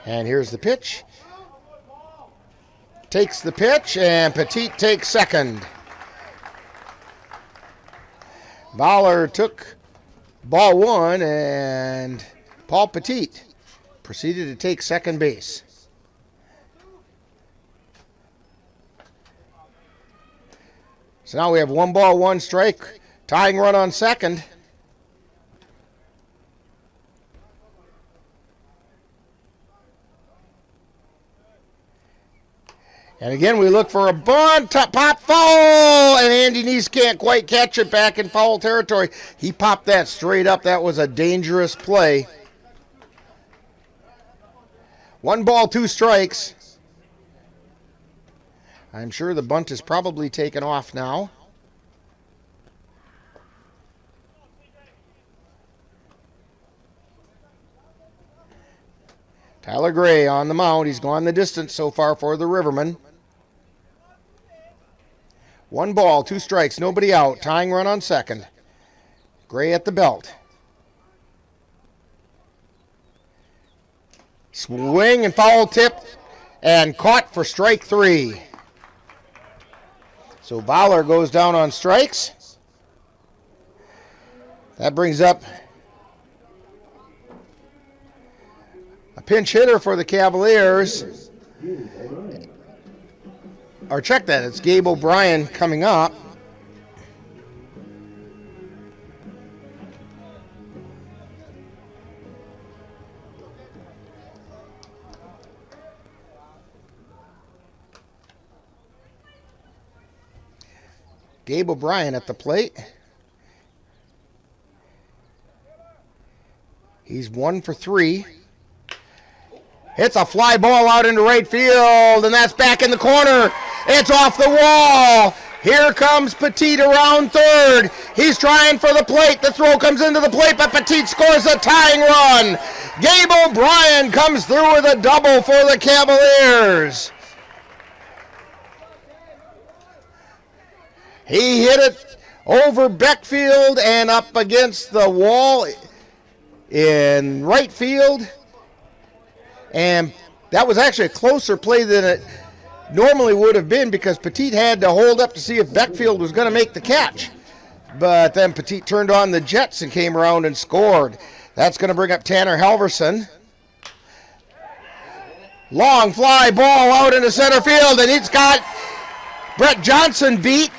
And here's the pitch. Takes the pitch, and Petit takes second. Bowler took ball one, and Paul Petit proceeded to take second base. So now we have 1 ball, 1 strike, tying run on second. And again, we look for a bunt, pop foul, and Andy Neese can't quite catch it back in foul territory. He popped that straight up. That was a dangerous play. 1 ball, 2 strikes. I'm sure the bunt is probably taken off now. Tyler Gray on the mound. He's gone the distance so far for the Rivermen. 1 ball, 2 strikes, nobody out. Tying run on second. Gray at the belt. Swing and foul tip and caught for strike 3. So Bowler goes down on strikes. That brings up a pinch hitter for the Cavaliers. Or check that, it's Gabe O'Brien coming up. Gabe O'Brien at the plate. He's 1 for 3. Hits a fly ball out into right field, and that's back in the corner. It's off the wall. Here comes Petit around third. He's trying for the plate. The throw comes into the plate, but Petit scores a tying run. Gabe O'Brien comes through with a double for the Cavaliers. He hit it over Beckfield and up against the wall in right field. And that was actually a closer play than it normally would have been because Petit had to hold up to see if Beckfield was going to make the catch. But then Petit turned on the jets and came around and scored. That's going to bring up Tanner Halverson. Long fly ball out into center field, and it's got Brett Johnson beat.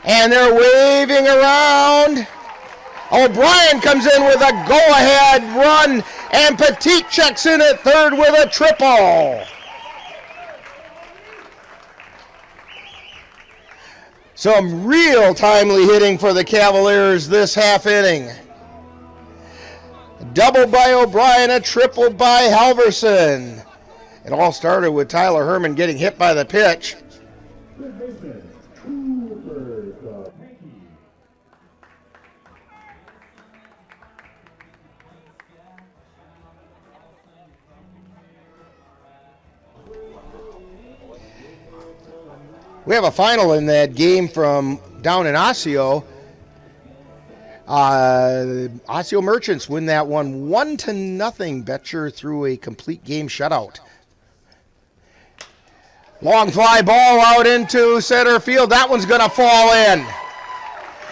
And they're waving around. O'Brien comes in with a go-ahead run, and Petit checks in at third with a triple. Some real timely hitting for the Cavaliers this half inning. A double by O'Brien, a triple by Halverson. It all started with Tyler Herman getting hit by the pitch. We have a final in that game from down in Osseo. Osseo Merchants win that one 1-0. Betcher threw a complete game shutout. Long fly ball out into center field. That one's going to fall in.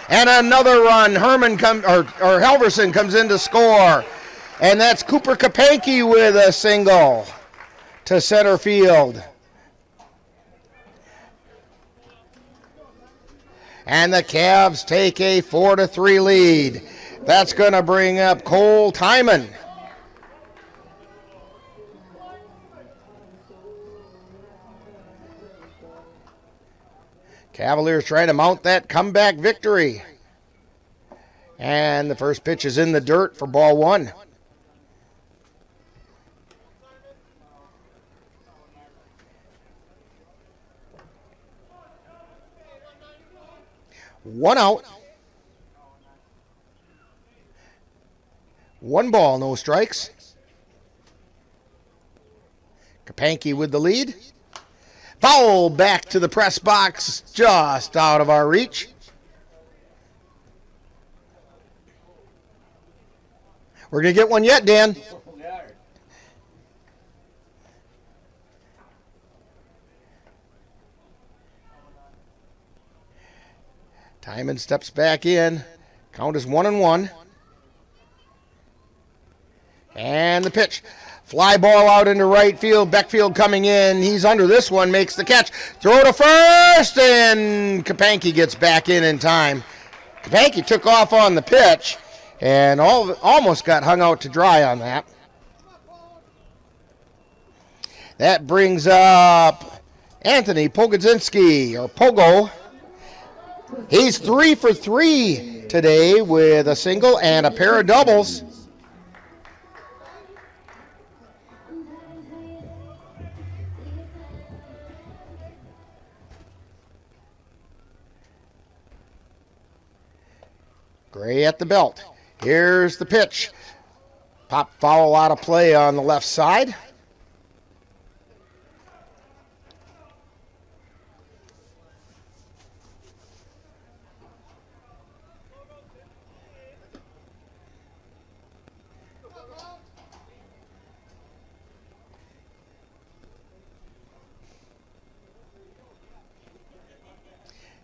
And another run. Halverson comes in to score. And that's Cooper Kapanke with a single to center field. And the Cavs take a 4-3 lead. That's going to bring up Cole Timon. Cavaliers trying to mount that comeback victory. And the first pitch is in the dirt for ball 1. One out. 1 ball, no strikes. Kapanke with the lead. Foul back to the press box, just out of our reach. We're going to get one yet, Dan. Timon steps back in. Count is 1-1. And the pitch. Fly ball out into right field. Beckfield coming in. He's under this one. Makes the catch. Throw to first. And Kapanke gets back in time. Kapanke took off on the pitch. And almost got hung out to dry on that. That brings up Anthony Pogodzinski, or Pogo. He's 3 for 3 today with a single and a pair of doubles. Gray at the belt. Here's the pitch. Pop foul out of play on the left side.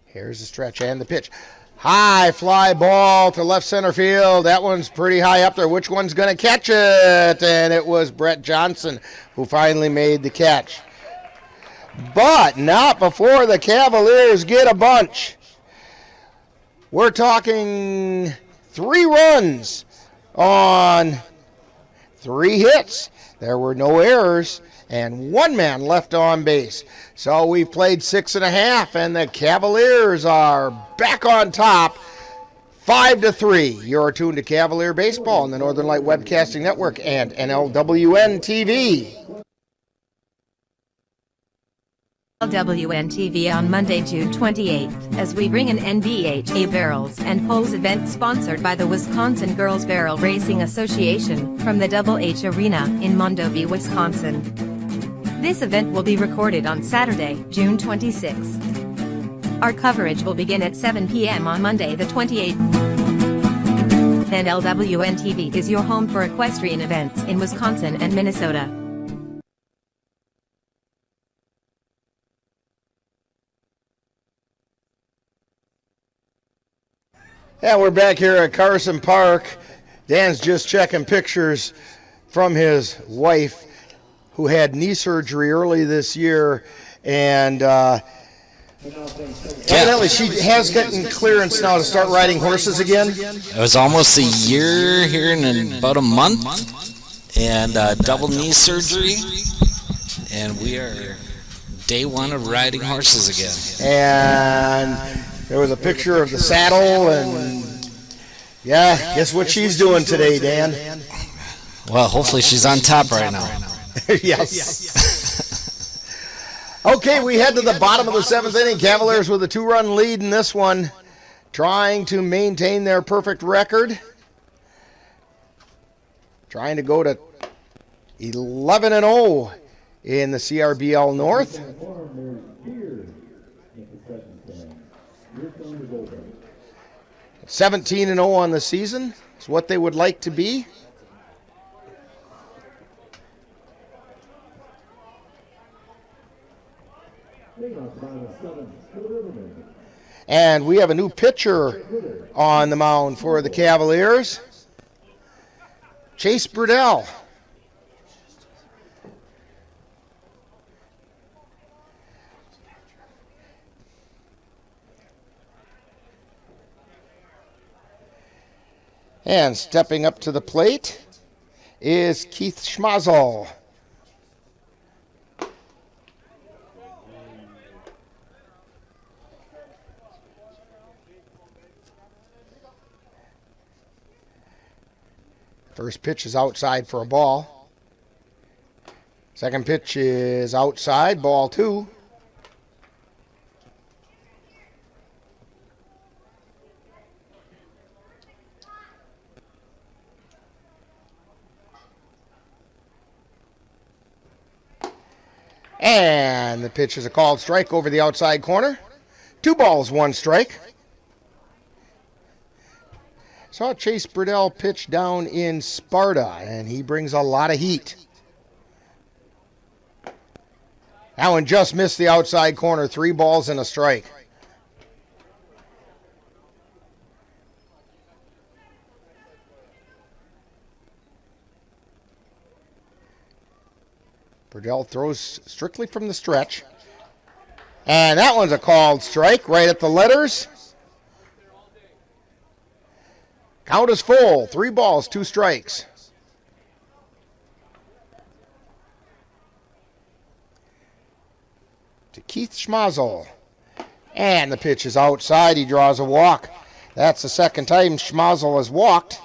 Here's the stretch and the pitch. High fly ball to left center field. That one's pretty high up there. Which one's going to catch it? And it was Brett Johnson who finally made the catch. But not before the Cavaliers get a bunch. We're talking 3 runs on 3 hits. There were no errors and 1 man left on base. So we've played 6.5, and the Cavaliers are back on top, 5-3. You're tuned to Cavalier Baseball on the Northern Light Webcasting Network and NLWN-TV. NLWN-TV on Monday, June 28th, as we bring an NBHA Barrels and Poles event sponsored by the Wisconsin Girls Barrel Racing Association from the Double H Arena in Mondovi, Wisconsin. This event will be recorded on Saturday, June 26th. Our coverage will begin at 7 p.m. on Monday the 28th. NLWN-TV is your home for equestrian events in Wisconsin and Minnesota. Yeah, we're back here at Carson Park. Dan's just checking pictures from his wife, who had knee surgery early this year, and evidently she has gotten clearance now to start riding horses again. It was almost a year here in about a month, and double knee surgery, and we are day 1 of riding horses again. And there was a picture of the saddle, and yeah, guess what she's doing today, Dan? Well, hopefully she's on top right now. Yes. Okay, we head to the bottom of the 7th inning. Cavaliers with a 2-run lead in this one, trying to maintain their perfect record. Trying to go to 11-0 in the CRBL North. 17-0 on the season is what they would like to be. And we have a new pitcher on the mound for the Cavaliers, Chase Brudell. And stepping up to the plate is Keith Schmazel. First pitch is outside for a ball. Second pitch is outside, ball 2. And the pitch is a called strike over the outside corner. 2 balls, 1 strike. Saw Chase Brudell pitch down in Sparta, and he brings a lot of heat. That one just missed the outside corner. 3 balls and a strike. Burdell throws strictly from the stretch. And that one's a called strike right at the letters. Count is full. 3 balls, 2 strikes. To Keith Schmazel. And the pitch is outside. He draws a walk. That's the second time Schmazel has walked.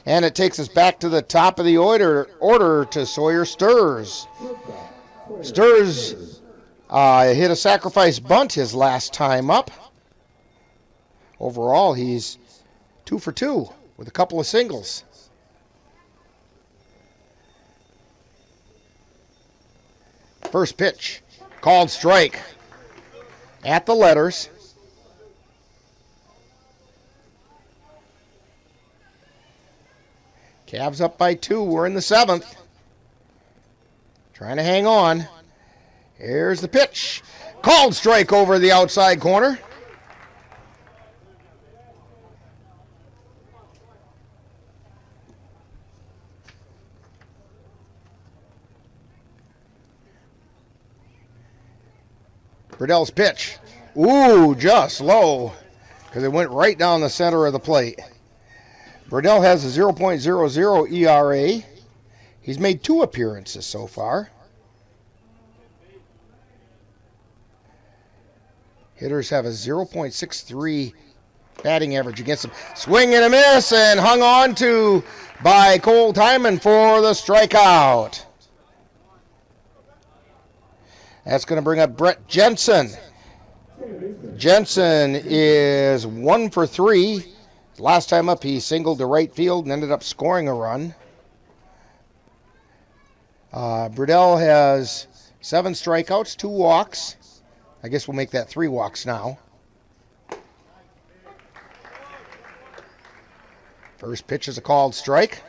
And it takes us back to the top of the order to Sawyer Sturz. Sturz hit a sacrifice bunt his last time up. Overall, he's 2 for 2 with a couple of singles. First pitch, called strike at the letters. Cavs up by 2. We're in the 7th. Trying to hang on. Here's the pitch. Called strike over the outside corner. Burdell's pitch. Ooh, just low, because it went right down the center of the plate. Burdell has a 0.00 ERA. He's made 2 appearances so far. Hitters have a 0.63 batting average against him. Swing and a miss, and hung on to by Cole Timon for the strikeout. That's going to bring up Brett Jensen. Jensen is 1 for 3. Last time up, he singled to right field and ended up scoring a run. Burdell has 7 strikeouts, 2 walks. I guess we'll make that 3 walks now. First pitch is a called strike.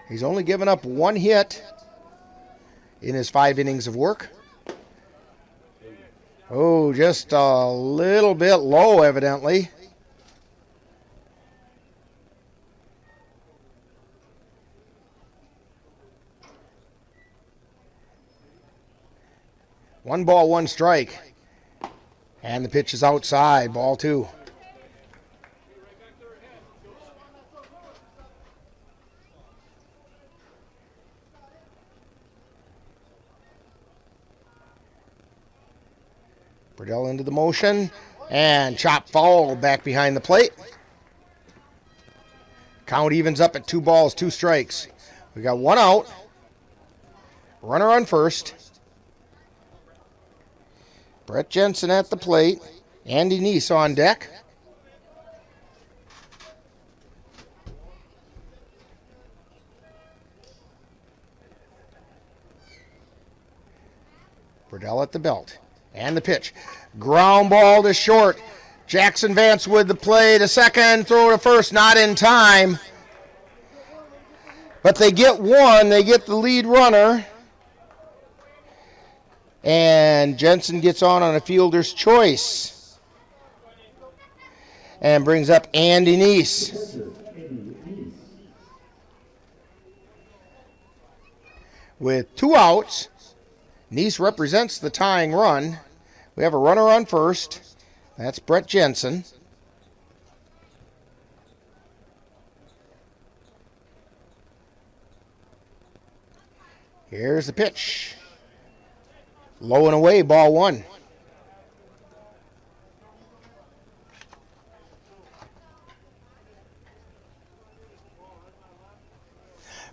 He's only given up 1 hit in his 5 innings of work. Oh, just a little bit low, evidently. One ball, 1 strike. And the pitch is outside, ball 2. Burdell into the motion, and chop foul back behind the plate. Count evens up at 2 balls, 2 strikes. We got 1 out. Runner on first. Brett Jensen at the plate. Andy Neese on deck. Burdell at the belt. And the pitch. Ground ball to short. Jackson Vance with the play to second. Throw to first. Not in time. But they get 1. They get the lead runner. And Jensen gets on a fielder's choice. And brings up Andy Neese. With 2 outs. Neese represents the tying run. We have a runner on first. That's Brett Jensen. Here's the pitch. Low and away, ball 1.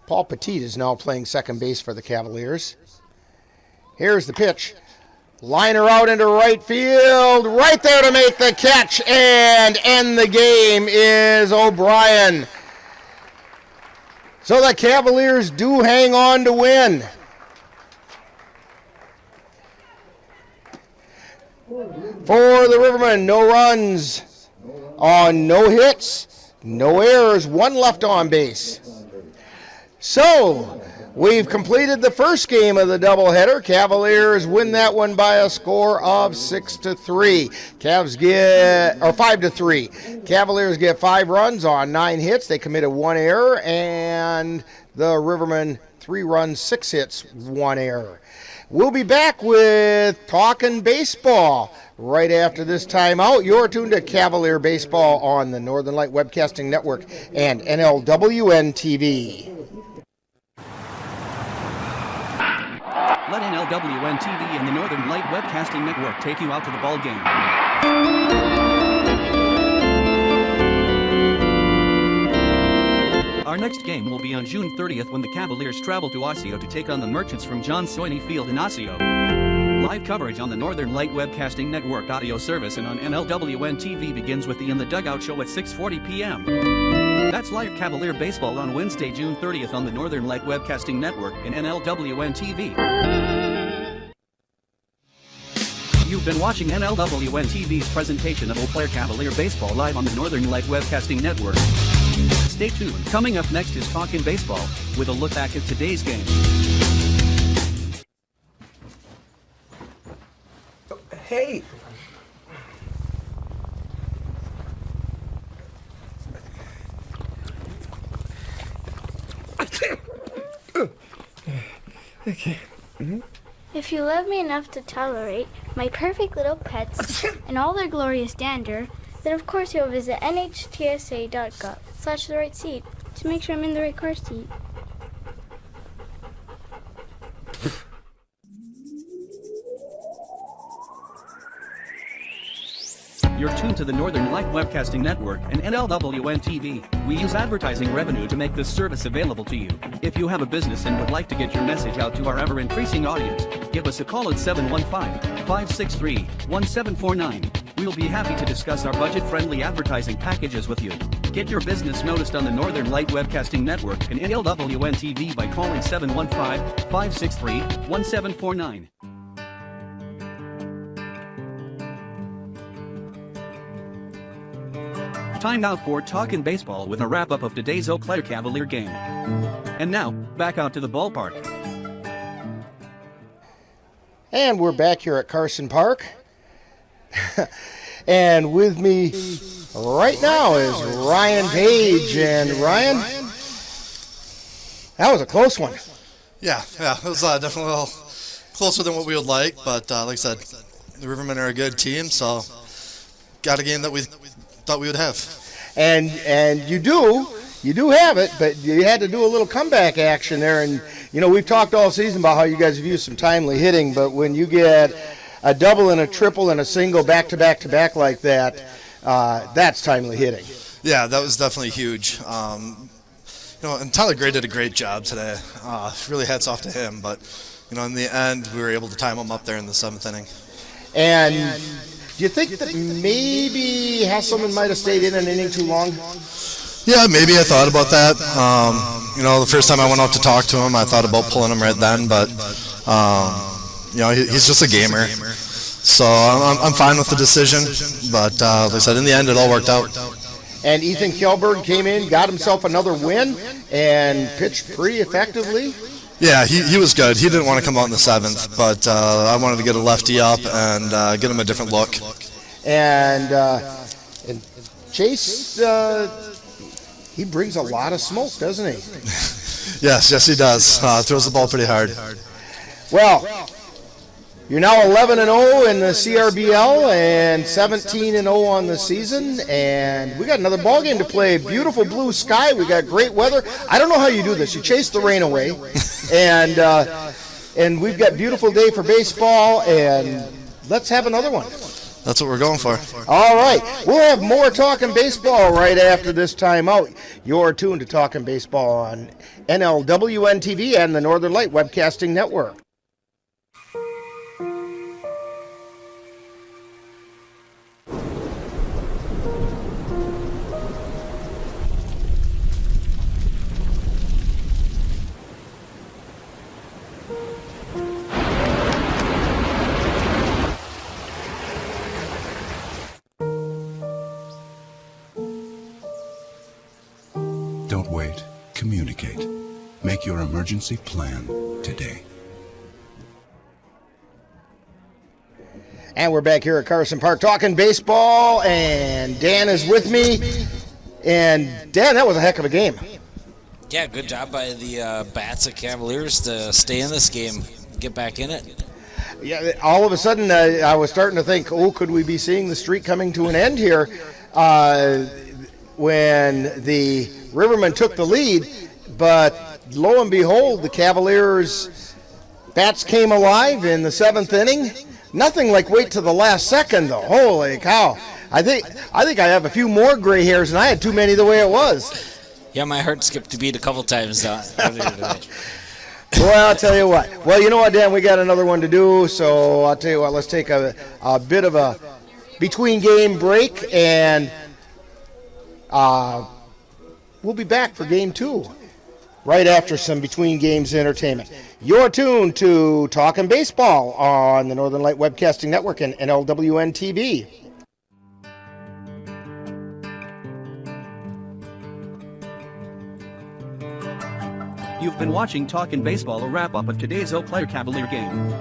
Paul Petit is now playing second base for the Cavaliers. Here's the pitch. Liner out into right field. Right there to make the catch and end the game is O'Brien. So the Cavaliers do hang on to win. For the Rivermen, no runs on no hits, no errors, 1 left on base. So We've completed the first game of the doubleheader. Cavaliers win that one by a score of 6-3. Cavs get, or 5-3. Cavaliers get 5 runs on 9 hits. They committed 1 error, and the Rivermen 3 runs, 6 hits, 1 error. We'll be back with Talkin' Baseball right after this timeout. You're tuned to Cavalier Baseball on the Northern Light Webcasting Network and NLWN-TV. Let NLWN-TV and the Northern Light Webcasting Network take you out to the ball game. Our next game will be on June 30th when the Cavaliers travel to Osseo to take on the Merchants from John Soini Field in Osseo. Live coverage on the Northern Light Webcasting Network audio service and on NLWN-TV begins with the In the Dugout show at 6:40 p.m. That's live Cavalier baseball on Wednesday, June 30th on the Northern Light Webcasting Network and NLWN-TV. You've been watching NLWN-TV's presentation of Eau Claire Cavalier baseball live on the Northern Light Webcasting Network. Stay tuned. Coming up next is Talkin' Baseball with a look back at today's game. Hey. Okay. If you love me enough to tolerate my perfect little pets and all their glorious dander, then of course you'll visit nhtsa.gov/the right seat to make sure I'm in the right car seat. You're tuned to the Northern Light Webcasting Network and NLWN-TV. We use advertising revenue to make this service available to you. If you have a business and would like to get your message out to our ever-increasing audience, give us a call at 715-563-1749. We'll be happy to discuss our budget-friendly advertising packages with you. Get your business noticed on the Northern Light Webcasting Network and NLWN-TV by calling 715-563-1749. Time now for Talkin' Baseball with a wrap-up of today's Eau Claire Cavalier game. And now, back out to the ballpark. And we're back here at Carson Park. And with me right now is Ryan Page. And Ryan, that was a close one. Yeah, it was definitely a little closer than what we would like. But like I said, the Rivermen are a good team, so got a game that we thought we would have. And you do have it, but you had to do a little comeback action there. And you know, we've talked all season about how you guys have used some timely hitting, but when you get a double and a triple and a single back to back to back like that, that's timely hitting. Yeah, that was definitely huge. And Tyler Gray did a great job today. Really hats off to him, but in the end we were able to time him up there in the 7th inning. And do you think that maybe Hasselman might have stayed in an inning too long? Yeah, maybe I thought about that. The first time I went out to talk to him, I thought about pulling him right then, but he's just a gamer. So I'm fine with the decision, but like I said, in the end, it all worked out. And Ethan Kjellberg came in, got himself another win, and pitched pretty effectively. Yeah, he was good. He didn't want to come out in the 7th, but I wanted to get a lefty up and get him a different look. And Chase, he brings a lot of smoke, doesn't he? Yes, he does. Throws the ball pretty hard. Well, you're now 11-0 in the CRBL and 17-0 on the season, and we got another ball game to play. Beautiful blue sky. We got great weather. I don't know how you do this. You chase the rain away, and we've got beautiful day for baseball, and let's have another one. That's what we're going for. All right. We'll have more Talkin' Baseball right after this timeout. You're tuned to Talkin' Baseball on NLWN-TV and the Northern Light Webcasting Network. Don't wait. Communicate. Make your emergency plan today. And we're back here at Carson Park talking baseball, and Dan is with me. And Dan, that was a heck of a game. Yeah, good job by the Bats of Cavaliers to stay in this game, get back in it. Yeah, all of a sudden I was starting to think, oh, could we be seeing the streak coming to an end here when the Rivermen took the lead, but lo and behold, the Cavaliers Bats came alive in the 7th inning. Nothing like wait to the last second, though. Holy cow. I think I have a few more gray hairs, and I had too many the way it was. Yeah, my heart skipped a beat a couple times earlier today. Well, I'll tell you what. Well, you know what, Dan? We got another one to do, so I'll tell you what. Let's take a bit of a between-game break, and we'll be back for Game 2 right after some between-games entertainment. You're tuned to Talkin' Baseball on the Northern Light Webcasting Network and NLWN-TV. You've been watching Talkin' Baseball, a wrap-up of today's Eau Claire Cavalier game.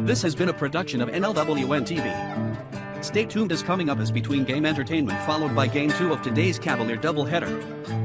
This has been a production of NLWN-TV. Stay tuned as coming up is between game entertainment followed by Game 2 of today's Cavalier doubleheader.